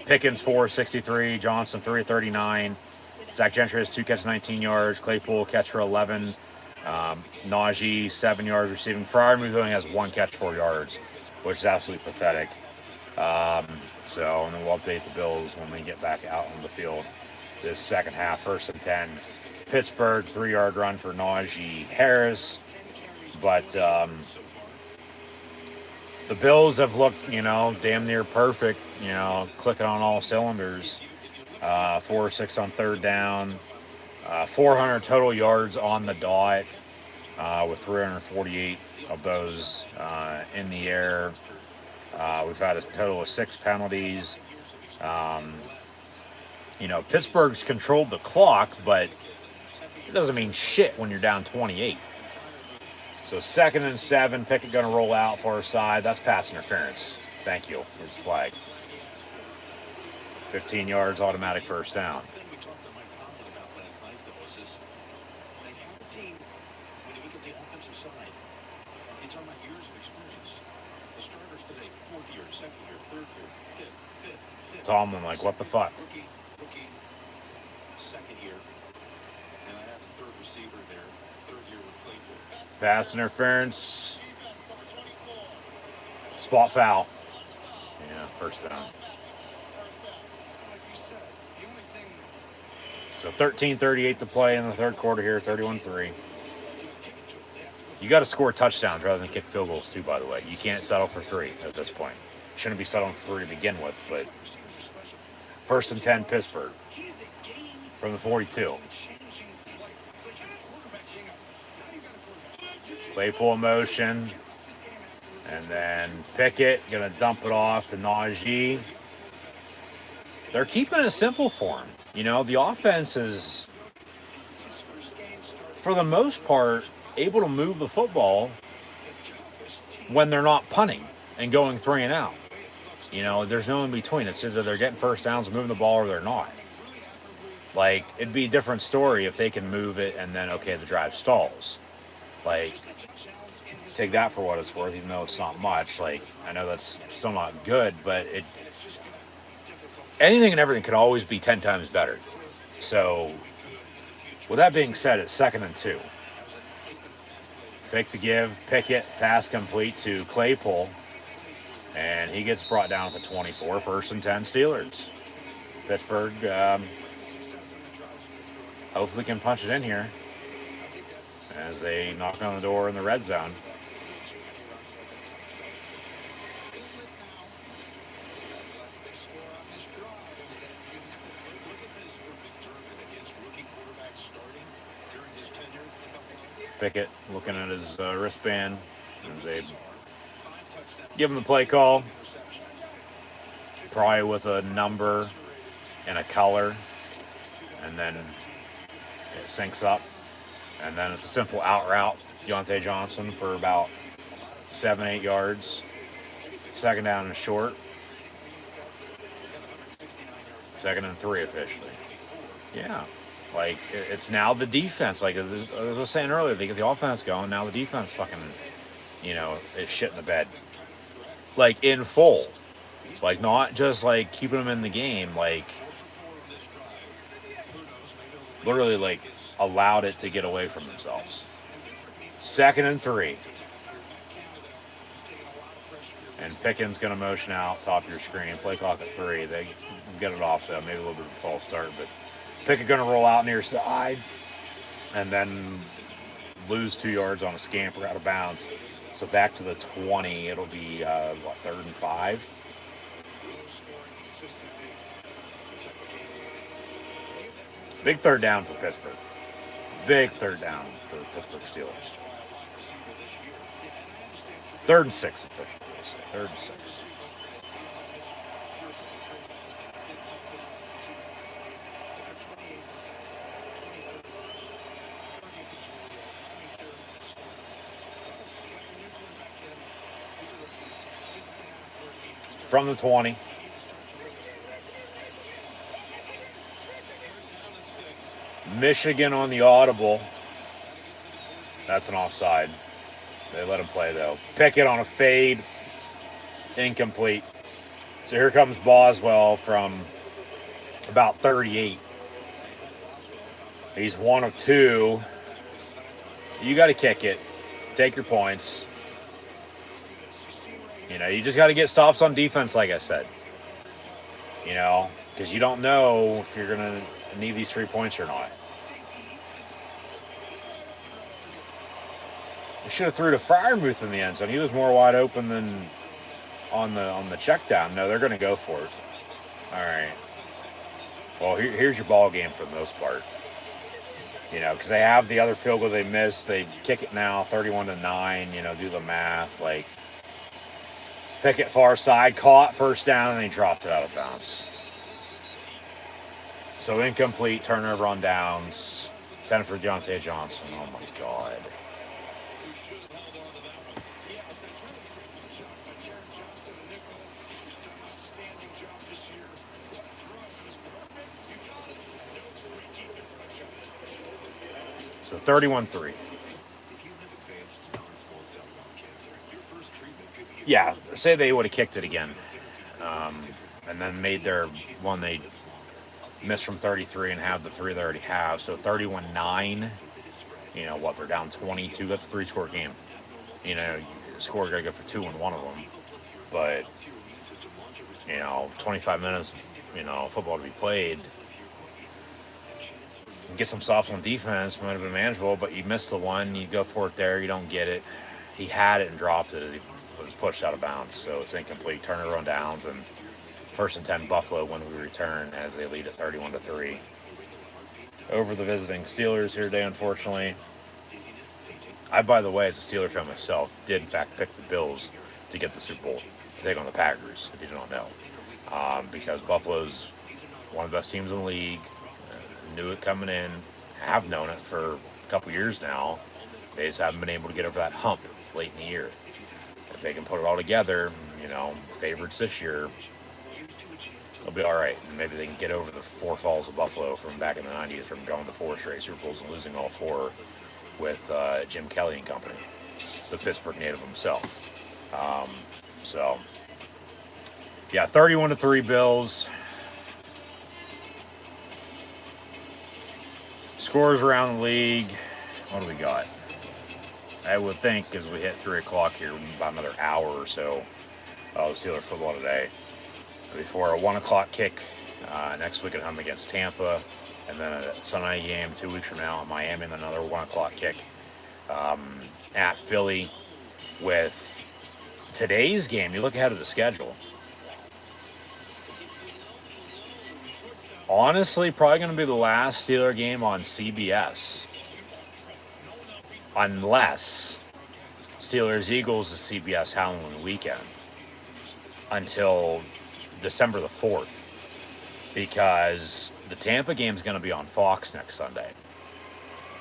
Pickens 463, Johnson 339. Zach Gentry has 2 catches, 19 yards. Claypool catch for 11. Najee 7 yards receiving. Freiermuth only has 1 catch, 4 yards, which is absolutely pathetic. So, and then we'll update the Bills when they get back out on the field this second half. 1st and 10. Pittsburgh, 3-yard run for Najee Harris. But the Bills have looked, you know, damn near perfect, you know, clicking on all cylinders. 4-6 on 3rd down. 400 total yards on the dot, with 348 of those in the air. We've had a total of 6 penalties. You know, Pittsburgh's controlled the clock, but it doesn't mean shit when you're down 28. So 2nd and 7, Pickett going to roll out far side. That's pass interference. Thank you. Here's the flag. 15 yards, automatic 1st down. We talked to Mike Tomlin about last night, though, is this, they have a team, when you look at the offensive side, you're talking about years of experience. The starters today, 4th year, 2nd year, 3rd year, 5th. Tomlin, like, what the fuck? Rookie, 2nd year. And I have the 3rd receiver there, 3rd year with Claypool. Pass interference. Spot foul. Yeah, 1st down. So 13:38 to play in the 3rd quarter here, 31-3. You got to score touchdowns rather than kick field goals too, by the way. You can't settle for 3 at this point. Shouldn't be settling for 3 to begin with, but 1st and 10, Pittsburgh from the 42. Claypool motion. And then Pickett going to dump it off to Najee. They're keeping it simple for him. You know, the offense is, for the most part, able to move the football when they're not punting and going 3 and out. You know, there's no in between. It's either they're getting first downs, moving the ball, or they're not. Like, it'd be a different story if they can move it and then, okay, the drive stalls. Like, take that for what it's worth, even though it's not much. Like, I know that's still not good, but anything and everything can always be 10 times better. So, with that being said, it's 2nd and 2. Fake the give, Pickett, pass complete to Claypool. And he gets brought down at the 24, 1st and 10 Steelers. Pittsburgh hopefully can punch it in here as they knock on the door in the red zone. Pickett looking at his wristband as they give him the play call, probably with a number and a color, and then it syncs up, and then it's a simple out route. Deontay Johnson for about 7-8 yards. 2nd down and short. 2nd and 3 officially. Yeah. Like, it's now the defense. Like, as I was saying earlier, they get the offense going. Now the defense fucking, you know, is shit in the bed. Like, in full. Like, not just, like, keeping them in the game. Like, literally, like, allowed it to get away from themselves. 2nd and 3. And Pickens going to motion out, top of your screen. Play clock at 3. They get it off, so maybe a little bit of a false start, but Pickett going to roll out near side and then lose 2 yards on a scamper out of bounds. So back to the 20. It'll be, 3rd and 5? Big 3rd down for Pittsburgh. Big 3rd down for the Pittsburgh Steelers. 3rd and 6 officially. 3rd and 6. From the 20. Michigan on the audible. That's an offside. They let him play, though. Pickett on a fade. Incomplete. So here comes Boswell from about 38. He's 1 of 2. You got to kick it. Take your points. You know, you just got to get stops on defense, like I said. You know, because you don't know if you're going to need these 3 points or not. You should have threw to Freiermuth in the end zone. He was more wide open than on the check down. No, they're going to go for it. All right. Well, here's your ball game for the most part. You know, because they have the other field goal they missed. They kick it now, 31-9. You know, do the math. Like, Pickett far side, caught, 1st down, and he dropped it out of bounds. So incomplete, turnover on downs. 10 for Deontay Johnson. Oh my God. So 31-3. Yeah, say they would have kicked it again. And then made their one they missed from 33 and have the 3 they already have. So 31-9. You know what, they're down 22. That's a 3-score game. You know, you score got to go for 2 in one of them. But, you know, 25 minutes, you know, football to be played. Get some stops on defense, might have been manageable, but you missed the one. You go for it there, you don't get it. He had it and dropped it. It was pushed out of bounds, so it's incomplete. Turnover on downs, and 1st and 10 Buffalo when we return as they lead at 31-3. Over the visiting Steelers here today, unfortunately. I, by the way, as a Steeler fan myself, did in fact pick the Bills to get the Super Bowl to take on the Packers. If you don't know, because Buffalo's one of the best teams in the league. Knew it coming in. Have known it for a couple years now. They just haven't been able to get over that hump late in the year. If they can put it all together, favorites this year, they'll be all right. And maybe they can get over the four falls of Buffalo from back in the 90s from going to 4 straight Super Bowls and losing all 4 with Jim Kelly and company, the Pittsburgh native himself. So, yeah, 31-3 Bills. Scores around the league. What do we got? I would think as we hit 3 o'clock here, we need about another hour or so of Steeler football today before a 1 o'clock kick next week at home against Tampa, and then a Sunday game 2 weeks from now at Miami, and then another 1 o'clock kick at Philly. With today's game, you look ahead of the schedule. Honestly, probably going to be the last Steeler game on CBS. Unless Steelers-Eagles is CBS Halloween weekend until December the 4th. Because the Tampa game is going to be on Fox next Sunday.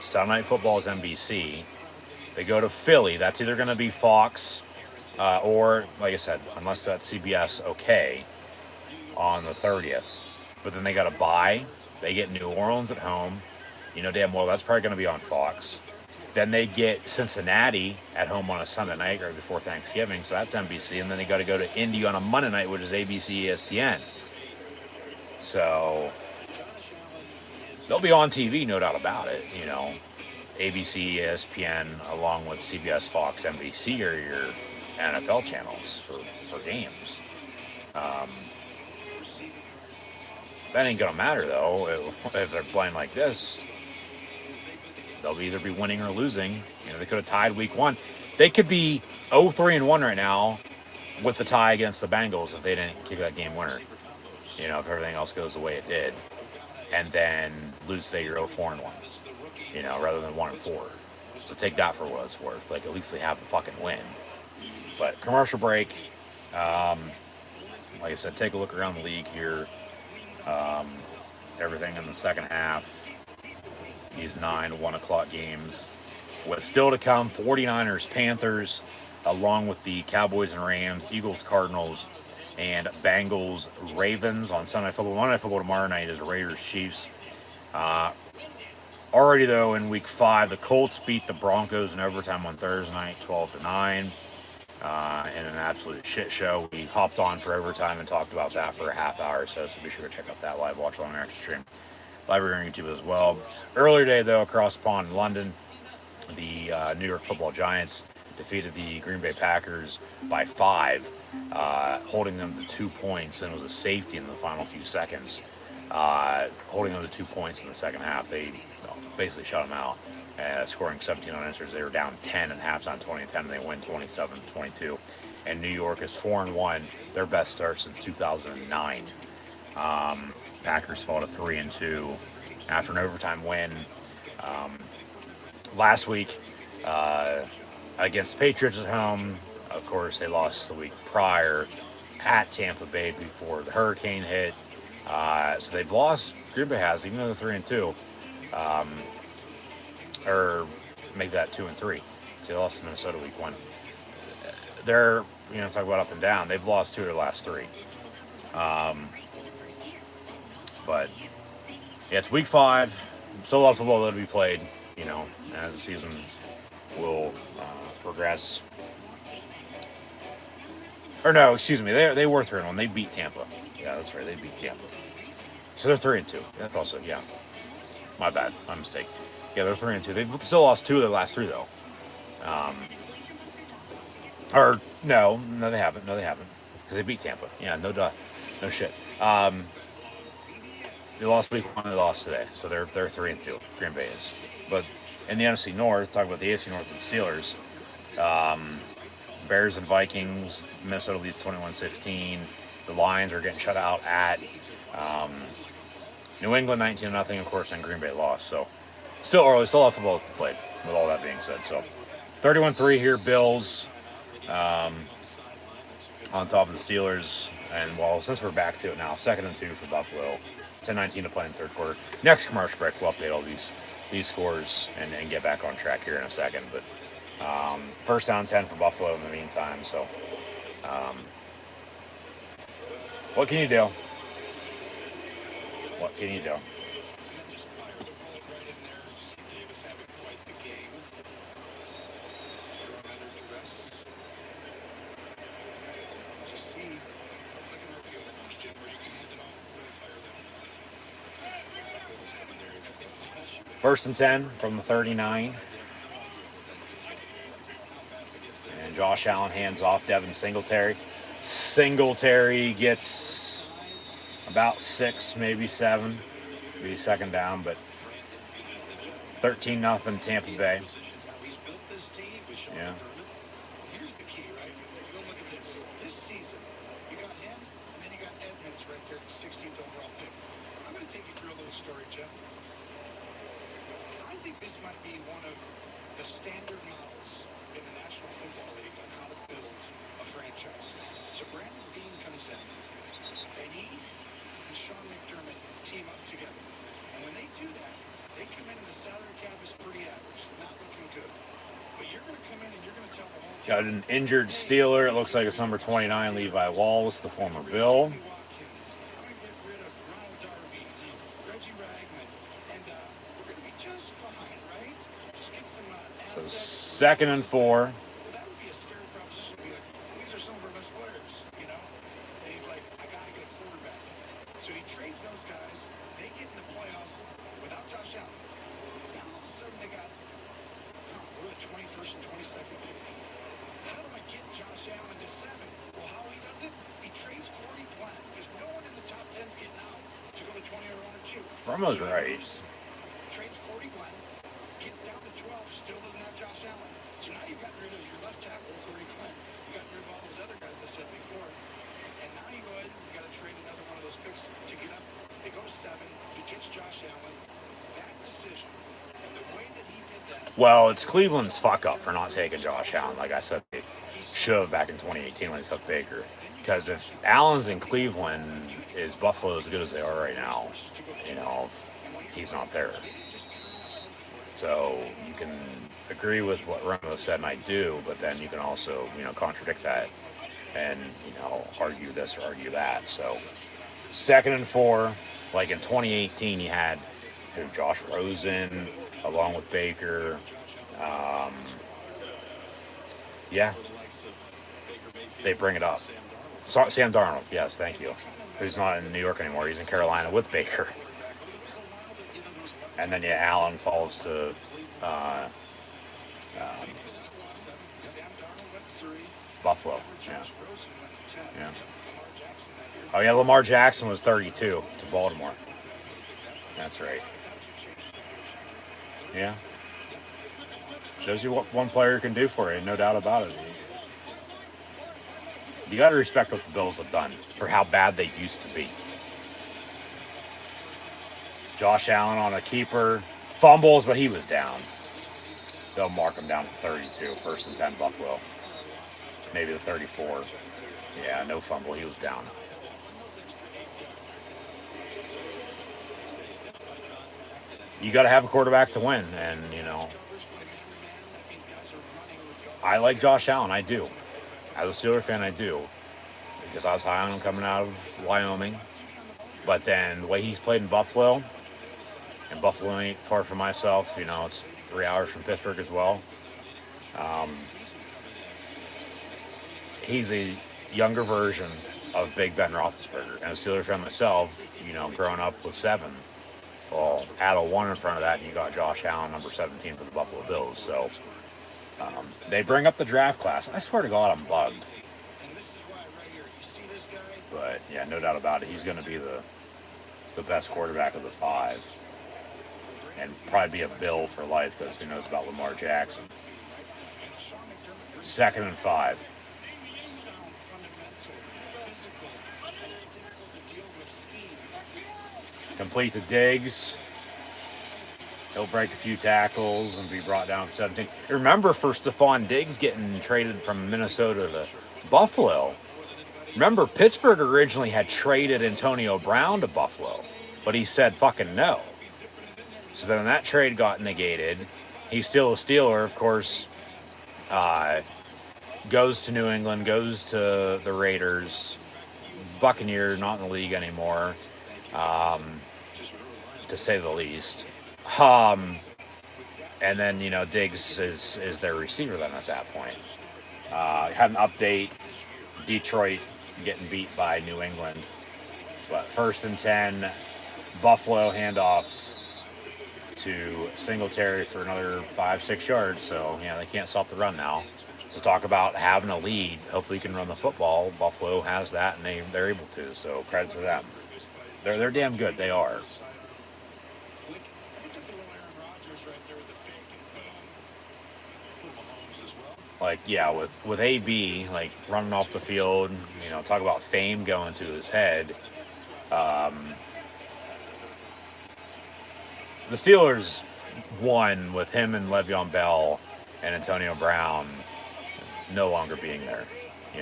Sunday Night Football is NBC. They go to Philly. That's either going to be Fox or, like I said, unless that's CBS, okay, on the 30th. But then they got to bye. They get New Orleans at home. You know damn well that's probably going to be on Fox. Then they get Cincinnati at home on a Sunday night right before Thanksgiving, so that's NBC. And then they got to go to Indy on a Monday night, which is ABC, ESPN. So they'll be on TV, no doubt about it. ABC, ESPN, along with CBS, Fox, NBC are your NFL channels for games. That ain't gonna matter though. If they're playing like this, they'll either be winning or losing. They could have tied week 1. They could be 0-3-1 right now with the tie against the Bengals if they didn't kick that game winner. If everything else goes the way it did, and then lose, say you're 0-4-1. Rather than 1-4. So take that for what it's worth. Like, at least they have a fucking win. But commercial break. Like I said, take a look around the league here. Everything in the second half. These 9 1 o'clock games. With still to come, 49ers, Panthers, along with the Cowboys and Rams, Eagles, Cardinals, and Bengals, Ravens on Sunday Football. Monday Night Football tomorrow night is Raiders, Chiefs. Already, though, in Week 5, the Colts beat the Broncos in overtime on Thursday night, 12-9, in an absolute shit show. We hopped on for overtime and talked about that for a half hour or so be sure to check out that live watch along our extra stream. Live on YouTube as well. Earlier today, though, across the pond in London, the New York Football Giants defeated the Green Bay Packers by 5, holding them to 2 points, and it was a safety in the final few seconds. Holding them to 2 points in the second half. They basically shut them out, scoring 17 unanswered. They were down 10 at halftime, 20-10, and they win 27-22. And New York is 4-1, their best start since 2009. Packers fall to 3-2 after an overtime win last week against the Patriots at home. Of course, they lost the week prior at Tampa Bay before the hurricane hit. So they've lost. Green Bay has, even though they're 3-2, or make that 2-3. So they lost to Minnesota week 1. They're, talk about up and down. They've lost 2 of their last 3. But yeah, it's week 5. Still a lot of football that'll be played, as the season will progress. Or no, excuse me, they were 3-1. They beat Tampa. Yeah, that's right. They beat Tampa. So they're 3-2. That's also, yeah. My bad. My mistake. Yeah, they're 3-2. They've still lost 2 of their last 3 though. Or no, they haven't. No, they haven't. Because they beat Tampa. Yeah, no duh. No shit. They lost week 1. They lost today. So they're 3-2. Green Bay is. But in the NFC North, talk about the AFC North and the Steelers. Bears and Vikings. Minnesota leads 21-16. The Lions are getting shut out at New England 19-0. Of course, and Green Bay lost. So still early, still have football played. With all that being said, so 31-3 here, Bills on top of the Steelers. And, well, since we're back to it now, 2nd and 2 for Buffalo. 10-19 to play in the third quarter. Next commercial break, we'll update all these scores and get back on track here in a second. But first down 10 for Buffalo in the meantime. So what can you do? What can you do? First and 10 from the 39. And Josh Allen hands off Devin Singletary. Singletary gets about 6, maybe 7. Be second down, but 13-0 Tampa Bay. Yeah. Here's the key, right? You go look at this. This season, you got him, and then you got Edmonds right there at the 16th overall pick. I'm going to take you through a little story, Jeff. I think this might be one of the standard models in the National Football League on how to build a franchise. So Brandon Beane comes in, and he and Sean McDermott team up together. And when they do that, they come in and the salary cap is pretty average, not looking good. But you're going to come in and you're going to tell the whole team. Got an injured Steeler. It looks like it's number 29, Levi Wallace, the former Bill. So 2nd and 4. That would be a scary proposition to be like, these are some of our best players, you know? And he's like, I got to get a quarterback. So he trades those guys. They get in the playoffs without Josh Allen. Now all of a sudden they got, we're the 21st and 22nd pick. How do I get Josh Allen to 7? Well, how he does it? He trades Cordy Glenn because no one in the top 10 is getting out to go to 20 or 1 or 2. Romo's right. Trades Cordy Glenn, gets down to 12, still doesn't have Josh Allen. So now you've gotten rid of your left tackle, Cordy Glenn. You've gotten rid of all those other guys I said before. And now you go ahead and you got to trade another one of those picks to get up. They go to 7. He gets Josh Allen. That decision and the way that he did that. Well, it's Cleveland's fuck up for not taking Josh Allen. Like I said, they should have back in 2018 when they took Baker. Because if Allen's in Cleveland, is Buffalo as good as they are right now? You know, he's not there. So you can agree with what Romo said, and I do, but then you can also, contradict that and, argue this or argue that. So 2nd and 4, like in 2018, you had Josh Rosen along with Baker. Yeah, they bring it up. Sam Darnold, yes, thank you. Who's not in New York anymore. He's in Carolina with Baker. And then, Allen falls to Buffalo. Yeah. Oh, yeah, Lamar Jackson was 32 to Baltimore. That's right. Yeah. Shows you what one player can do for you, no doubt about it. You got to respect what the Bills have done for how bad they used to be. Josh Allen on a keeper. Fumbles, but he was down. They'll mark him down to 32. 1st and 10 Buffalo. Maybe the 34. Yeah, no fumble. He was down. You got to have a quarterback to win. And, I like Josh Allen. I do. As a Steelers fan, I do. Because I was high on him coming out of Wyoming. But then the way he's played in Buffalo, and Buffalo ain't far from myself, it's 3 hours from Pittsburgh as well. He's a younger version of Big Ben Roethlisberger. And a Steelers fan myself, growing up with 7. Well, add a 1 in front of that, and you got Josh Allen, number 17 for the Buffalo Bills. So they bring up the draft class. I swear to God, I'm bugged. But, yeah, no doubt about it. He's going to be the best quarterback of the 5. And probably be a Bill for life because who knows about Lamar Jackson. 2nd and 5. Complete to Diggs. He'll break a few tackles and be brought down to 17. Remember, for Stephon Diggs getting traded from Minnesota to Buffalo, remember, Pittsburgh originally had traded Antonio Brown to Buffalo, but he said fucking no. So then that trade got negated. He's still a Steeler, of course. Goes to New England, goes to the Raiders. Buccaneer, not in the league anymore, to say the least. And then, Diggs is their receiver then at that point. Had an update. Detroit getting beat by New England. But 1st and 10, Buffalo handoff to Singletary for another 5-6 yards. So, they can't stop the run now. So talk about having a lead. Hopefully you can run the football. Buffalo has that, and they're able to. So credit to them. They're damn good. They are. Like, yeah, with AB, like, running off the field, talk about fame going to his head. The Steelers won with him and Le'Veon Bell and Antonio Brown no longer being there.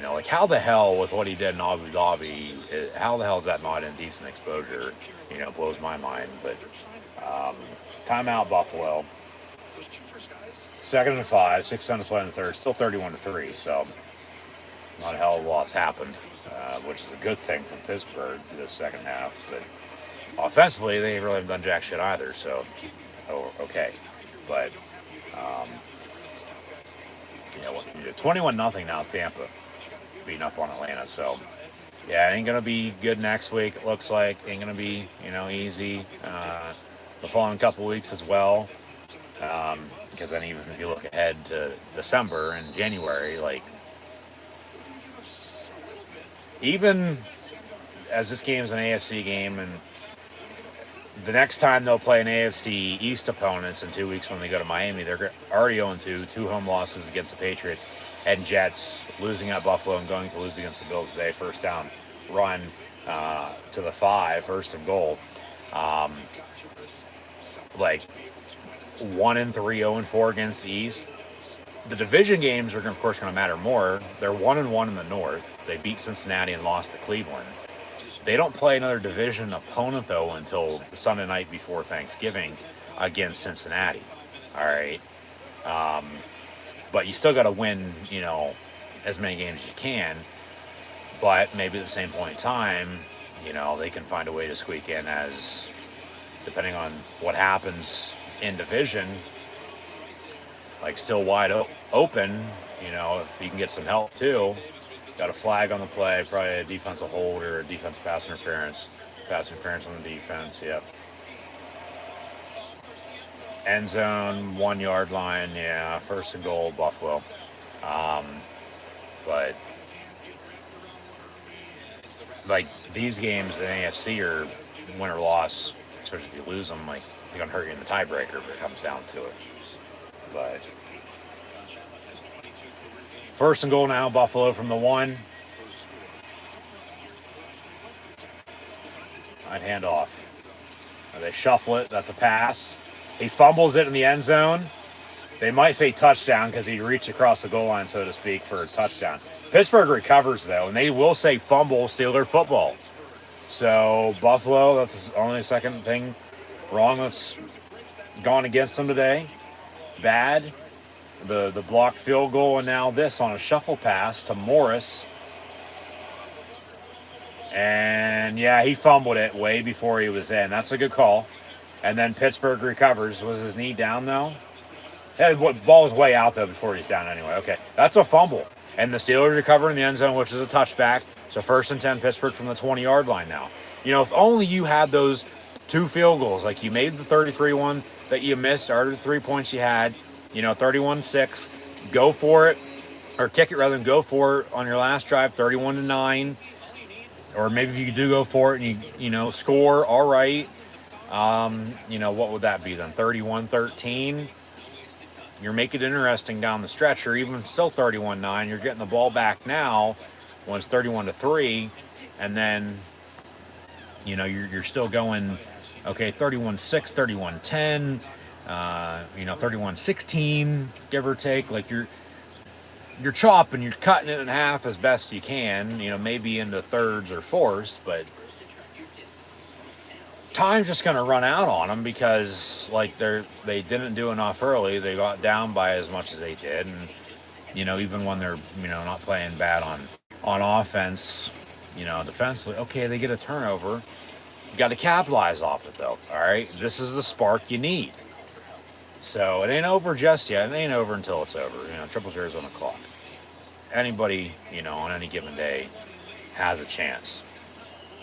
Like, how the hell, with what he did in Abu Dhabi, how the hell is that not indecent exposure? Blows my mind. But timeout, Buffalo. 2nd and 5, 6 to play in the third, still 31-3. So not a hell of a loss happened, which is a good thing for Pittsburgh this second half. But offensively, they really haven't done jack shit either. So okay, but what can you do? 21-0 now. Tampa beating up on Atlanta. So yeah, it ain't gonna be good next week. It looks like ain't gonna be easy. The following couple weeks as well. Because then even if you look ahead to December and January, like, even as this game is an AFC game, and the next time they'll play an AFC East opponents in 2 weeks when they go to Miami, they're already 0-2, 2 home losses against the Patriots and Jets, losing at Buffalo and going to lose against the Bills today. First down run to the 5, 1st and goal. 1-3, 0-4 against the East. The division games are, of course, going to matter more. They're 1-1 in the North. They beat Cincinnati and lost to Cleveland. They don't play another division opponent, though, until the Sunday night before Thanksgiving against Cincinnati. All right. But you still got to win, as many games as you can. But maybe at the same point in time, they can find a way to squeak in as, depending on what happens in division, like, still wide open, if you can get some help too. Got a flag on the play, probably a defensive hold or a defensive pass interference on the defense. Yep. End zone, 1 yard line. Yeah, 1st and goal, Buffalo. But like, these games in AFC are win or loss, especially if you lose them. Like, they're gonna hurt you in the tiebreaker if it comes down to it. But 1st and goal now, Buffalo from the 1. I'd hand off. They shuffle it. That's a pass. He fumbles it in the end zone. They might say touchdown because he reached across the goal line, so to speak, for a touchdown. Pittsburgh recovers, though, and they will say fumble, Steeler football. So Buffalo, that's the only second thing wrong that's gone against them today. Bad. The blocked field goal, and now this on a shuffle pass to Morris. And yeah, he fumbled it way before he was in. That's a good call. And then Pittsburgh recovers. Was his knee down, though? Yeah, the ball was way out, though, before he's down anyway. Okay, that's a fumble. And the Steelers recover in the end zone, which is a touchback. So 1st and 10, Pittsburgh from the 20-yard line now. If only you had those 2 field goals. Like, you made the 33 one that you missed, or the 3 points you had, 31-6. Go for it, or kick it rather than go for it on your last drive, 31-9. Or maybe if you do go for it and you score, all right. What would that be then? 31-13. You're making it interesting down the stretch, or even still 31-9. You're getting the ball back now when it's 31-3, and then you're still going, okay, 31-6, 31-10. 31-16, give or take. Like you're chopping, you're cutting it in half as best you can, maybe into thirds or fourths, but time's just going to run out on them because like they didn't do enough early. They got down by as much as they did, and even when they're not playing bad on offense, defensively, okay, they get a turnover. You got to capitalize off it though. All right, this is the spark you need. So it ain't over just yet. It ain't over until it's over. Triple zeros on the clock. Anybody, on any given day has a chance.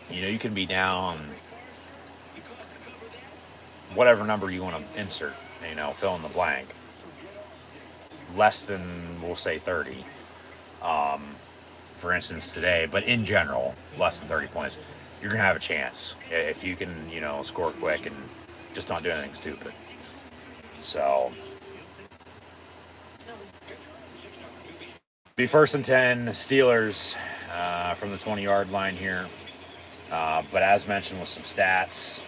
You can be down whatever number you want to insert, fill in the blank. Less than, we'll say, 30. For instance, today, but in general, less than 30 points. You're going to have a chance if you can, score quick and just not do anything stupid. So, be 1st and 10, Steelers from the 20-yard line here. But as mentioned with some stats,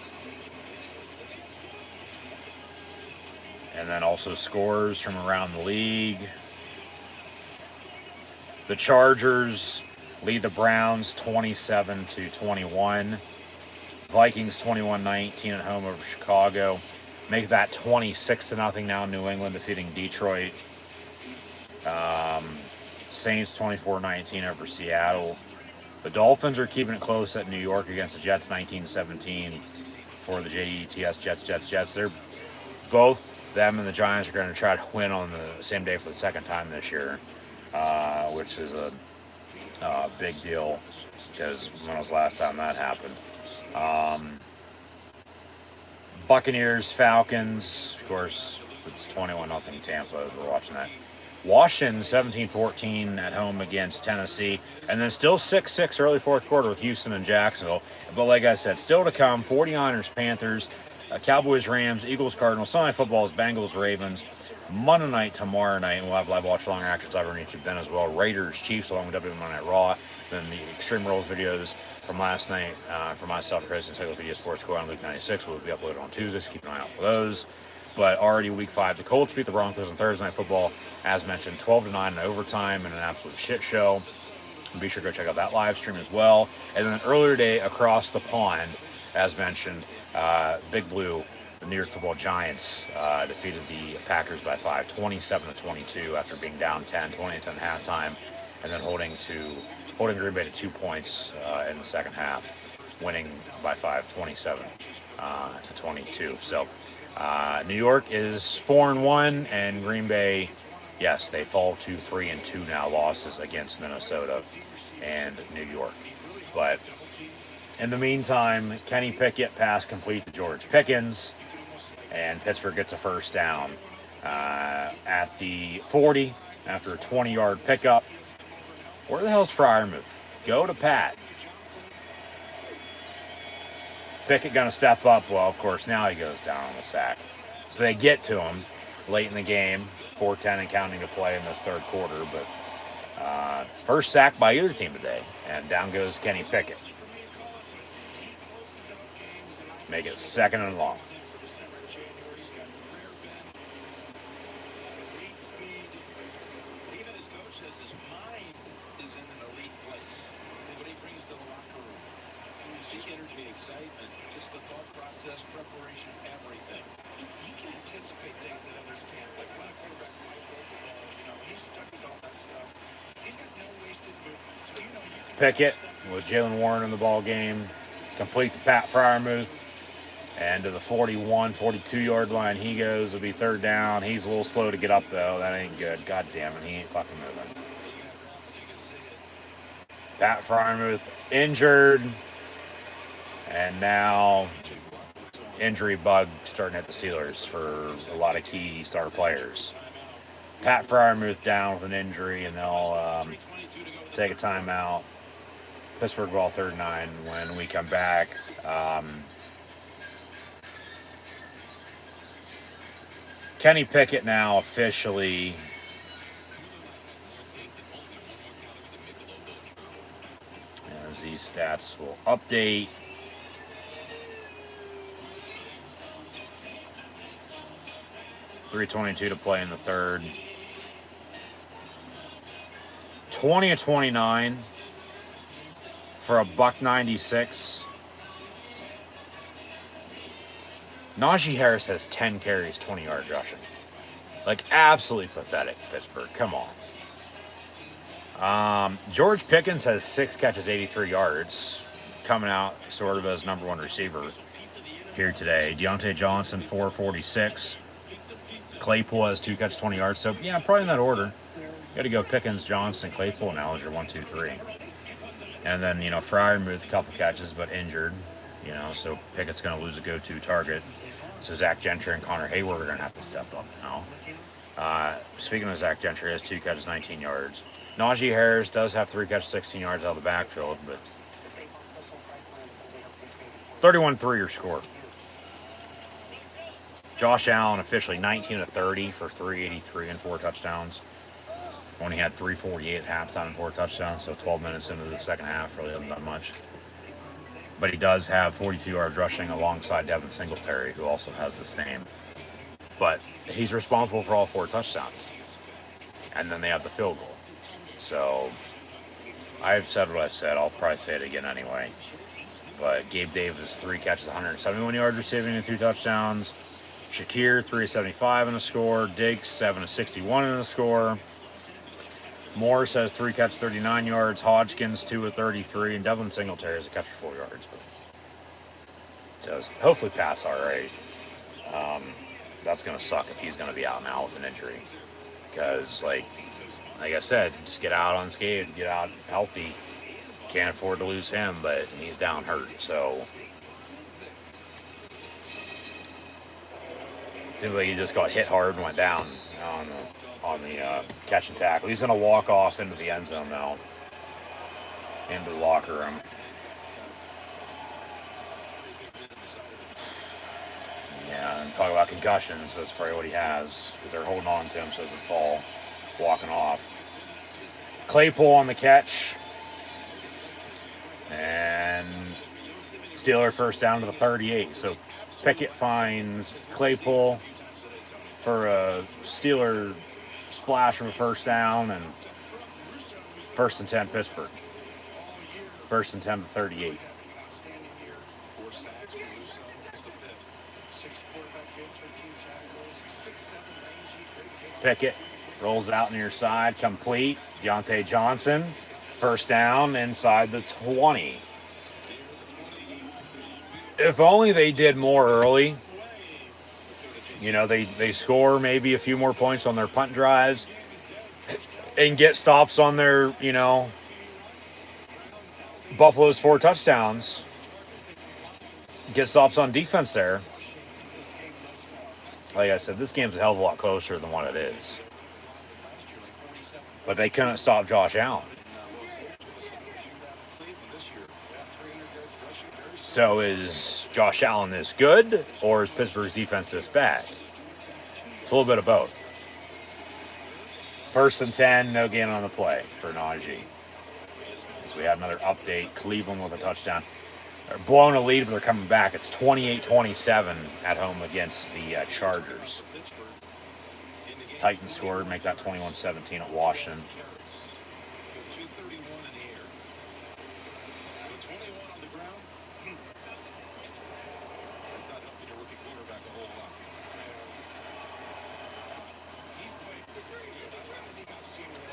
and then also scores from around the league. The Chargers lead the Browns 27-21. Vikings 21-19 at home over Chicago. Make that 26-0 now. New England defeating Detroit. Saints 24-19 over Seattle. The Dolphins are keeping it close at New York against the Jets 19-17 for the Jets. Jets. They're both, them and the Giants, are going to try to win on the same day for the second time this year, which is a big deal because when was the last time that happened? Buccaneers, Falcons, of course, it's 21-0 Tampa as we're watching that. Washington 17-14 at home against Tennessee, and then still 6-6 early fourth quarter with Houston and Jacksonville. But like I said, still to come, 49ers, Panthers, Cowboys, Rams, Eagles, Cardinals, Sunday footballs, Bengals, Ravens, Monday night, tomorrow night, and we'll have live watch long reactions live on YouTube then as well. Raiders, Chiefs, along with WWE Monday Night Raw, then the Extreme Rules videos from last night for myself, Chris, Encyclopedia Sports Core on Luke 96 will be uploaded on Tuesdays. Keep an eye out for those. But already week 5, the Colts beat the Broncos on Thursday Night Football, as mentioned, 12-9 in overtime in an absolute shit show. Be sure to go check out that live stream as well. And then earlier today, across the pond, as mentioned, Big Blue, the New York Football Giants, defeated the Packers by 5, 27-22 after being down 10, 20-10 halftime, and then holding Green Bay to 2 points in the second half, winning by 5, 27-22. So New York is 4-1, and Green Bay, yes, they fall to 3-2 now, losses against Minnesota and New York. But in the meantime, Kenny Pickett pass complete to George Pickens, and Pittsburgh gets a first down at the 40 after a 20-yard pickup. Where the hell's Freiermuth? Go to Pat. Pickett going to step up. Well, of course, now he goes down on the sack. So they get to him late in the game, 4:10 and counting to play in this third quarter. But first sack by either team today, and down goes Kenny Pickett. Make it 2nd and long. Energy, excitement, just the thought process, preparation, everything. He can anticipate things that others can't. Like when a quarterback might hold the ball, he studies all that stuff. He's got no wasted movement. So, Pickett with Jalen Warren in the ball game. Complete to Pat Freiermuth. And to the 41, 42-yard line he goes. It'll be third down. He's a little slow to get up, though. That ain't good. God damn it, he ain't fucking moving. Pat Freiermuth injured. And now, injury bug starting at the Steelers for a lot of key star players. Pat Freiermuth down with an injury, and they'll take a timeout. Pittsburgh ball 3rd and 9 when we come back. Kenny Pickett now officially as these stats will update. 3:22 to play in the third. 20 of 29 for a $196. Najee Harris has 10 carries, 20 yards rushing. Like, absolutely pathetic, Pittsburgh. Come on. George Pickens has 6 catches, 83 yards, coming out sort of as number one receiver here today. Deontay Johnson, 446. Claypool has 2 catches, 20 yards. So, yeah, probably in that order. Got to go Pickens, Johnson, Claypool now as your 1, 2, 3. And then, Freiermuth, a couple catches, but injured. So Pickett's going to lose a go-to target. So Zach Gentry and Connor Hayward are going to have to step up now. Speaking of Zach Gentry, he has 2 catches, 19 yards. Najee Harris does have 3 catches, 16 yards out of the backfield, but 31-3 your score. Josh Allen officially 19 of 30 for 383 and 4 touchdowns. Only had 348 at halftime and 4 touchdowns, so 12 minutes into the second half really hasn't done much. But he does have 42 yards rushing alongside Devin Singletary, who also has the same. But he's responsible for all 4 touchdowns. And then they have the field goal. So I've said what I've said. I'll probably say it again anyway. But Gabe Davis, 3 catches, 171 yards receiving and 2 touchdowns. Shakir, 375 in the score. Diggs, 7 of 61 in the score. Morris has 3 catches, 39 yards. Hodgkins, 2 of 33. And Devin Singletary has a catch for 4 yards. But hopefully Pat's all right. That's going to suck if he's going to be out now with an injury. Because, like I said, just get out unscathed, get out healthy. Can't afford to lose him, but he's down hurt. So seems like he just got hit hard and went down on the catch and tackle. He's going to walk off into the end zone now, into the locker room. Yeah, and talk about concussions. That's probably what he has, because they're holding on to him so he doesn't fall, walking off. Claypool on the catch. And Steeler first down to the 38. So Pickett finds Claypool for a Steeler splash of a first down, and 1st and 10 Pittsburgh. 1st and 10 to 38. Pickett rolls out near side, complete. Deontay Johnson, first down inside the 20. If only they did more early. They score maybe a few more points on their punt drives and get stops on their, Buffalo's 4 touchdowns. Get stops on defense there. Like I said, this game's a hell of a lot closer than what it is. But they couldn't stop Josh Allen. So is Josh Allen this good, or is Pittsburgh's defense this bad? It's a little bit of both. 1st and 10, no gain on the play for Najee. So we had another update. Cleveland with a touchdown. They're blowing a lead, but they're coming back. It's 28-27 at home against the Chargers. Titans scored, make that 21-17 at Washington.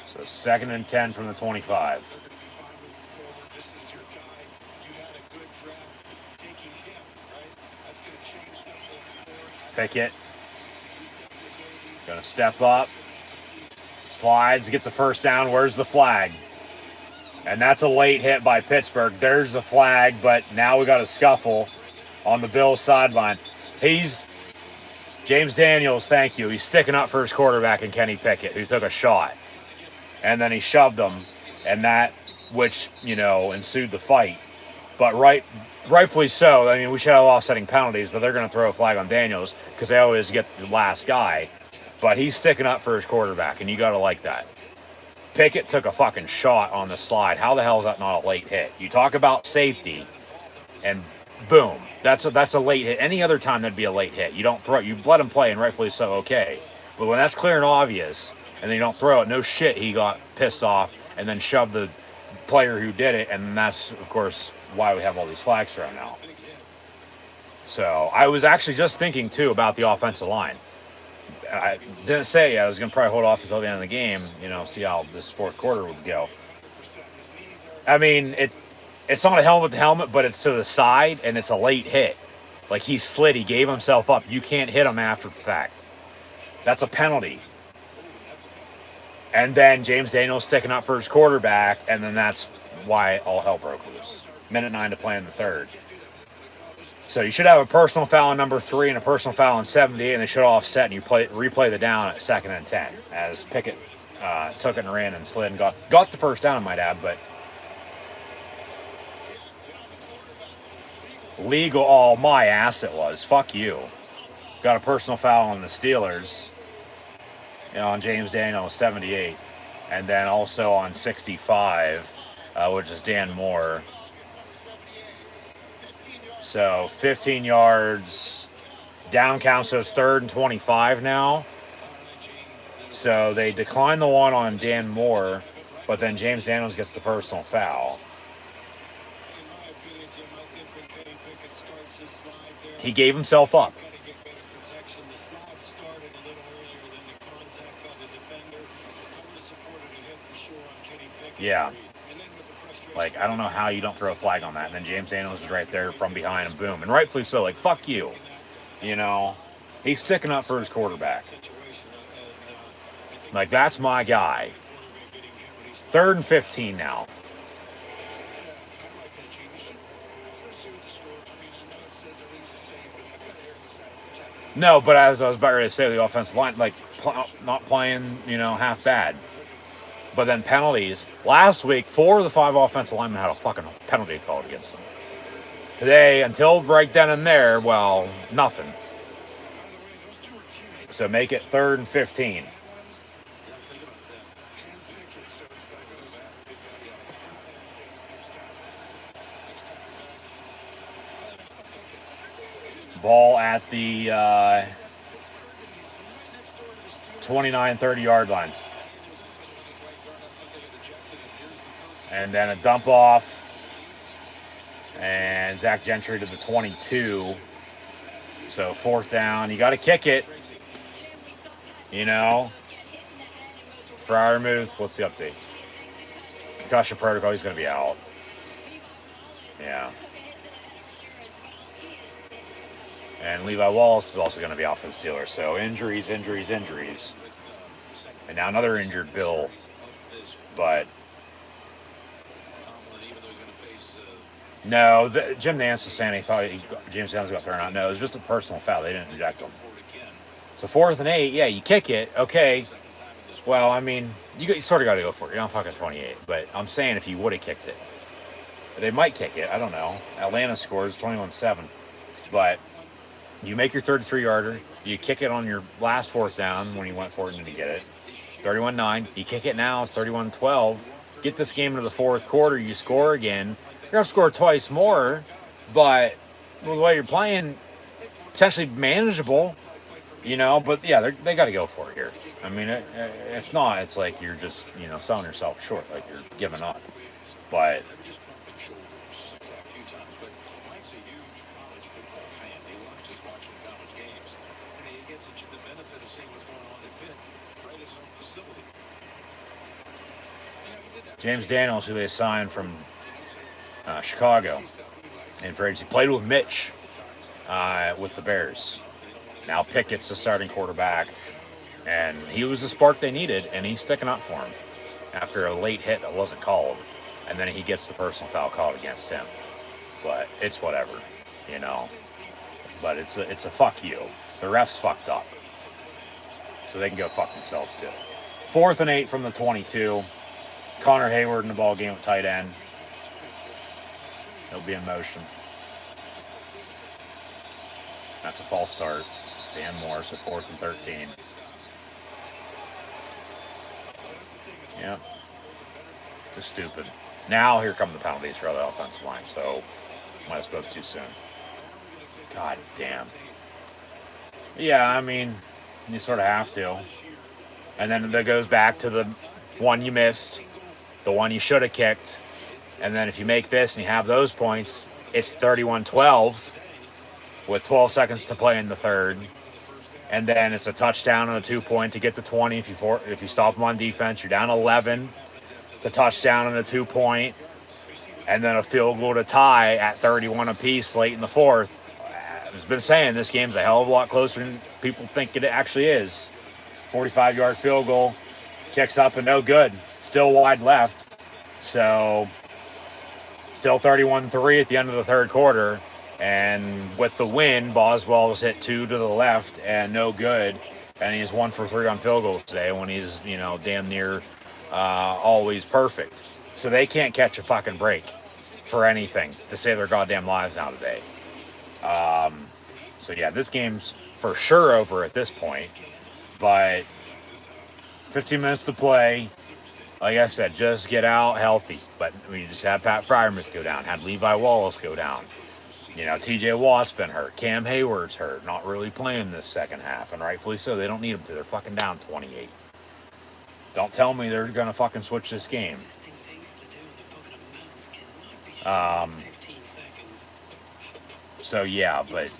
So 2nd and 10 from the 25. Pickett going to step up, slides, gets a first down. Where's the flag? And that's a late hit by Pittsburgh. There's the flag, but now we got a scuffle on the Bills sideline. James Daniels, thank you. He's sticking up for his quarterback in Kenny Pickett, who took a shot. And then he shoved him, and that, which, ensued the fight. But rightfully so. I mean, we should have offsetting penalties, but they're going to throw a flag on Daniels because they always get the last guy. But he's sticking up for his quarterback, and you got to like that. Pickett took a fucking shot on the slide. How the hell is that not a late hit? You talk about safety, and boom, that's a late hit. Any other time that'd be a late hit. You don't throw. You let him play, and rightfully so. Okay, But when that's clear and obvious, and then you don't throw it, no shit, he got pissed off and then shoved the player who did it, and that's, of course, why we have all these flags thrown out. So I was actually just thinking, too, about the offensive line. I didn't say I was going to probably hold off until the end of the game, see how this fourth quarter would go. I mean, it's not a helmet to helmet, but it's to the side, and it's a late hit. Like, he slid. He gave himself up. You can't hit him after the fact. That's a penalty. And then James Daniels sticking up for his quarterback, and then that's why all hell broke loose. Minute 9 to play in the third. So you should have a personal foul on number 3 and a personal foul on 78, and they should offset, and you replay the down at 2nd and 10, as Pickett took it and ran and slid and got the first down, I might add, but legal. Oh, my ass it was. Fuck you. Got a personal foul on the Steelers, on James Daniels, 78. And then also on 65, which is Dan Moore. So 15 yards. Down count, so it's 3rd and 25 now. So they decline the one on Dan Moore, but then James Daniels gets the personal foul. He gave himself up. Yeah. Like, I don't know how you don't throw a flag on that. And then James Daniels is right there from behind and boom. And rightfully so. Like, fuck you. He's sticking up for his quarterback. Like, that's my guy. 3rd and 15 now. No, but as I was about ready to say, the offensive line, like, not playing, half bad. But then penalties. Last week, 4 of the 5 offensive linemen had a fucking penalty called against them. Today, until right then and there, well, nothing. So make it 3rd and 15. Ball at the 29, 30-yard line. And then a dump off. And Zach Gentry to the 22. So 4th down. You got to kick it. Freiermuth, what's the update? Concussion protocol, he's going to be out. Yeah. And Levi Wallace is also going to be out for the Steelers. So injuries. And now another injured Bill. But no, Jim Nance was saying he thought James Daniels got thrown out. No, it was just a personal foul. They didn't eject him. So 4th and 8, yeah, you kick it. Okay. Well, I mean, you sort of got to go for it. You're not fucking 28. But I'm saying if you would have kicked it. They might kick it. I don't know. Atlanta scores 21-7. But you make your 33-yarder. You kick it on your last 4th down when you went for it and didn't get it. 31-9. You kick it now. It's 31-12. Get this game into the 4th quarter. You score again. You're going to score twice more. But with the way you're playing, potentially manageable. But yeah, they got to go for it here. I mean, if not, it's like you're just, selling yourself short. Like you're giving up. But James Daniels, who they signed from Chicago, and for agency, played with Mitch with the Bears. Now Pickett's the starting quarterback, and he was the spark they needed, and he's sticking up for him after a late hit that wasn't called, and then he gets the personal foul called against him. But it's whatever, But it's a fuck you. The refs fucked up, so they can go fuck themselves too. 4th and 8 from the 22. Connor Hayward in the ball game with tight end. He'll be in motion. That's a false start. Dan Morris at 4th and 13. Yeah. Just stupid. Now here come the penalties for the offensive line, so might have spoke too soon. God damn. Yeah, I mean, You sort of have to. And then that goes back to the one you missed, the one you should have kicked. And then if you make this and you have those points, it's 31-12 with 12 seconds to play in the third. And then it's a touchdown and a 2-point to get to 20. If you stop them on defense, you're down 11. It's a touchdown and a 2-point. And then a field goal to tie at 31 apiece late in the fourth. I've been saying this game's a hell of a lot closer than people think it actually is. 45-yard field goal, kicks up and no good. Still wide left. So, still 31-3 at the end of the third quarter. And with the win, Boswell's hit 2 to the left and no good. And he's 1 for 3 on field goals today when he's, damn near always perfect. So they can't catch a fucking break for anything to save their goddamn lives now today. So yeah, this game's for sure over at this point. But 15 minutes to play. Like I said, just get out healthy. But we just had Pat Fryermuth go down, had Levi Wallace go down. TJ Watt's been hurt. Cam Hayward's hurt. Not really playing this second half. And rightfully so. They don't need him to. They're fucking down 28. Don't tell me they're going to fucking switch this game. So, yeah, but,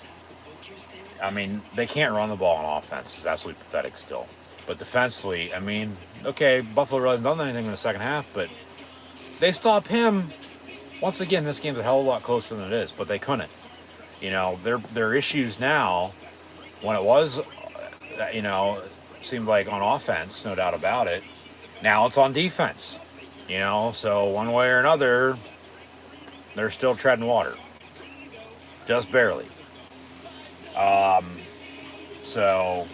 I mean, they can't run the ball on offense. It's absolutely pathetic still. But defensively, I mean, okay, Buffalo hasn't done anything in the second half, but they stop him. Once again, this game's a hell of a lot closer than it is, but they couldn't. Their issues now, when it was, seemed like on offense, no doubt about it. Now it's on defense. So one way or another, they're still treading water. Just barely. So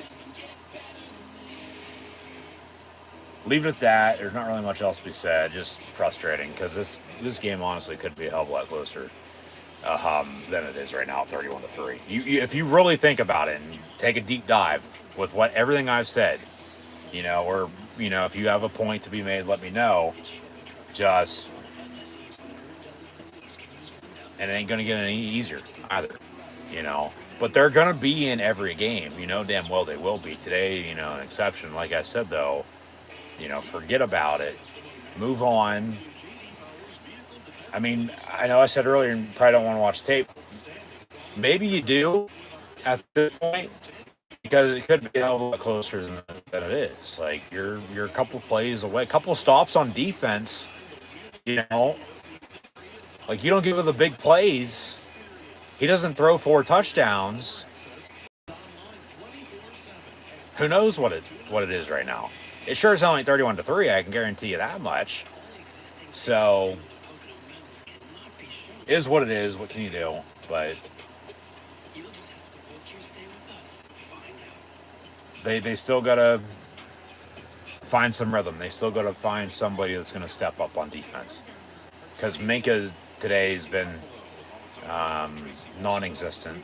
leave it at that. There's not really much else to be said. Just frustrating because this game honestly could be a hell of a lot closer than it is right now, 31-3. If you really think about it and take a deep dive with everything I've said, or if you have a point to be made, let me know. And it ain't gonna get any easier either, But they're gonna be in every game, damn well they will be. Today, an exception. Like I said though, forget about it. Move on. I mean, I know I said earlier you probably don't want to watch tape. Maybe you do at this point because it could be a hell of a lot closer than it is. Like you're a couple plays away, a couple stops on defense. Like you don't give him the big plays. He doesn't throw 4 touchdowns. Who knows what it is right now? It sure is only 31-3. I can guarantee you that much. So, is what it is. What can you do? But they still gotta find some rhythm. They still gotta find somebody that's gonna step up on defense. Because Minka today has been non-existent.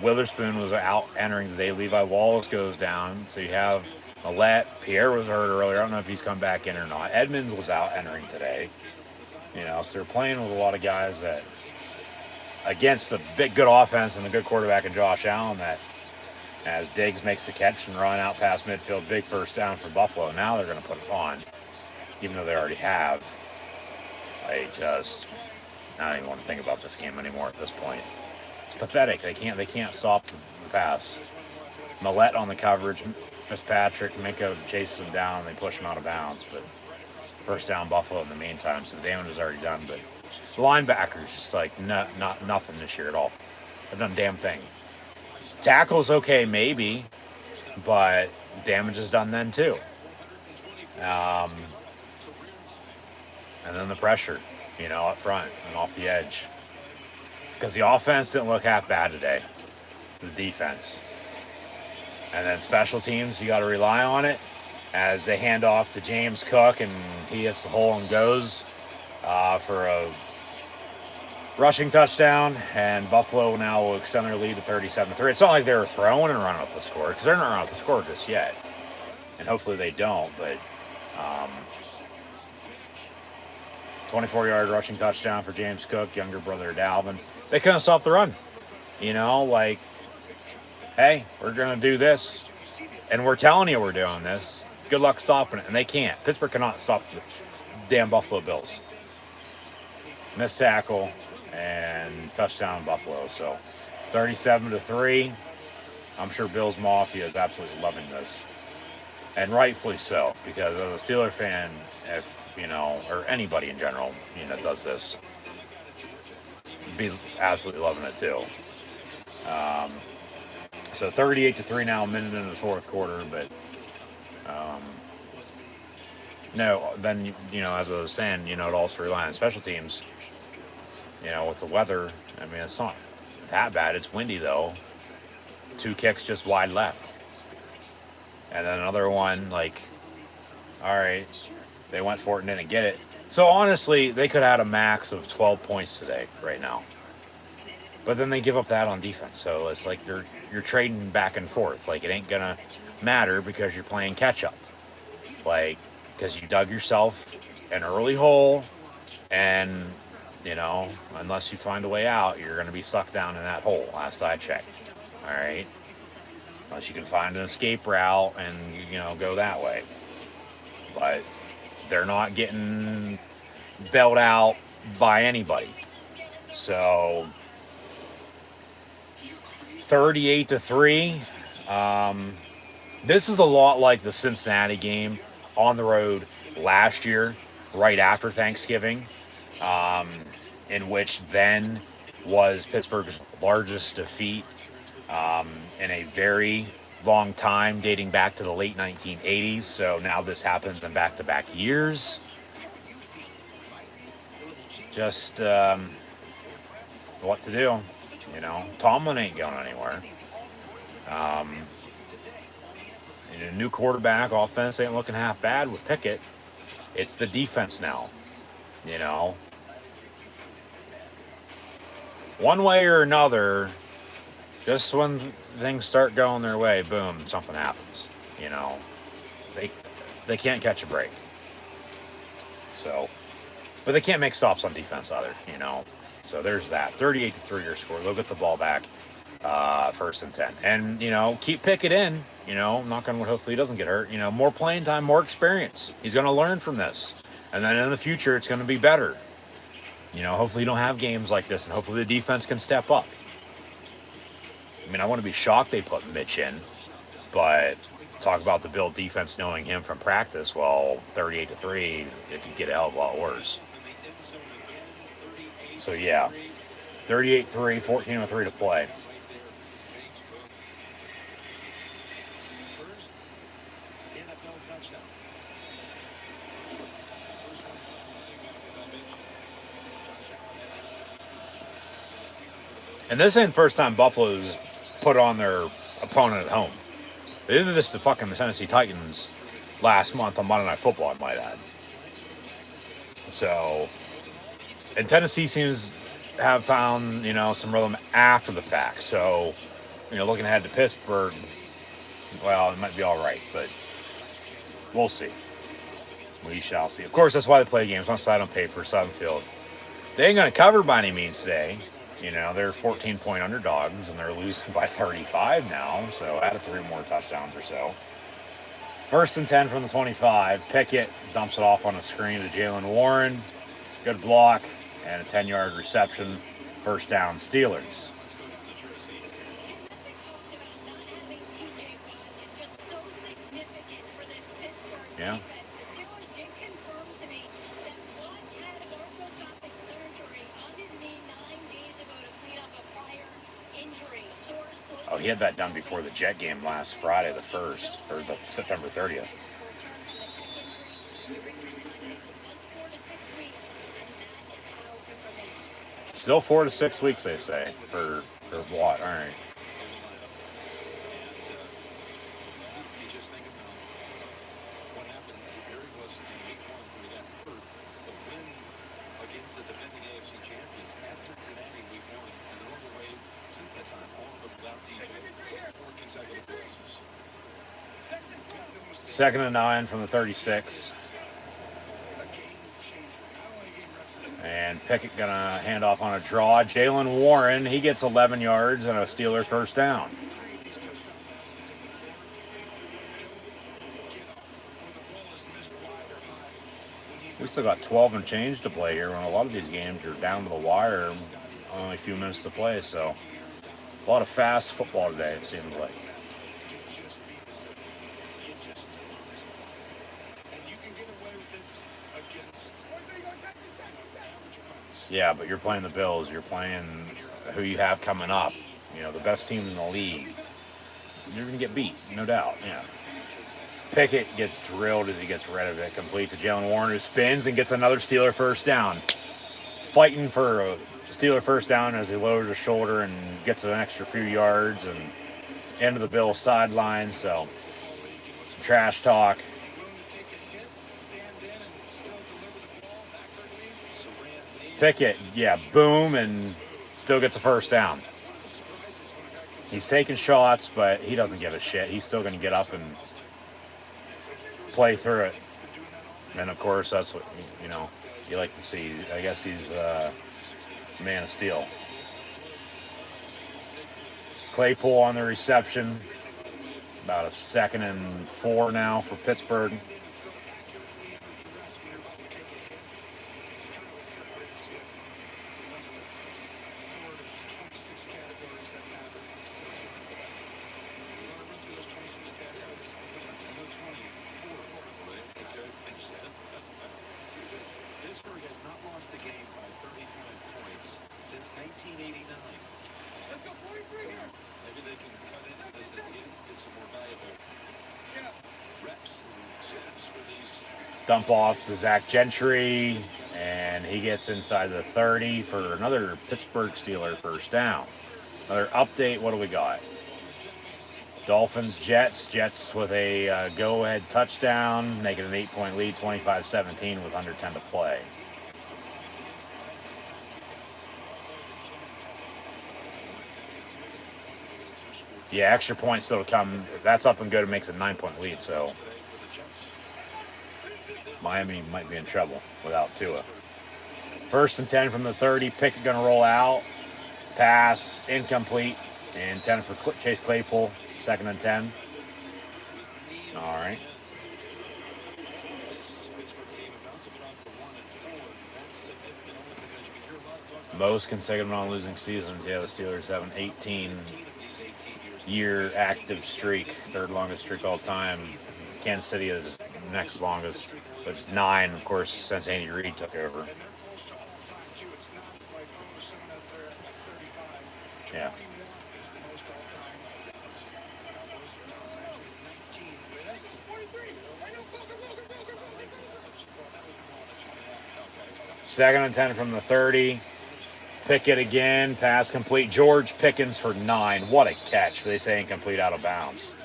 Witherspoon was out entering today. Levi Wallace goes down. So you have Millette. Pierre was hurt earlier. I don't know if he's come back in or not. Edmonds was out entering today. So they're playing with a lot of guys that, against a big good offense and a good quarterback in Josh Allen, that as Diggs makes the catch and run out past midfield, big first down for Buffalo. Now they're going to put it on, even though they already have. I don't even want to think about this game anymore at this point. It's pathetic. They can't stop the pass. Millette on the coverage. Fitzpatrick, Minka chases him down. They push him out of bounds. But first down Buffalo in the meantime. So the damage is already done. But the linebackers just like not nothing this year at all. They've done a damn thing. Tackle's okay maybe, but damage is done then too. And then the pressure, up front and off the edge. Because the offense didn't look half bad today. The defense. And then special teams, you got to rely on it as they hand off to James Cook, and he hits the hole and goes for a rushing touchdown. And Buffalo now will extend their lead to 37-3. It's not like they were throwing and running up the score, because they're not running up the score just yet. And hopefully they don't, but 24-yard rushing touchdown for James Cook, younger brother of Dalvin. They couldn't stop the run. hey, we're going to do this, and we're telling you we're doing this. Good luck stopping it. And they can't. Pittsburgh cannot stop the damn Buffalo Bills. Missed tackle and touchdown Buffalo. So 37-3. I'm sure Bills Mafia is absolutely loving this. And rightfully so, because as a Steeler fan, if, you know, or anybody in general, you know, does this, be absolutely loving it too. So 38-3 now, a minute into the fourth quarter, but no, then, you know, as I was saying, you know, it all rely on special teams. You know, with the weather, I mean, it's not that bad. It's windy though. 2 kicks just wide left. And then another one, like, all right, they went for it and didn't get it. So honestly, they could have had a max of 12 points today, right now. But then they give up that on defense. So it's like you're trading back and forth. Like, it ain't gonna matter because you're playing catch up. Like, because you dug yourself an early hole, and, you know, unless you find a way out, you're gonna be stuck down in that hole. Last I checked. All right. Unless you can find an escape route and, you know, go that way. But they're not getting bailed out by anybody. So 38-3. This is a lot like the Cincinnati game on the road last year, right after Thanksgiving, in which then was Pittsburgh's largest defeat in a very long time, dating back to the late 1980s. So now this happens in back-to-back years. Just what to do, you know. Tomlin ain't going anywhere. And a new quarterback, offense ain't looking half bad with Pickett. It's the defense now, you know. One way or another, just when things start going their way, boom, something happens. You know, they can't catch a break. So, but they can't make stops on defense either. You know, so there's that. 38-3 your score. They'll get the ball back, 1st and 10, and, you know, keep Pickett in. You know, knock on wood, hopefully he doesn't get hurt. You know, more playing time, more experience. He's going to learn from this, and then in the future, it's going to be better. You know, hopefully you don't have games like this, and hopefully the defense can step up. I mean, I want to be shocked they put Mitch in, but talk about the Bill defense knowing him from practice. Well, 38-3, it could get a hell of a lot worse. So yeah, 38-3, 14-3 to play. And this ain't the first time Buffalo's put on their opponent at home. They did this to fucking the Tennessee Titans last month on Monday Night Football, I might add. So, and Tennessee seems to have found, you know, some rhythm after the fact. So, you know, looking ahead to Pittsburgh, well, it might be all right, but we'll see. We shall see. Of course, that's why they play games. One side on paper, side on field. They ain't going to cover by any means today. You know, they're 14-point underdogs, and they're losing by 35 now, so add 3 more touchdowns or so. 1st and 10 from the 25. Pickett dumps it off on a screen to Jalen Warren. Good block and a 10-yard reception. 1st down, Steelers. Yeah. Oh, he had that done before the Jet game last Friday, the 1st, or the September 30th. Still 4 to 6 weeks, they say, for what? All right. Second and 9 from the 36. And Pickett gonna hand off on a draw. Jalen Warren, he gets 11 yards and a Steeler 1st down. We still got 12 and change to play here. When a lot of these games are down to the wire, only a few minutes to play. So a lot of fast football today, it seems like. Yeah, but you're playing the Bills. You're playing who you have coming up. You know, the best team in the league. You're going to get beat, no doubt. Yeah. Pickett gets drilled as he gets rid of it. Complete to Jalen Warren, who spins and gets another Steeler first down. Fighting for a Steeler first down as he lowers his shoulder and gets an extra few yards and into the Bills sideline. So, some trash talk. Pickett, yeah, boom, and still gets a first down. He's taking shots, but he doesn't give a shit. He's still going to get up and play through it. And, of course, that's what, you know, you like to see. I guess he's man of steel. Claypool on the reception. About a 2nd and 4 now for Pittsburgh. Pittsburgh has not lost a game by 35 points since 1989. Let's go 43 here. Maybe they can cut into this at the end, get some more valuable reps and snaps for these. Dump off to Zach Gentry, and he gets inside the 30 for another Pittsburgh Steeler first down. Another update, what do we got? Dolphins, Jets with a go-ahead touchdown, making an 8-point lead, 25-17 with under 10 to play. Yeah, extra points still to come. That's up and good. It makes a 9-point lead, so Miami might be in trouble without Tua. 1st and 10 from the 30. Pickett going to roll out. Pass, incomplete. Intended for Chase Claypool. 2nd and 10. All right. Most consecutive non-losing seasons. Yeah, the Steelers have an 18-year active streak. 3rd longest streak all time. Kansas City is next longest, which is 9, of course, since Andy Reid took over. Yeah. Second and 10 from the 30. Pickett again. Pass complete. George Pickens for 9. What a catch. But they say incomplete, out of bounds.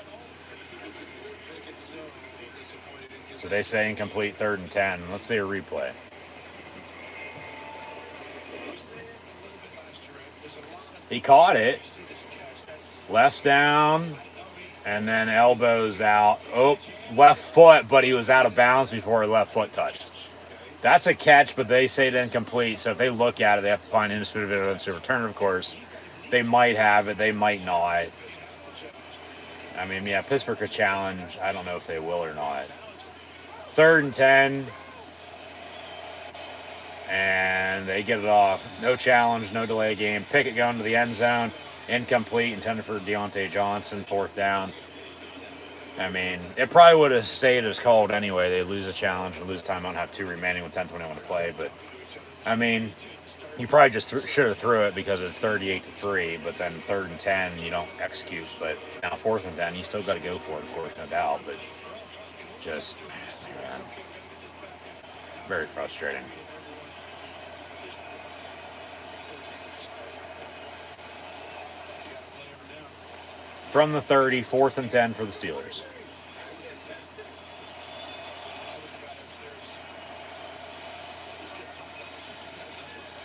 So they say incomplete, 3rd and 10. Let's see a replay. He caught it. Left down. And then elbows out. Oh, left foot, but he was out of bounds before his left foot touched. That's a catch, but they say it's incomplete. So if they look at it, they have to find indisputable evidence to return it, of course. They might have it. They might not. I mean, yeah, Pittsburgh could challenge. I don't know if they will or not. 3rd and 10. And they get it off. No challenge, no delay game. Pickett going to the end zone. Incomplete, intended for Deontay Johnson. 4th down. I mean, it probably would have stayed as called anyway. They lose a challenge and lose timeout and have 2 remaining with 10:21 to play. But, I mean, you probably just should have threw it because it's 38-3. But then 3rd and 10, you don't execute. But now 4th and 10, you still got to go for it, of course, no doubt. But just, man, very frustrating. From the 30, 4th and 10 for the Steelers.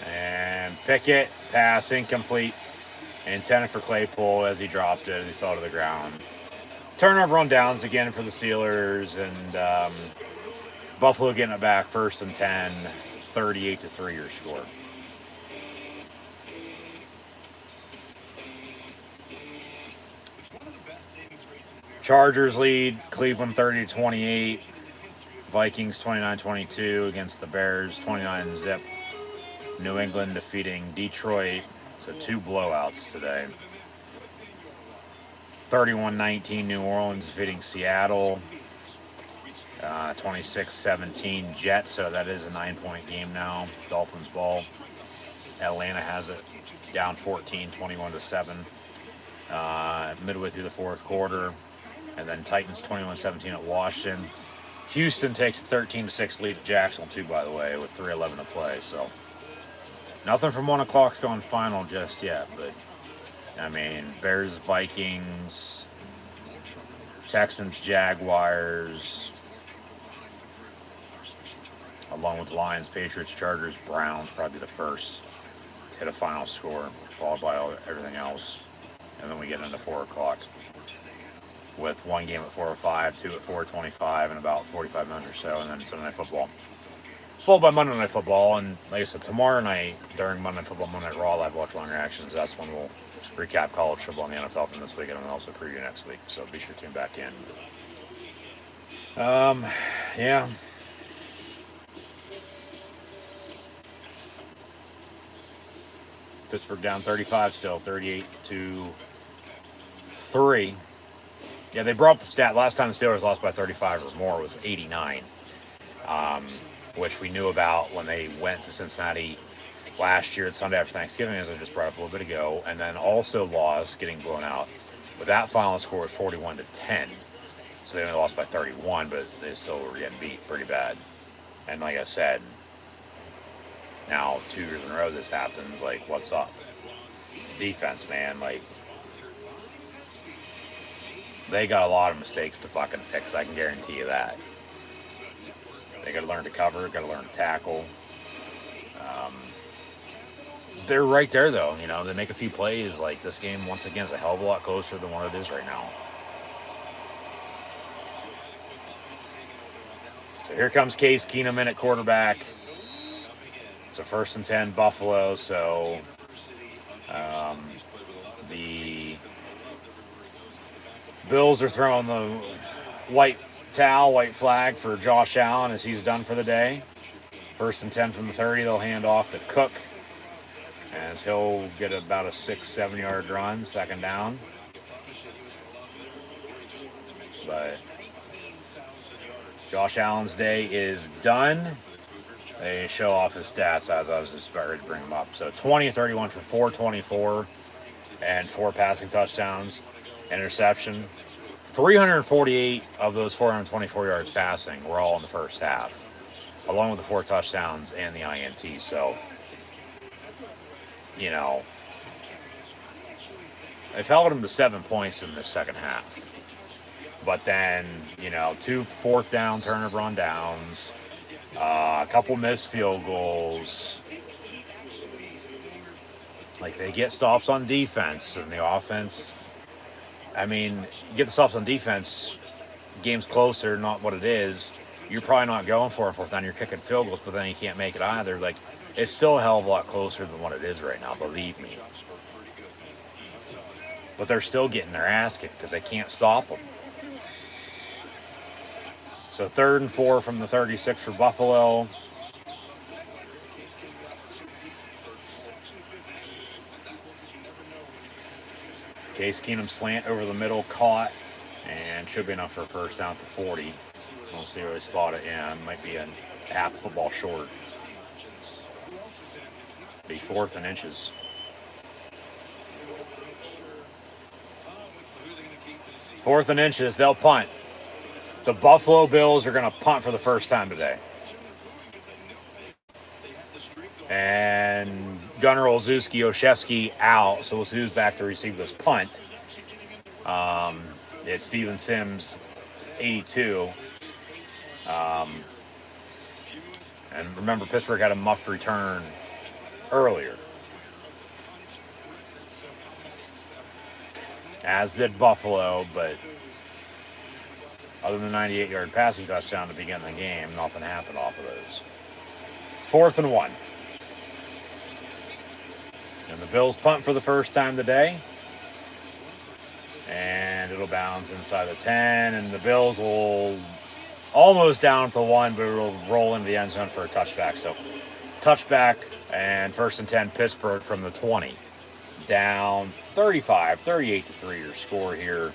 And Pickett, pass incomplete. Intended for Claypool as he dropped it, as he fell to the ground. Turnover on downs again for the Steelers, and Buffalo getting it back, 1st and 10, 38-3 your score. Chargers lead, Cleveland 30-28. Vikings 29-22 against the Bears, 29-zip. New England defeating Detroit. So 2 blowouts today. 31-19 New Orleans defeating Seattle. 26-17 Jets, so that is a 9-point game now. Dolphins ball. Atlanta has it down 14, 21-7. Midway through the fourth quarter. And then Titans 21-17 at Washington. Houston takes a 13-6 lead at Jacksonville, too, by the way, with 3:11 to play. So nothing from 1 o'clock's going final just yet. But, I mean, Bears, Vikings, Texans, Jaguars, along with Lions, Patriots, Chargers, Browns, probably the first to hit a final score, followed by everything else. And then we get into 4 o'clock with 1 game at 4:05, 2 at 4:25, and about 45 minutes or so, and then Sunday Night Football. Followed by Monday Night Football, and like I said, tomorrow night during Monday Night Football, Monday Night Raw, live watch long reactions. That's when we'll recap college football and the NFL from this weekend, and also preview next week. So be sure to tune back in. Yeah. Pittsburgh down 35 still, 38-3. Yeah, they brought up the stat. Last time the Steelers lost by 35 or more was 89, which we knew about when they went to Cincinnati last year at Sunday after Thanksgiving, as I just brought up a little bit ago, and then also lost, getting blown out. But that final score was 41-10. So they only lost by 31, but they still were getting beat pretty bad. And like I said, now 2 years in a row this happens. Like, what's up? It's defense, man. Like, they got a lot of mistakes to fucking fix. I can guarantee you that. They got to learn to cover. Got to learn to tackle. They're right there, though. You know, they make a few plays. Like, this game, once again, is a hell of a lot closer than what it is right now. So here comes Case Keenum in at quarterback. So 1st and 10, Buffalo. So the Bills are throwing the white flag for Josh Allen as he's done for the day. 1st and 10 from the 30, they'll hand off to Cook as he'll get about a 6-7 yard run, 2nd down. But Josh Allen's day is done. They show off his stats as I was just about ready to bring them up. So 20-31 for 424 and 4 passing touchdowns. Interception. 348 of those 424 yards passing were all in the first half, along with the 4 touchdowns and the INT. So, you know, they held him to 7 points in the second half. But then, you know, 2 4th down turnover on downs, a couple missed field goals. Like, they get stops on defense, and the offense, I mean, you get the stops on defense, game's closer, not what it is. You're probably not going for it 4th down, you're kicking field goals, but then you can't make it either. Like, it's still a hell of a lot closer than what it is right now, believe me. But they're still getting their ass kicked because they can't stop them. So 3rd and 4 from the 36 for Buffalo. Case Keenum slant over the middle, caught, and should be enough for a 1st down to 40. We'll see where they spot it. Yeah, it might be a half football short. Be 4th and inches. 4th and inches, they'll punt. The Buffalo Bills are going to punt for the first time today. And Gunnar Olszewski out, so we'll see who's back to receive this punt. It's Steven Sims, 82. And remember, Pittsburgh had a muffed return earlier, as did Buffalo, but other than the 98-yard passing touchdown to begin the game, nothing happened off of those. 4th and 1. And the Bills punt for the first time today. And it'll bounce inside the 10, and the Bills will almost down at the 1, but it'll roll into the end zone for a touchback. So touchback and 1st and 10 Pittsburgh from the 20. Down 38-3 your score here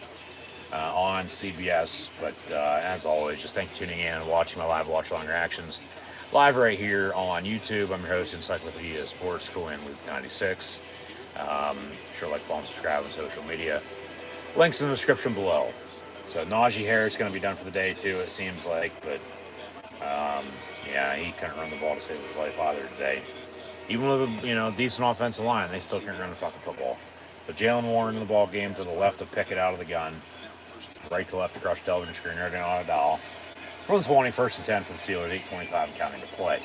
on CBS. But as always, just thanks for tuning in and watching my live watch-along reactions. Live right here on YouTube. I'm your host, Encyclopedia Sports, Cool and Luke 96. Sure, like, follow, and subscribe on social media. Links in the description below. So Najee Harris going to be done for the day too, it seems like. But yeah, he couldn't run the ball to save his life either today. Even with a decent offensive line, they still couldn't run the fucking football. But Jalen Warren in the ball game to the left to pick it out of the gun, right to left to crush Delvin Screener on a dial. From the 20, 1st and 10 for the Steelers, 8:25 and counting to play.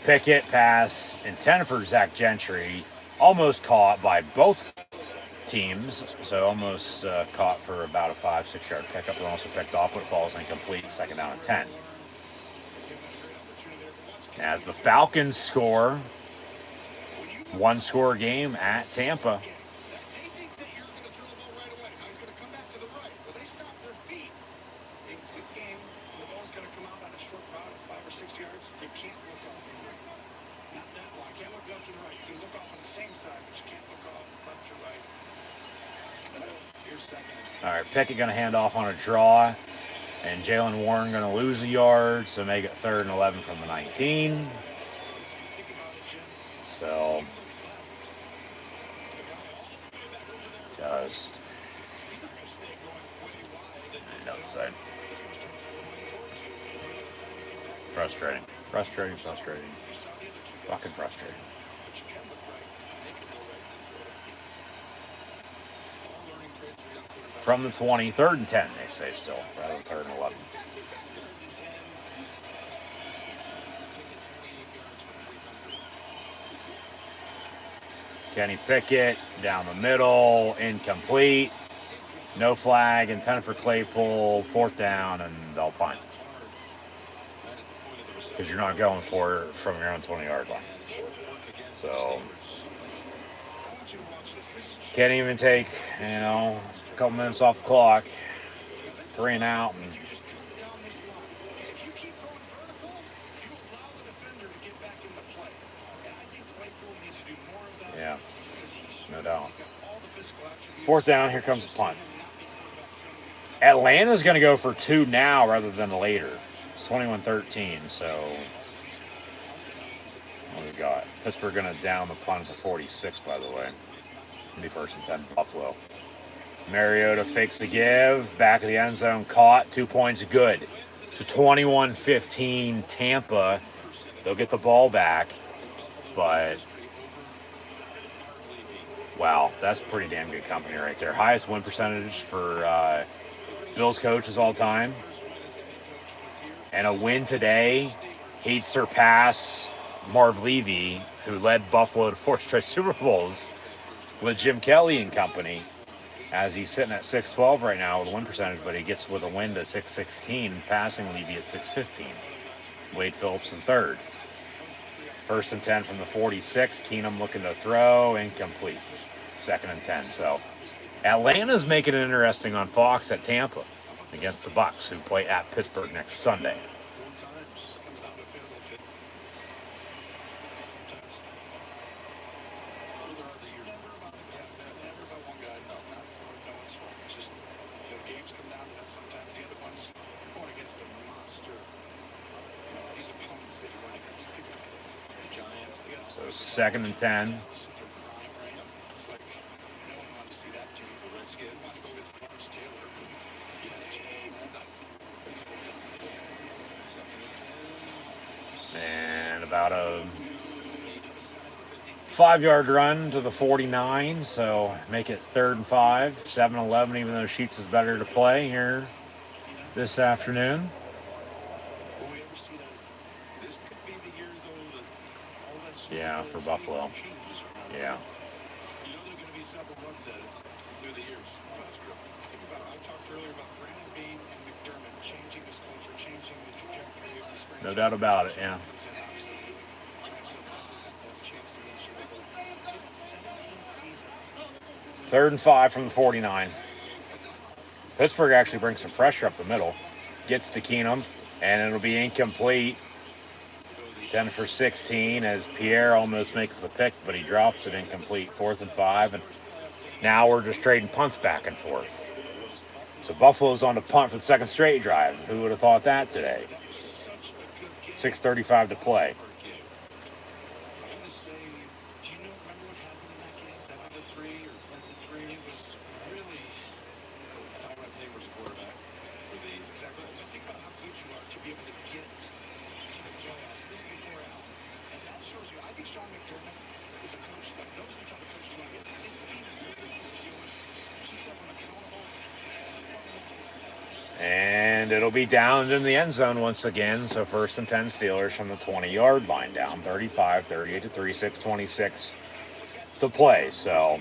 Pickett pass intended for Zach Gentry, almost caught by both teams, so almost caught for about a 5-6 yard pickup, and also picked off, but falls incomplete. 2nd down and 10. As the Falcons score, 1-score game at Tampa. All right, Pickett going to hand off on a draw, and Jalen Warren going to lose a yard, so make it 3rd and 11 from the 19. So, just outside. Frustrating. Fucking frustrating. From the 20, 3rd and 10, they say still, rather than 3rd and 11. Kenny Pickett down the middle, incomplete. No flag, intended for Claypool, 4th down, and they'll punt. Because you're not going for it from your own 20-yard line. So, can't even take, a couple minutes off the clock, 3 and out, and yeah, no doubt. 4th down, here comes the punt. Atlanta's going to go for 2 now rather than later. It's 21-13, so what do we got? Pittsburgh going to down the punt to 46, by the way. It'll be 1st and 10, Buffalo. Mariota fakes the give, back of the end zone, caught, 2 points, good. So 21-15, Tampa. They'll get the ball back, but wow, that's pretty damn good company right there. Highest win percentage for Bills coaches all time. And a win today, he'd surpass Marv Levy, who led Buffalo to 4 straight Super Bowls with Jim Kelly and company, as he's sitting at 612 right now with a win percentage, but he gets with a win to 616, passing Levy at 615. Wade Phillips in 3rd. 1st and 10 from the 46. Keenum looking to throw, incomplete. 2nd and 10. So Atlanta's making it interesting on Fox at Tampa against the Bucs, who play at Pittsburgh next Sunday. So 2nd and 10. And about a 5-yard run to the 49, so make it 3rd and 5, 7-11, even though Sheets is better to play here this afternoon. Yeah, for Buffalo. Yeah. No doubt about it, yeah. Third and 5 from the 49. Pittsburgh actually brings some pressure up the middle. Gets to Keenum And it'll be incomplete. 10 for 16 as Pierre almost makes the pick, but he drops it incomplete. 4th and 5. And now we're just trading punts back and forth. So Buffalo's on the punt for the second straight drive. Who would have thought that today? 6:35 to play. And it'll be down in the end zone once again. So 1st and 10 Steelers from the 20-yard line, down 35, 38 to 3, 6:26 to play. So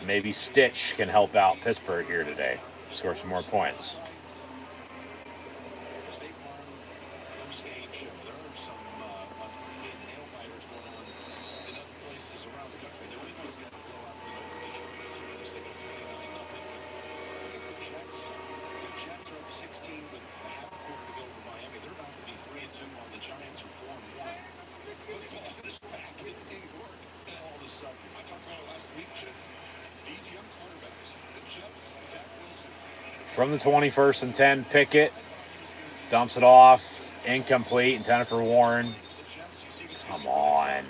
maybe Stitch can help out Pittsburgh here today, score some more points. From the 21st and 10, Pickett dumps it off, incomplete, intended for Warren. Come on.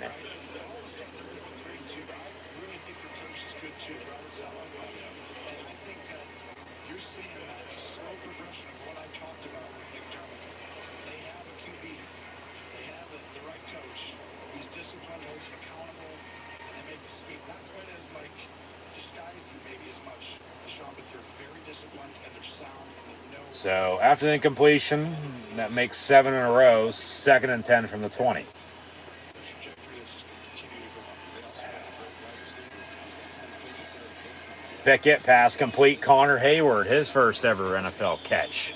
So after the incompletion, that makes 7 in a row, 2nd and 10 from the 20. Pickett, pass complete. Connor Hayward, his first ever NFL catch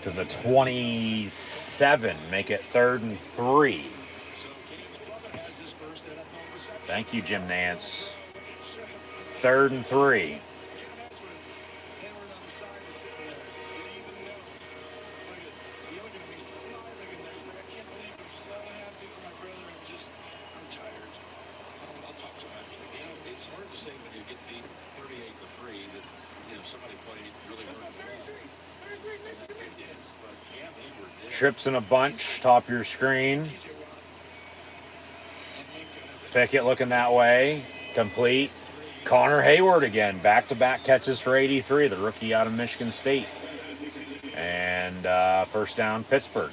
to the 27. Make it 3rd and 3. Thank you, Jim Nance. 3rd and 3. Trips in a bunch, top of your screen. Pickett looking that way. Complete. Connor Hayward again. Back-to-back catches for 83, the rookie out of Michigan State. And first down, Pittsburgh.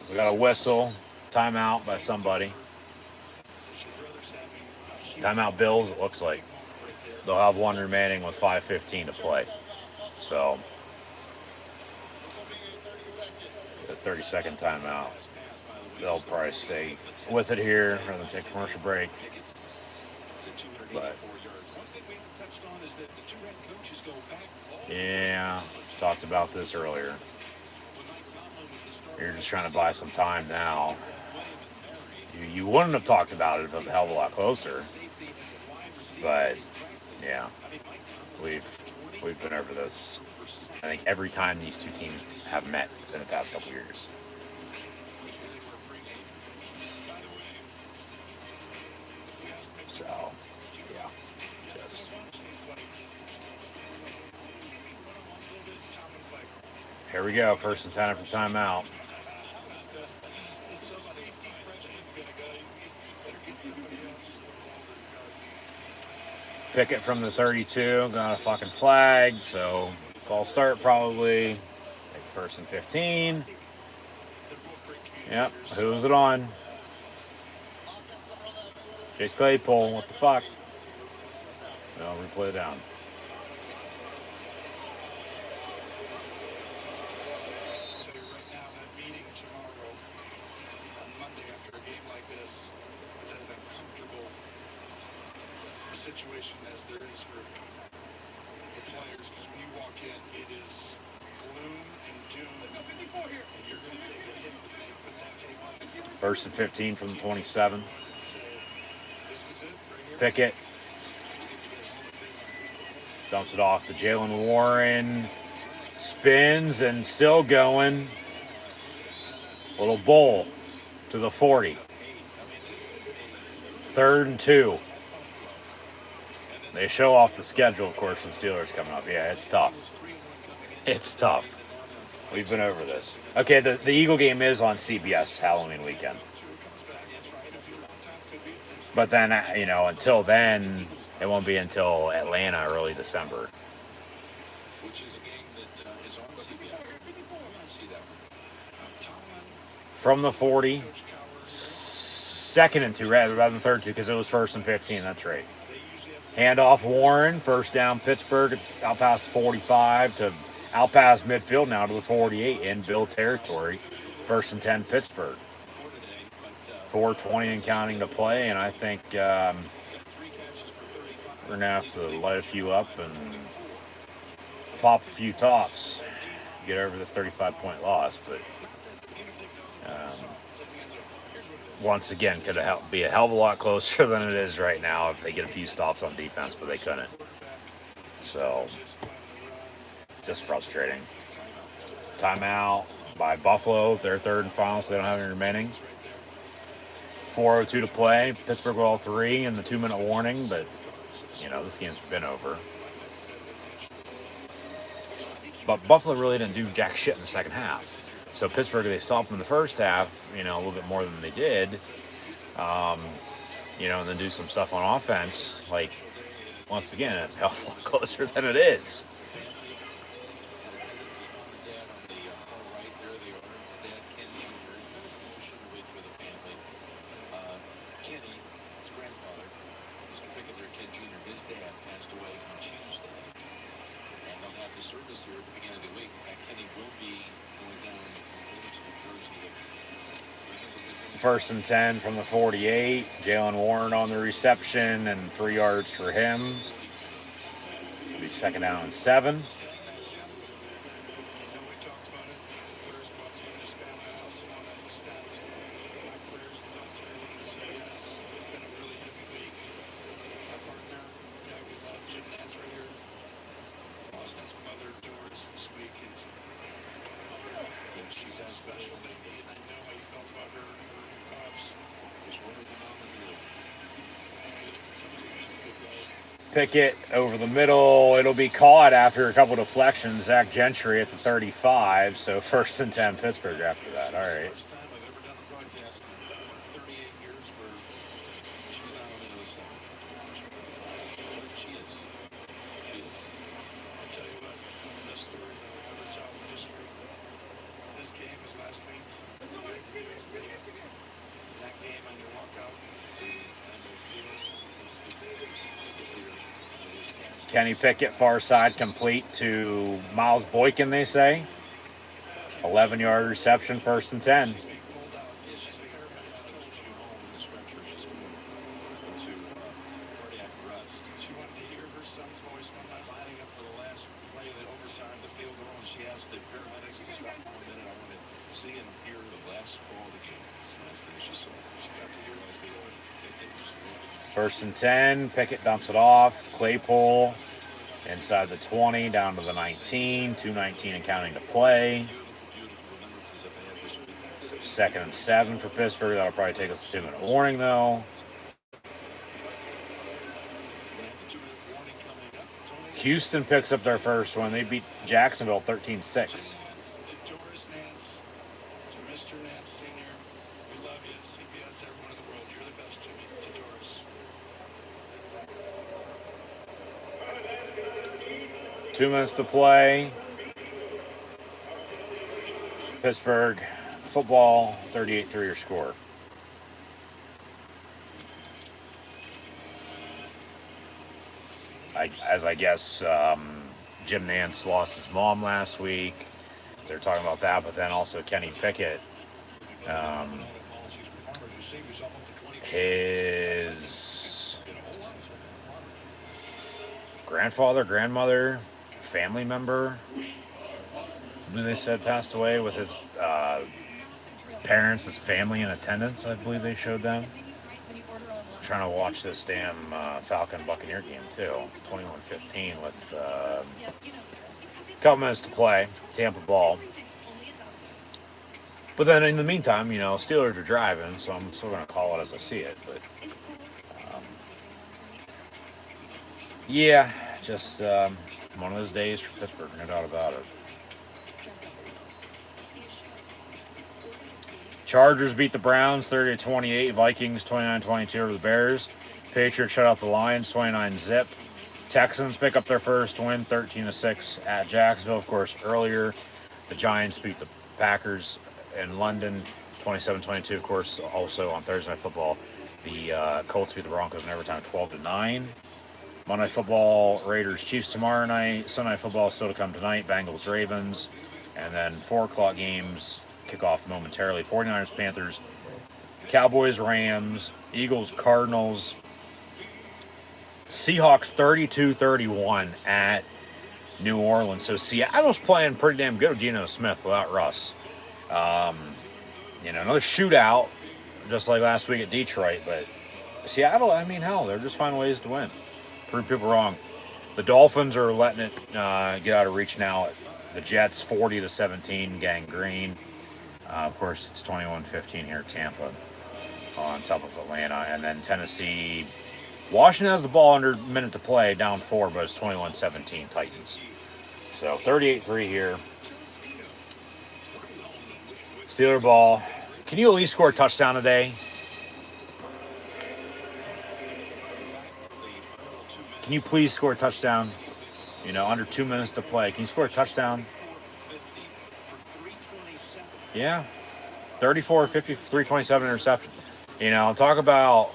We got a whistle. Timeout by somebody. Timeout Bills, it looks like. They'll have one remaining with 5:15 to play. So, the 30-second timeout. They'll probably stay with it here rather than take a commercial break. But, yeah, talked about this earlier. You're just trying to buy some time now. You wouldn't have talked about it if it was a hell of a lot closer. But, yeah, we've been over this, I think, every time these two teams have met in the past couple years. So, yeah, just. Here we go, 1st and 10 after timeout. Pickett from the 32, got a fucking flag, so false start probably. Take 1st and 15. Yep, who was it on? Chase Claypool, what the fuck? No, replay down. Situation as there is for the players, because when you walk in, it is gloom and First and 15 from the 27. Pickett dumps it off to Jalen Warren. Spins and still going. Little bowl to the 40. 3rd and 2. They show off the schedule, of course, the Steelers coming up. Yeah, it's tough. It's tough. We've been over this. Okay, the Eagle game is on CBS Halloween weekend. But then, until then, it won't be until Atlanta early December. Which is a game that is on CBS. I see that one. From the 40, 2nd and 2 rather than 3rd 2 because it was 1st and 15. That's right. Handoff Warren, first down Pittsburgh, out past 45 to out past midfield now to the 48 in Bill territory. 1st and 10 Pittsburgh. 4:20 and counting to play, and I think we're going to have to light a few up and pop a few tops, get over this 35-point loss. But once again, could be a hell of a lot closer than it is right now if they get a few stops on defense, but they couldn't. So, just frustrating. Timeout by Buffalo, their 3rd and final, so they don't have any remaining. 4:02 to play. Pittsburgh with all 3 and the 2-minute warning, but, this game's been over. But Buffalo really didn't do jack shit in the second half. So Pittsburgh, they stopped them in the first half, a little bit more than they did. And then do some stuff on offense. Like, once again, it's a hell of a lot closer than it is. First and 10 from the 48. Jalen Warren on the reception and 3 yards for him. It'll be 2nd down and 7. Pickett over the middle. It'll be caught after a couple deflections. Zach Gentry at the 35. So 1st and 10 Pittsburgh after that. All right. Kenny Pickett, far side, complete to Miles Boykin, they say. 11-yard reception, 1st and 10. First and 10, Pickett dumps it off. Claypool inside the 20, down to the 19. 2:19 and counting to play. So 2nd and 7 for Pittsburgh. That'll probably take us a 2-minute warning, though. Houston picks up their first one. They beat Jacksonville 13-6. Two minutes to play. Pittsburgh football, 38-3 your score. I guess Jim Nantz lost his mom last week. They're talking about that, but then also Kenny Pickett. His grandfather, grandmother, family member who they said passed away with his parents, his family in attendance. I believe they showed them. I'm trying to watch this damn Falcon Buccaneer game too. 21-15 with a couple minutes to play. Tampa ball. But then in the meantime, you know, Steelers are driving, so I'm still going to call it as I see it. But yeah, just one of those days for Pittsburgh, no doubt about it. Chargers beat the Browns 30-28. Vikings 29-22 over the Bears. Patriots shut out the Lions 29-zip. Texans pick up their first win 13-6 at Jacksonville. Of course, earlier the Giants beat the Packers in London 27-22. Of course, also on Thursday Night Football, the Colts beat the Broncos in overtime 12-9. Monday Night Football, Raiders Chiefs tomorrow night. Sunday Night Football still to come tonight. Bengals Ravens, and then 4 o'clock games kick off momentarily. 49ers Panthers, Cowboys Rams, Eagles Cardinals, Seahawks 32-31 at New Orleans. So Seattle's playing pretty damn good with Geno Smith without Russ. You know, another shootout, just like last week at Detroit. But Seattle, I mean, hell, they're just finding ways to win. Prove people wrong. The Dolphins are letting it get out of reach now. The Jets 40-17, gangrene. Of course, it's 21-15 here at Tampa on top of Atlanta. And then Tennessee. Washington has the ball under a minute to play, down 4, but it's 21-17 Titans. So 38-3 here. Steeler ball. Can you at least score a touchdown today? Can you please score a touchdown? You know, under 2 minutes to play. Can you score a touchdown? Yeah. 34, 50, 327 interception. You know, talk about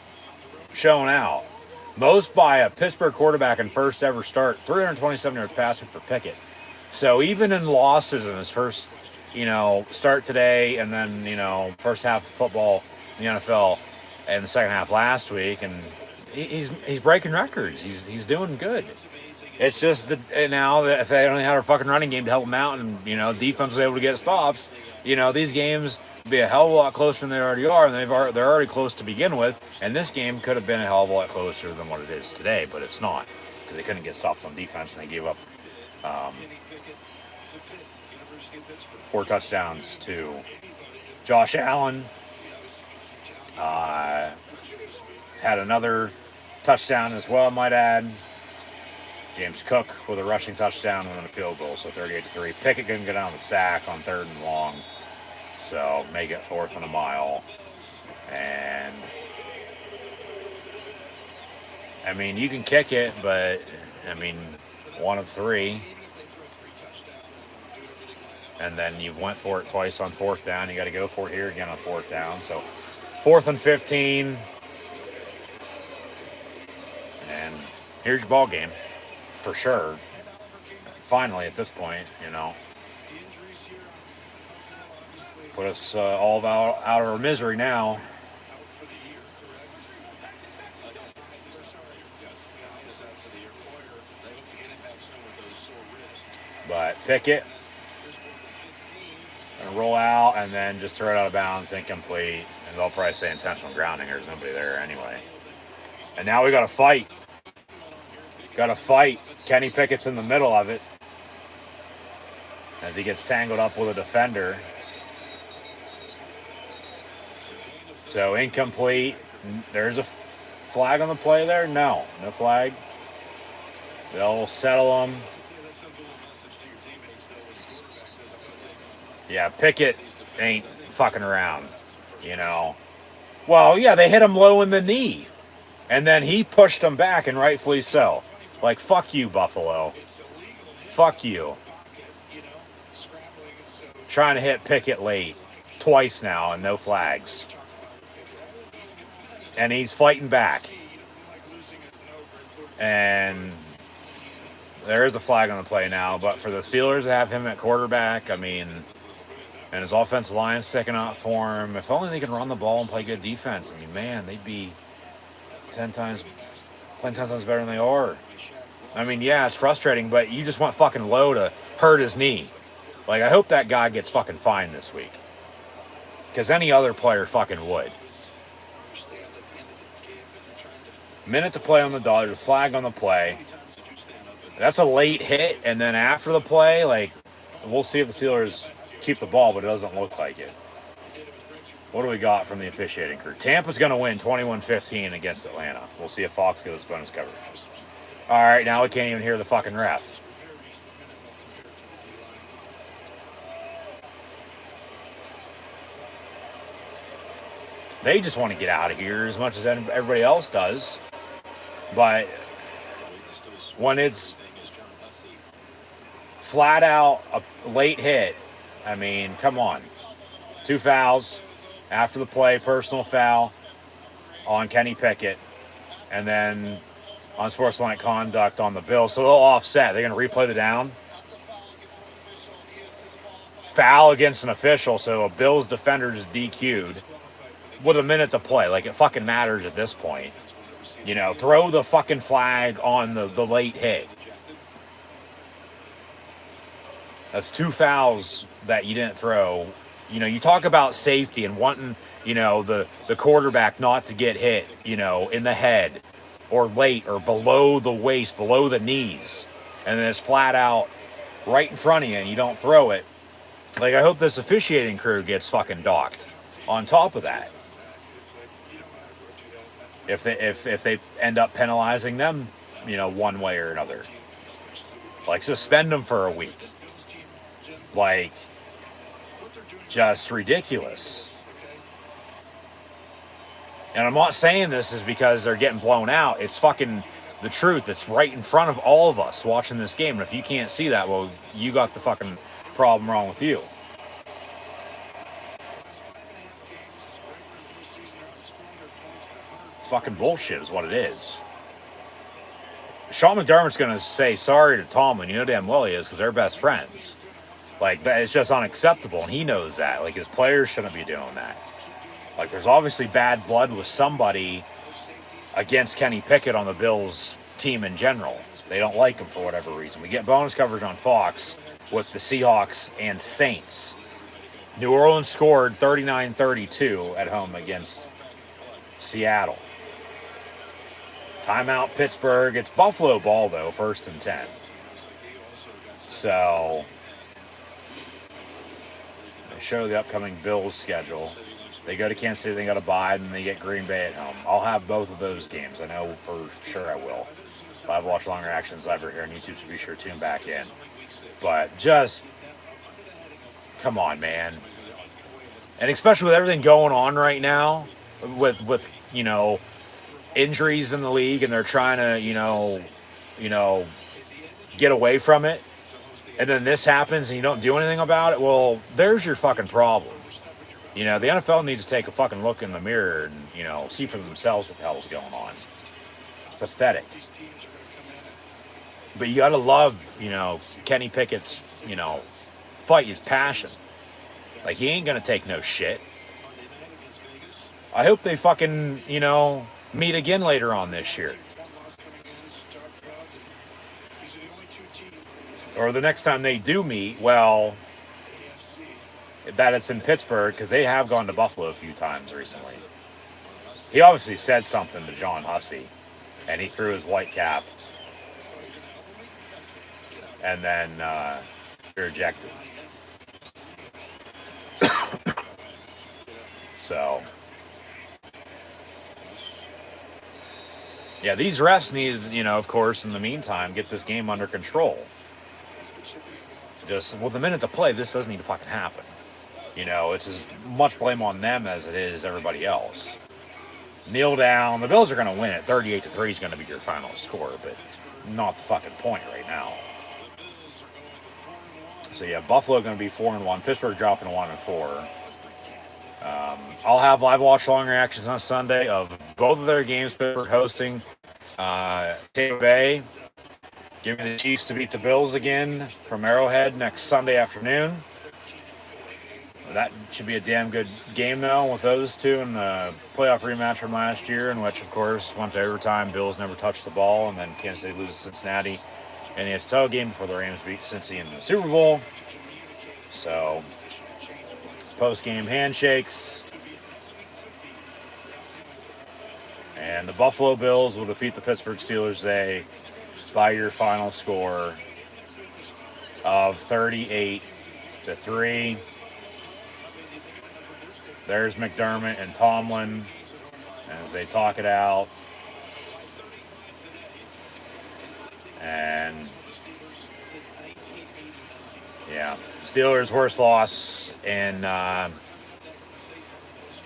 showing out. Most by a Pittsburgh quarterback in first ever start. 327 yards passing for Pickett. So even in losses in his first, you know, start today and then, you know, first half of football in the NFL and the second half last week, and he's breaking records. He's doing good. It's just that now that if they only had a fucking running game to help them out, and you know defense was able to get stops, you know these games would be a hell of a lot closer than they already are, and they're already close to begin with. And this game could have been a hell of a lot closer than what it is today, but it's not because they couldn't get stops on defense and they gave up 4 touchdowns to Josh Allen. Had another touchdown as well, I might add. James Cook with a rushing touchdown and then a field goal, so 38-3. Pickett couldn't get on the sack on 3rd and long, so make it 4th and a mile. And I mean, you can kick it, but I mean, 1 of 3. And then you've went for it twice on 4th down. You got to go for it here again on 4th down. So 4th and 15. And here's your ball game, for sure. Finally, at this point, you know, put us all out of our misery now. But Pickett gonna roll out and then just throw it out of bounds, incomplete, and they'll probably say intentional grounding. There's nobody there anyway. And now we got to fight. Got to fight. Kenny Pickett's in the middle of it as he gets tangled up with a defender. So incomplete. There's a flag on the play there? No flag. They'll settle him. Yeah, Pickett ain't fucking around, you know. Well, yeah, they hit him low in the knee. And then he pushed him back, and rightfully so. Like, fuck you, Buffalo. Fuck you. Trying to hit Pickett late. Twice now, and no flags. And he's fighting back. And there is a flag on the play now, but for the Steelers to have him at quarterback, I mean, and his offensive line sticking out for him, if only they can run the ball and play good defense, I mean, man, they'd be 10 times better than they are. I mean, yeah, it's frustrating, but you just want fucking Lowe to hurt his knee. Like, I hope that guy gets fucking fined this week. Because any other player fucking would. Minute to play on the dot, a flag on the play. That's a late hit, and then after the play, like, we'll see if the Steelers keep the ball, but it doesn't look like it. What do we got from the officiating crew? Tampa's going to win 21-15 against Atlanta. We'll see if Fox gives us bonus coverage. All right, now we can't even hear the fucking ref. They just want to get out of here as much as everybody else does. But when it's flat out a late hit, I mean, come on. 2 fouls after the play, personal foul on Kenny Pickett, and then unsportsmanlike conduct on the Bills. So they'll offset. They're going to replay the down. Foul against an official, so a Bills defender is DQ'd with a minute to play. Like, it fucking matters at this point. You know, throw the fucking flag on the late hit. That's 2 fouls that you didn't throw. You know, you talk about safety and wanting, you know, the quarterback not to get hit, you know, in the head or late or below the waist, below the knees. And then it's flat out right in front of you and you don't throw it. Like, I hope this officiating crew gets fucking docked on top of that. If they end up penalizing them, you know, one way or another. Like, suspend them for a week. Like, just ridiculous. And I'm not saying this is because they're getting blown out. It's fucking the truth. It's right in front of all of us watching this game. And if you can't see that, well, you got the fucking problem wrong with you. It's fucking bullshit is what it is. Sean McDermott's going to say sorry to Tomlin. You know damn well he is, because they're best friends. Like, that is just unacceptable, and he knows that. Like, his players shouldn't be doing that. Like, there's obviously bad blood with somebody against Kenny Pickett on the Bills team in general. They don't like him for whatever reason. We get bonus coverage on Fox with the Seahawks and Saints. New Orleans scored 39-32 at home against Seattle. Timeout, Pittsburgh. It's Buffalo ball, though, 1st and 10. So, they show the upcoming Bills schedule. They go to Kansas City, they got to bye, and then they get Green Bay at home. I'll have both of those games. I know for sure I will. If I've watched longer actions live here on YouTube, so be sure to tune back in. But just, come on, man. And especially with everything going on right now, with you know, injuries in the league, and they're trying to, you know, get away from it, and then this happens and you don't do anything about it, well, there's your fucking problem. You know, the NFL needs to take a fucking look in the mirror and, you know, see for themselves what the hell's going on. It's pathetic. But you gotta love, you know, Kenny Pickett's, you know, fight, his passion. Like, he ain't gonna take no shit. I hope they fucking, you know, meet again later on this year. Or the next time they do meet, well, that it's in Pittsburgh, because they have gone to Buffalo a few times recently. He obviously said something to John Hussey, and he threw his white cap, and then rejected. So, yeah, these refs need, you know, of course, in the meantime, get this game under control. Just with a minute to play, this doesn't need to fucking happen. You know, it's as much blame on them as it is everybody else. Kneel down. The Bills are going to win it. 38-3 is going to be your final score, but not the fucking point right now. So, yeah, Buffalo going to be 4-1. Pittsburgh dropping to 1-4. I'll have live watch long reactions on Sunday of both of their games. Pittsburgh hosting Tampa Bay. Give me the Chiefs to beat the Bills again from Arrowhead next Sunday afternoon. That should be a damn good game, though, with those two in the playoff rematch from last year, in which, of course, went to overtime. Bills never touched the ball, and then Kansas City loses Cincinnati in the title game before the Rams beat Cincy in the Super Bowl. So, post-game handshakes. And the Buffalo Bills will defeat the Pittsburgh Steelers today by your final score of 38-3. There's McDermott and Tomlin as they talk it out. And yeah, Steelers' worst loss in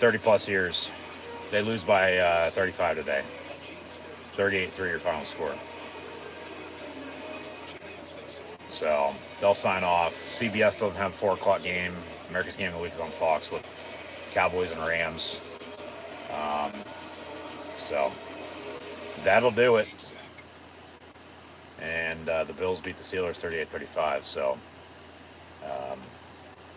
30 plus years. They lose by 35 today. 38-3 your final score. So they'll sign off. CBS doesn't have a 4 o'clock game. America's Game of the Week is on Fox with Cowboys and Rams. So that'll do it. And the Bills beat the Steelers 38-35. So,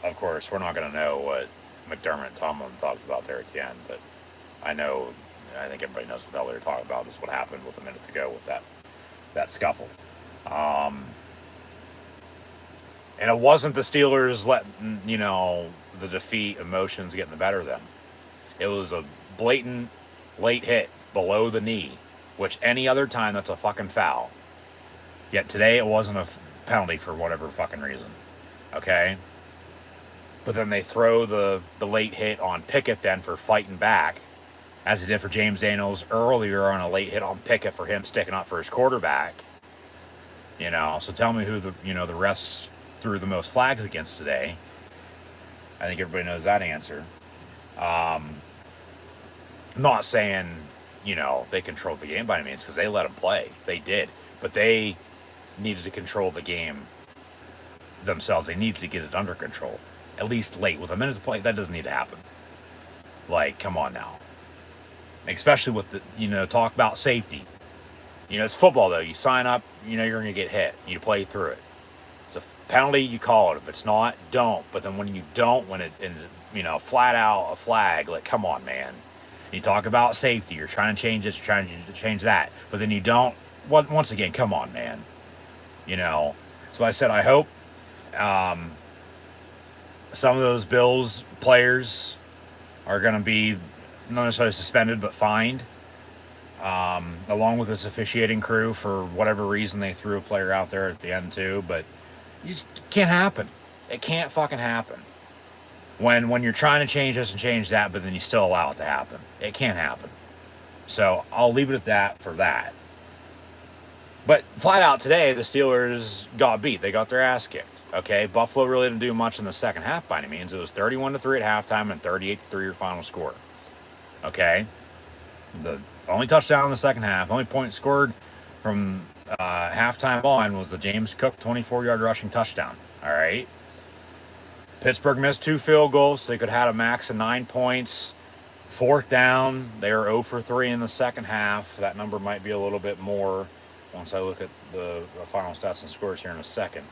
of course, we're not going to know what McDermott and Tomlin talked about there at the end. But I think everybody knows what the hell they were talking about. Just what happened with a minute to go with that scuffle. And it wasn't the Steelers letting, the defeat emotions getting the better of them. It was a blatant late hit below the knee, which any other time that's a fucking foul. Yet today it wasn't a penalty for whatever fucking reason. Okay? But then they throw the late hit on Pickett then for fighting back, as he did for James Daniels earlier on a late hit on Pickett for him sticking up for his quarterback. So tell me who the refs threw the most flags against today. I think everybody knows that answer. I'm not saying, they controlled the game by any means, because they let them play. They did. But they needed to control the game themselves. They needed to get it under control. At least late. With a minute to play, that doesn't need to happen. Like, come on now. Especially with the, talk about safety. It's football, though. You sign up, you're going to get hit. You play through it. It's a penalty, you call it. If it's not, don't. But then when you don't, when it, flat out a flag, like, come on, man. You talk about safety. You're trying to change this, you're trying to change that. But then you don't. Once again, come on, man. So I said, I hope some of those Bills players are going to be not necessarily suspended, but fined, along with this officiating crew for whatever reason they threw a player out there at the end too. But it just can't happen. It can't fucking happen. When you're trying to change this and change that, but then you still allow it to happen. It can't happen. So I'll leave it at that for that. But flat out today, the Steelers got beat. They got their ass kicked. Okay, Buffalo really didn't do much in the second half by any means. It was 31-3 at halftime and 38-3 your final score. Okay, the only touchdown in the second half, only point scored from halftime on was the James Cook 24-yard rushing touchdown. All right. Pittsburgh missed 2 field goals, so they could have had a max of 9 points. 4th down, they were 0 for 3 in the second half. That number might be a little bit more once I look at the final stats and scores here in a second.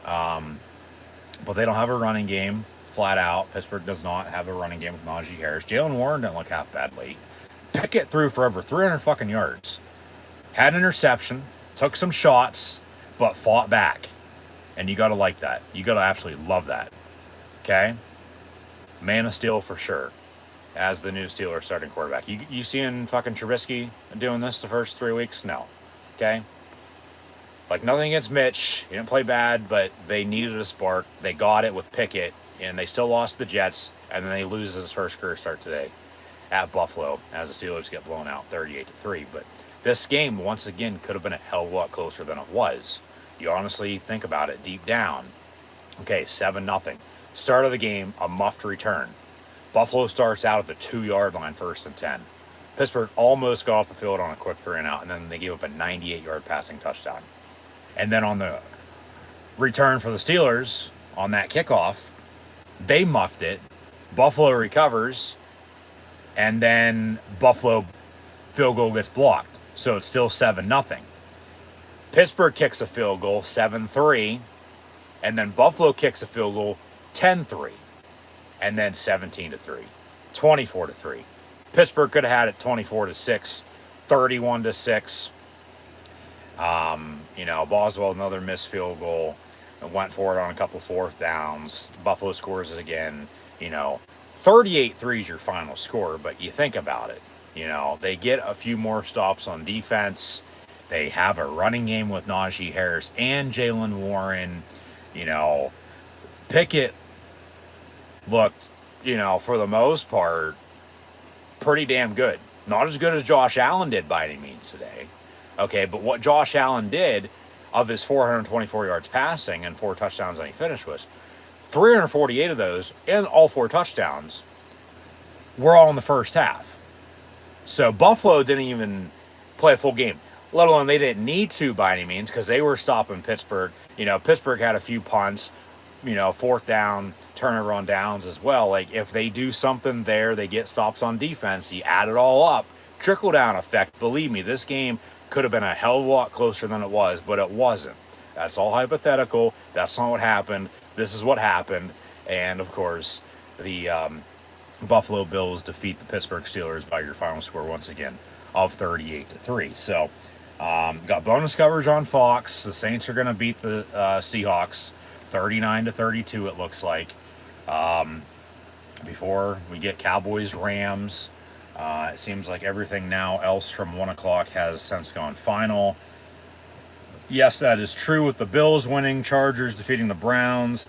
But they don't have a running game, flat out. Pittsburgh does not have a running game with Najee Harris. Jalen Warren didn't look half bad late. Pickett threw for over 300 fucking yards. Had an interception, took some shots, but fought back. And you got to like that. You got to absolutely love that. Okay? Man of Steel for sure. As the new Steelers starting quarterback. You seeing fucking Trubisky doing this the first 3 weeks? No. Okay? Like, nothing against Mitch. He didn't play bad, but they needed a spark. They got it with Pickett, and they still lost the Jets, and then they lose his first career start today at Buffalo as the Steelers get blown out 38-3. But this game, once again, could have been a hell of a lot closer than it was. You honestly think about it deep down. Okay, 7-0. Start of the game, a muffed return. Buffalo starts out at the 2-yard line, 1st and 10. Pittsburgh almost got off the field on a quick 3-and-out, and then they gave up a 98-yard passing touchdown. And then on the return for the Steelers, on that kickoff, they muffed it. Buffalo recovers, and then Buffalo field goal gets blocked. So it's still 7-0. Pittsburgh kicks a field goal, 7-3, and then Buffalo kicks a field goal, 10-3, and then 17-3, 24-3. Pittsburgh could have had it 24-6, 31-6. Boswell, another missed field goal. went for it on a couple fourth downs. Buffalo scores it again. 38-3 is your final score, but you think about it. They get a few more stops on defense. They have a running game with Najee Harris and Jalen Warren. Pickett looked, for the most part, pretty damn good. Not as good as Josh Allen did by any means today. Okay, but what Josh Allen did of his 424 yards passing and 4 touchdowns that he finished with, 348 of those and all 4 touchdowns were all in the first half. So Buffalo didn't even play a full game, let alone they didn't need to by any means because they were stopping Pittsburgh. Pittsburgh had a few punts, fourth down, turnover on downs as well. Like, if they do something there, they get stops on defense, you add it all up, trickle down effect. Believe me, this game could have been a hell of a lot closer than it was, but it wasn't. That's all hypothetical. That's not what happened. This is what happened. And of course, the Buffalo Bills defeat the Pittsburgh Steelers by your final score once again of 38-3. So got bonus coverage on Fox. The Saints are going to beat the Seahawks 39-32, it looks like. Before we get Cowboys Rams, it seems like everything now else from 1 o'clock has since gone final. Yes, that is true with the Bills winning, Chargers defeating the Browns.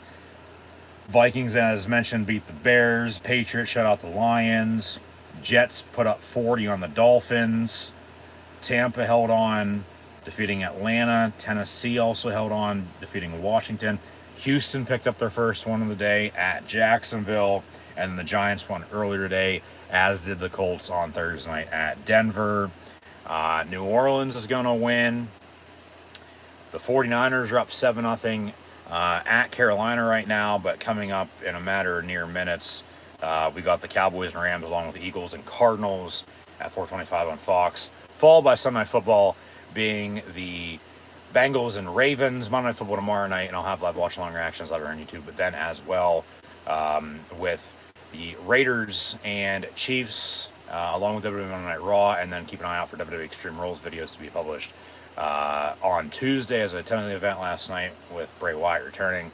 Vikings, as mentioned, beat the Bears. Patriots shut out the Lions. Jets put up 40 on the Dolphins. Tampa held on, defeating Atlanta. Tennessee also held on, defeating Washington. Houston picked up their first one of the day at Jacksonville. And the Giants won earlier today, as did the Colts on Thursday night at Denver. New Orleans is going to win. The 49ers are up 7-0 at Carolina right now, but coming up in a matter of near minutes, we got the Cowboys and Rams along with the Eagles and Cardinals at 4:25 on Fox, followed by Sunday Night Football being the Bengals and Ravens. Monday Night Football tomorrow night, and I'll have live watch along reactions live on YouTube, but then as well with the Raiders and Chiefs, along with WWE Monday Night Raw, and then keep an eye out for WWE Extreme Rules videos to be published on Tuesday, as I attended the event last night with Bray Wyatt returning,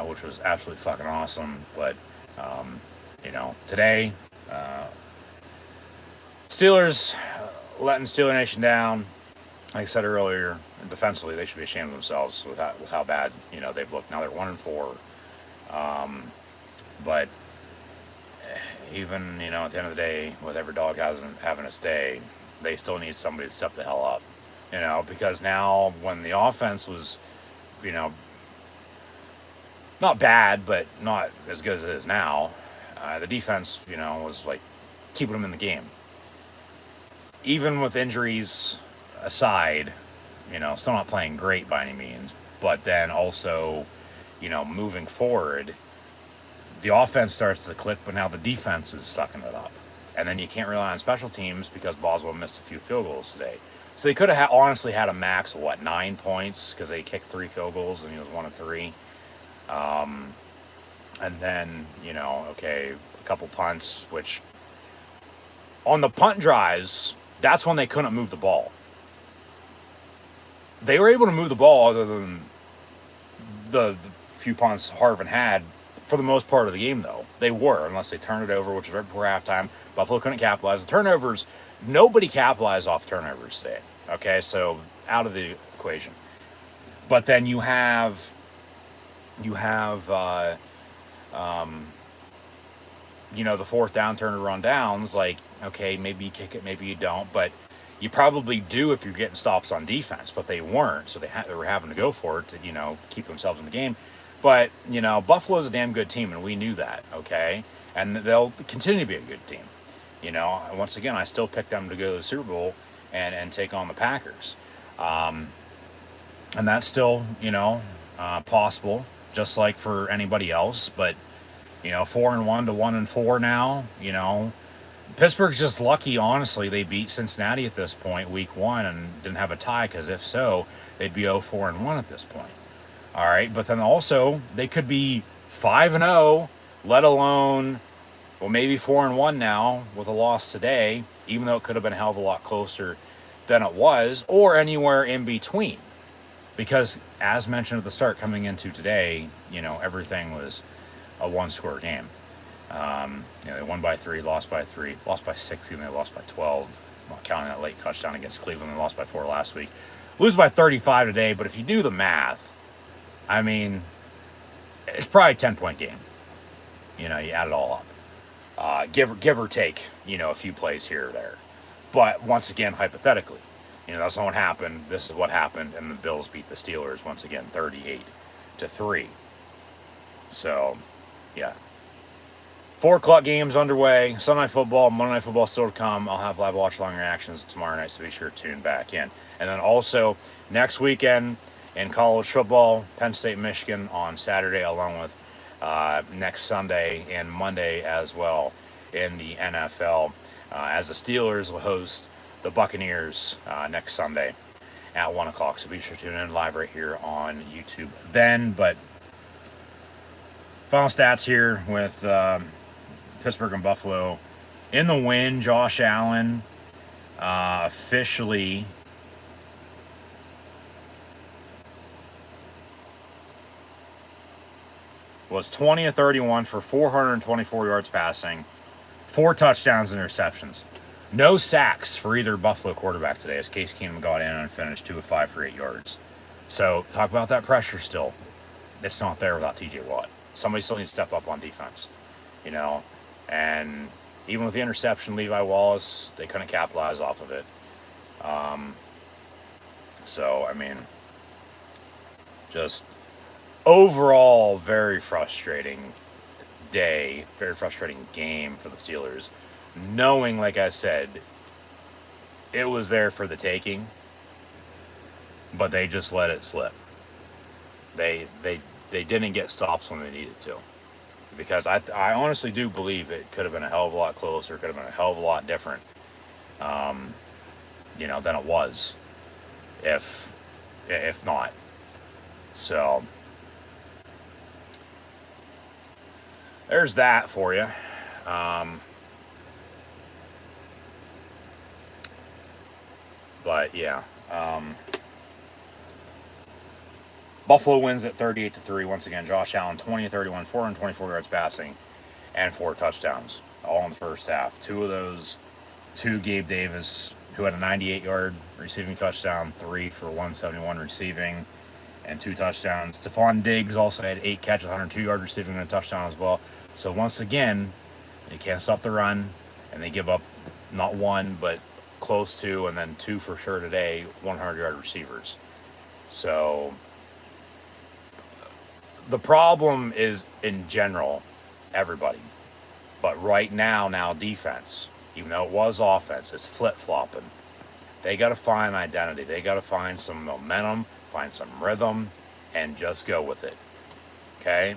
which was absolutely fucking awesome. But today, Steelers letting Steeler Nation down. Like I said earlier, defensively they should be ashamed of themselves with how bad they've looked. Now they're 1-4, but even at the end of the day, with every dog having its day, they still need somebody to step the hell up. Because now when the offense was, not bad, but not as good as it is now, the defense, was like keeping them in the game. Even with injuries aside, still not playing great by any means, but then also, moving forward, the offense starts to click, but now the defense is sucking it up. And then you can't rely on special teams because Boswell missed a few field goals today. So they could have honestly had a max of 9 points because they kicked 3 field goals and he was 1 of 3. And then, a couple punts, which on the punt drives, that's when they couldn't move the ball. They were able to move the ball other than the few punts Harvin had for the most part of the game, though. They were, unless they turned it over, which was right before halftime. Buffalo couldn't capitalize. The turnovers, nobody capitalized off turnovers today. Okay, so out of the equation. But then you have the fourth down turnover on downs. Like, okay, maybe you kick it, maybe you don't, but you probably do if you're getting stops on defense. But they weren't, so they were having to go for it to keep themselves in the game. But Buffalo's a damn good team, and we knew that. Okay, and they'll continue to be a good team. Once again, I still pick them to go to the Super Bowl and take on the Packers. And that's still, possible, just like for anybody else. But, 4-1 to 1-4 now, Pittsburgh's just lucky, honestly. They beat Cincinnati at this point, week 1, and didn't have a tie, because if so, they'd be 0-4-1 at this point. All right, but then also, they could be 5-0, let alone... well, maybe 4-1 now with a loss today, even though it could have been a hell of a lot closer than it was, or anywhere in between. because as mentioned at the start, coming into today, everything was a one-score game. They won by 3, lost by 3, lost by 6, even they lost by 12. Not counting that late touchdown against Cleveland, they lost by 4 last week. Lose by 35 today, but if you do the math, I mean, it's probably a 10-point game. You add it all up. Give or take, a few plays here or there. But once again, hypothetically, that's not what happened. This is what happened, and the Bills beat the Steelers once again, 38-3. So, yeah. 4 o'clock games underway. Sunday Night Football, Monday Night Football still to come. I'll have live watch-along reactions tomorrow night, so be sure to tune back in. And then also, next weekend in college football, Penn State, Michigan on Saturday, along with next Sunday and Monday as well in the NFL, as the Steelers will host the Buccaneers next Sunday at 1 o'clock. So be sure to tune in live right here on YouTube then. But final stats here with Pittsburgh and Buffalo. In the win, Josh Allen officially was 20 of 31 for 424 yards passing, 4 touchdowns and interceptions. No sacks for either Buffalo quarterback today, as Case Keenum got in and finished 2 of 5 for 8 yards. So talk about that pressure still. It's not there without TJ Watt. Somebody still needs to step up on defense, And even with the interception, Levi Wallace, they couldn't capitalize off of it. So, I mean, just overall very frustrating day, very frustrating game for the Steelers. Knowing, like I said, it was there for the taking, but they just let it slip. They didn't get stops when they needed to. Because I honestly do believe it could have been a hell of a lot closer, could have been a hell of a lot different, than it was, if not. So, there's that for you. But, yeah. Buffalo wins at 38-3. Once again, Josh Allen, 20-31, 424 yards passing, and 4 touchdowns, all in the first half. 2 of those, 2 Gabe Davis, who had a 98-yard receiving touchdown, 3 for 171 receiving, and 2 touchdowns. Stephon Diggs also had 8 catches, 102-yard receiving, and a touchdown as well. So once again, they can't stop the run, and they give up not 1, but close to, and then 2 for sure today, 100-yard receivers. So the problem is, in general, everybody. But right now defense, even though it was offense, it's flip-flopping. They got to find identity. They got to find some momentum, find some rhythm, and just go with it. Okay?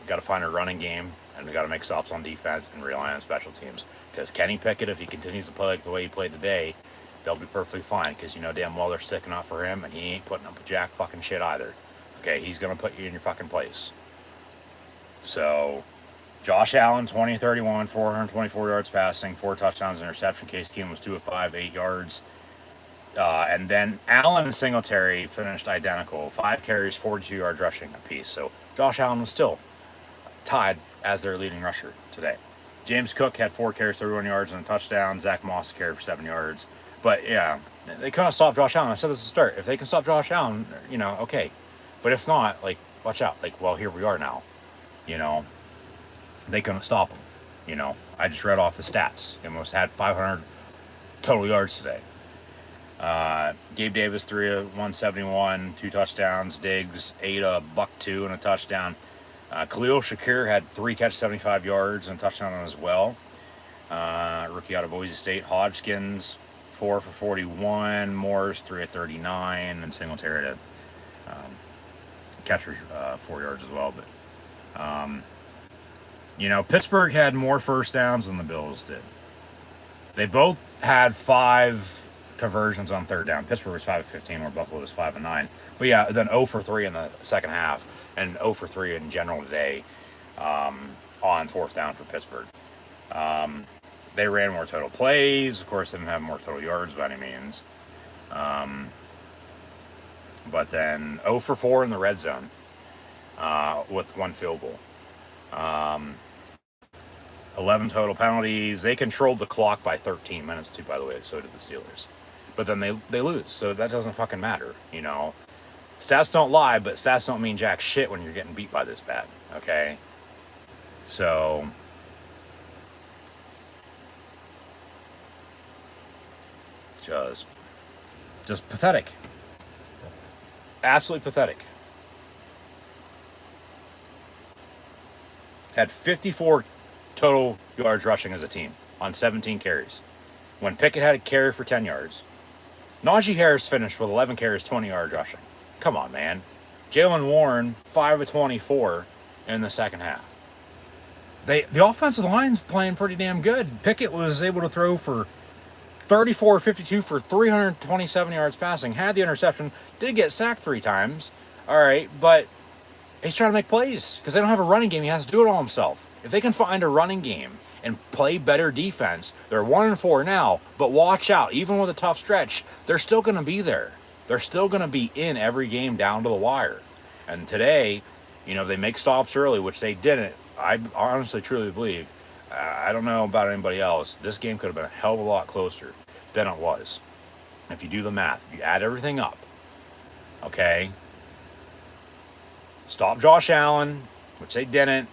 Got to find a running game, and we got to make stops on defense and rely on special teams. Because Kenny Pickett, if he continues to play like the way he played today, they'll be perfectly fine. Because you know damn well they're sticking up for him, and he ain't putting up with jack fucking shit either. Okay, he's going to put you in your fucking place. So, Josh Allen, 20-31, 424 yards passing, 4 touchdowns, interception. Case Keenum was 2 of 5, 8 yards. And then Allen and Singletary finished identical, 5 carries, 42 yards rushing apiece. So, Josh Allen was still tied as their leading rusher today. James Cook had 4 carries, 31 yards, and a touchdown. Zach Moss carried for 7 yards. But, yeah, they couldn't stop Josh Allen. I said this at the start. If they can stop Josh Allen, okay. But if not, watch out. Well, here we are now. They couldn't stop him. I just read off his stats. He almost had 500 total yards today. Gabe Davis, 3 of 171, 2 touchdowns. Diggs, 8 of $102 and a touchdown. Khalil Shakir had 3 catches, 75 yards and a touchdown as well. Rookie out of Boise State. Hodgkins, 4 for 41. Morris, 3 of 39. And Singletary had catch for 4 yards as well. But, Pittsburgh had more first downs than the Bills did. They both had 5 conversions on third down. Pittsburgh was 5 of 15, where Buffalo was 5 of 9. But yeah, then 0 for 3 in the second half, and 0 for 3 in general today on fourth down for Pittsburgh. They ran more total plays. Of course, they didn't have more total yards by any means. but then 0 for 4 in the red zone with 1 field goal. 11 total penalties. They controlled the clock by 13 minutes too, by the way. So did the Steelers. But then they lose, so that doesn't fucking matter, you know. Stats don't lie, but stats don't mean jack shit when you're getting beat by this bad, okay? So just pathetic. Absolutely pathetic. Had 54 total yards rushing as a team on 17 carries. When Pickett had a carry for 10 yards. Najee Harris finished with 11 carries, 20 yards rushing. Come on, man. Jalen Warren, 5 of 24 in the second half. The offensive line's playing pretty damn good. Pickett was able to throw for 34-52 for 327 yards passing. Had the interception. Did get sacked 3 times. All right, but he's trying to make plays because they don't have a running game. He has to do it all himself. If they can find a running game and play better defense, they're 1-4 now. But watch out, even with a tough stretch, they're still going to be there. They're still going to be in every game down to the wire. And today, you know, they make stops early, which they didn't. I honestly, truly believe. I don't know about anybody else. This game could have been a hell of a lot closer than it was. If you do the math, if you add everything up, okay, stop Josh Allen, which they didn't.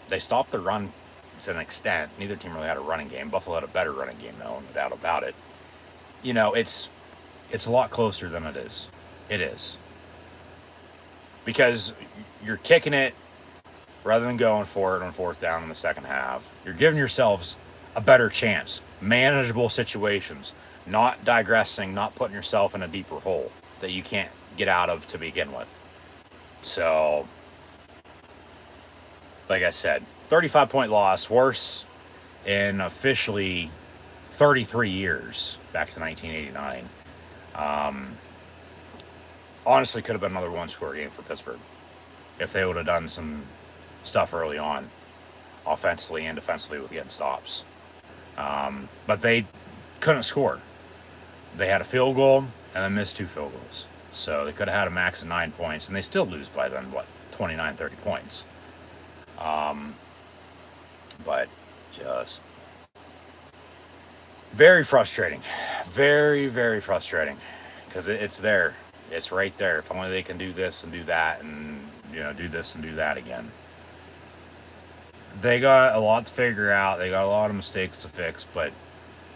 They stopped the run to an extent. Neither team really had a running game. Buffalo had a better running game, though, no doubt about it. You know, it's a lot closer than it is. It is. Because you're kicking it rather than going for it on 4th down in the second half. You're giving yourselves a better chance. Manageable situations. Not digressing, not putting yourself in a deeper hole that you can't get out of to begin with. So, like I said, 35-point loss, worse in officially 33 years, back to 1989. Honestly, could have been another 1-score game for Pittsburgh if they would have done some stuff early on, offensively and defensively, with getting stops. But they couldn't score. They had a field goal and then missed 2 field goals. So they could have had a max of 9 points, and they still lose by then, 29, 30 points. But just very frustrating. Very, very frustrating. Because it's there. It's right there. If only they can do this and do that and, you know, do this and do that again. They got a lot to figure out. They got a lot of mistakes to fix, but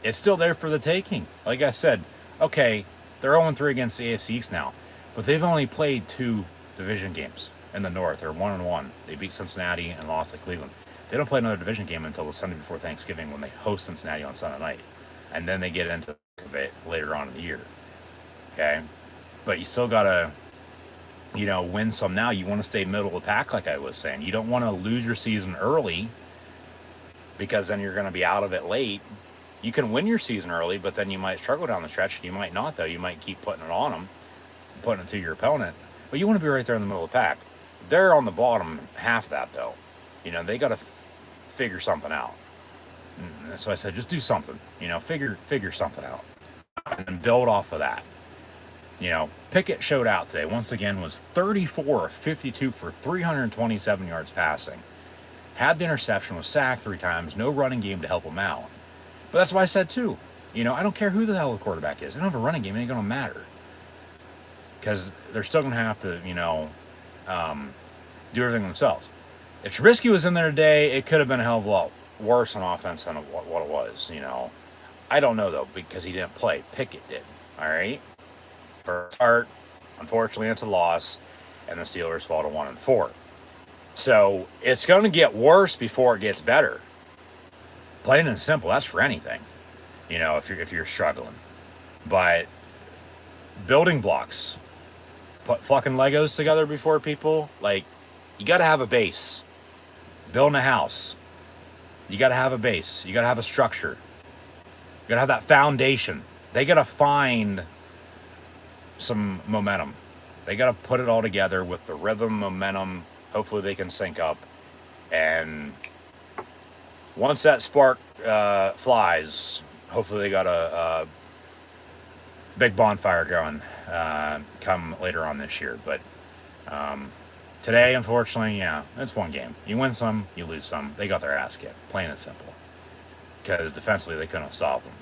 it's still there for the taking. Like I said, okay, they're 0-3 against the AFC East now, but they've only played 2 division games in the North. They're 1-1. They beat Cincinnati and lost to Cleveland. They don't play another division game until the Sunday before Thanksgiving when they host Cincinnati on Sunday night. And then they get into it later on in the year. Okay? But you still got to, you know, win some now. You want to stay middle of the pack, like I was saying. You don't want to lose your season early because then you're going to be out of it late. You can win your season early, but then you might struggle down the stretch. You might not, though. You might keep putting it on them, putting it to your opponent. But you want to be right there in the middle of the pack. They're on the bottom half of that, though. You know, they got to figure something out. And so I said, just do something. You know, figure something out. And then build off of that. You know, Pickett showed out today. Once again, was 34 of 52 for 327 yards passing. Had the interception, was sacked 3 times. No running game to help him out. But that's what I said, too. You know, I don't care who the hell the quarterback is. They don't have a running game. It ain't going to matter. Because they're still going to have to, you know, do everything themselves. If Trubisky was in there today, it could have been a hell of a lot worse on offense than what it was, you know. I don't know, though, because he didn't play. Pickett did, all right? First start, unfortunately, it's a loss, and the Steelers fall to 1-4. So it's going to get worse before it gets better. Plain and simple, that's for anything, you know, if you're struggling. But building blocks, put fucking Legos together before people, like, you got to have a base. Building a house, you got to have a base. You got to have a structure. You got to have that foundation. They got to find some momentum. They got to put it all together with the rhythm, momentum. Hopefully they can sync up. And once that spark flies, hopefully they got a big bonfire going come later on this year. But today, unfortunately, yeah, it's one game. You win some, you lose some. They got their ass kicked, plain and simple. Because defensively, they couldn't stop them.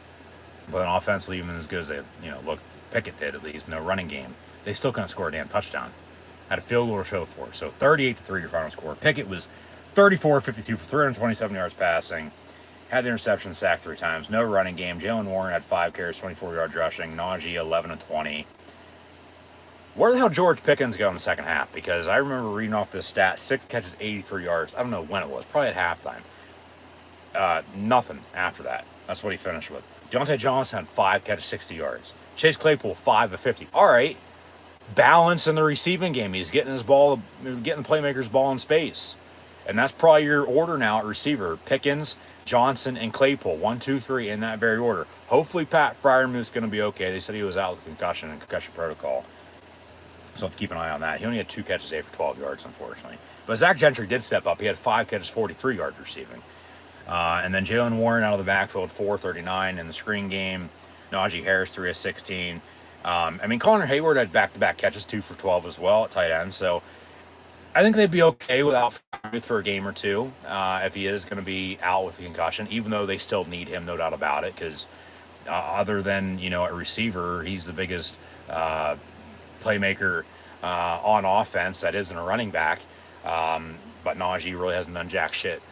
But offensively, even as good as they, look, Pickett did at least, no running game, they still couldn't score a damn touchdown. Had a field goal to show for it. So 38-3 your final score. Pickett was 34-52 for 327 yards passing. Had the interception, sacked 3 times. No running game. Jalen Warren had 5 carries, 24 yards rushing. Najee 11-20. Where the hell George Pickens go in the second half? Because I remember reading off this stat: 6 catches, 83 yards. I don't know when it was. Probably at halftime. Nothing after that. That's what he finished with. Deontay Johnson had 5 catches, 60 yards. Chase Claypool 5 of 50. All right, balance in the receiving game. He's getting the playmaker's ball in space, and that's probably your order now at receiver: Pickens, Johnson, and Claypool. 1, 2, 3 in that very order. Hopefully, Pat Freiermuth's going to be okay. They said he was out with concussion and concussion protocol, so have to keep an eye on that. He only had 2 catches today for 12 yards, unfortunately. But Zach Gentry did step up. He had 5 catches, 43 yards receiving. And then Jalen Warren out of the backfield, 439 in the screen game. Najee Harris, 3 of 16. Connor Hayward had back-to-back catches, 2 for 12 as well at tight end. So I think they'd be okay without Freiermuth for a game or two if he is going to be out with the concussion, even though they still need him, no doubt about it, because other than, at receiver, he's the biggest playmaker on offense that isn't a running back. But Najee really hasn't done jack shit,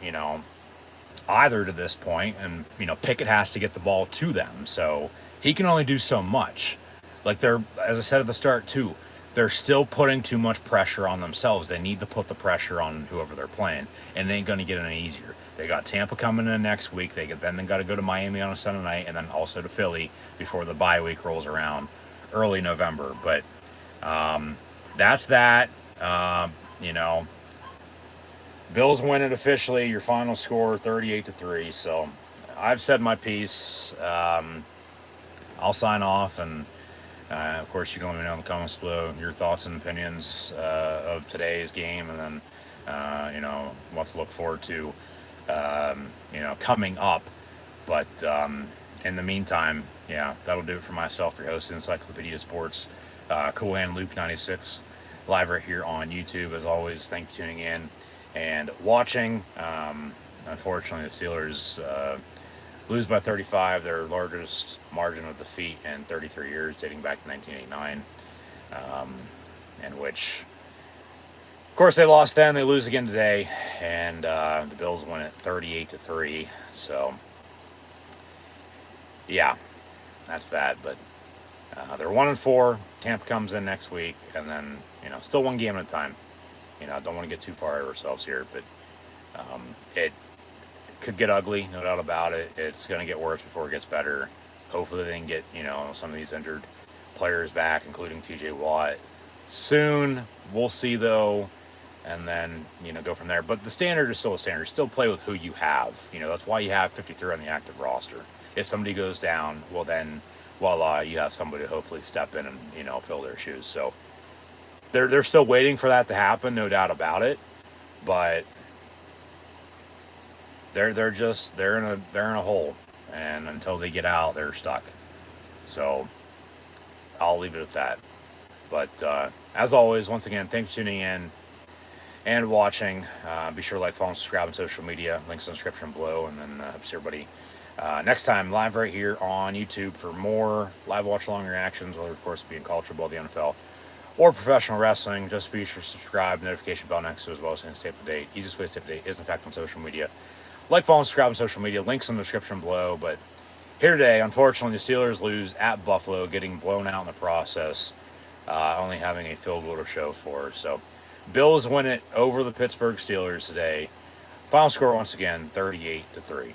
either to this point. And, Pickett has to get the ball to them. So he can only do so much. Like as I said at the start too, they're still putting too much pressure on themselves. They need to put the pressure on whoever they're playing, and they ain't going to get any easier. They got Tampa coming in next week. They got to go to Miami on a Sunday night, and then also to Philly before the bye week rolls around early November. But that's that. Bills win it officially. Your final score 38-3. So I've said my piece. I'll sign off, and of course you can let me know in the comments below your thoughts and opinions of today's game, and then what to look forward to coming up. But in the meantime, that'll do it for myself, your host, Encyclopedia Sports, Cool Hand Loop 96, live right here on YouTube. As always, thanks for tuning in and watching. Unfortunately, the Steelers lose by 35, their largest margin of defeat in 33 years, dating back to 1989, in which, of course, they lost then. They lose again today, and the Bills win it 38-3. So, yeah, that's that. But they're 1-4. Tampa comes in next week, and then still one game at a time. Don't want to get too far out of ourselves here, but it could get ugly, no doubt about it. It's going to get worse before it gets better. Hopefully they can get, some of these injured players back, including TJ Watt, soon. We'll see, though, and then, go from there. But the standard is still a standard. Still play with who you have. That's why you have 53 on the active roster. If somebody goes down, well, then, voila, you have somebody to hopefully step in and, fill their shoes. So they're still waiting for that to happen, no doubt about it. But they're in a hole, and until they get out, they're stuck. So I'll leave it at that. But as always, once again, thanks for tuning in and watching. Be sure to like, follow, and subscribe on social media. Links in the description below. And then hope to see everybody next time live right here on YouTube for more live watch-along reactions, whether, of course, being college football, the NFL, or professional wrestling. Just be sure to subscribe, notification bell next to, as well as stay up to date. Easiest way to stay up to date is, in fact, on social media. Like, follow, and subscribe on social media. Links in the description below. But here today, unfortunately, the Steelers lose at Buffalo, getting blown out in the process, only having a field goal to show for. So, Bills win it over the Pittsburgh Steelers today. Final score, once again, 38-3.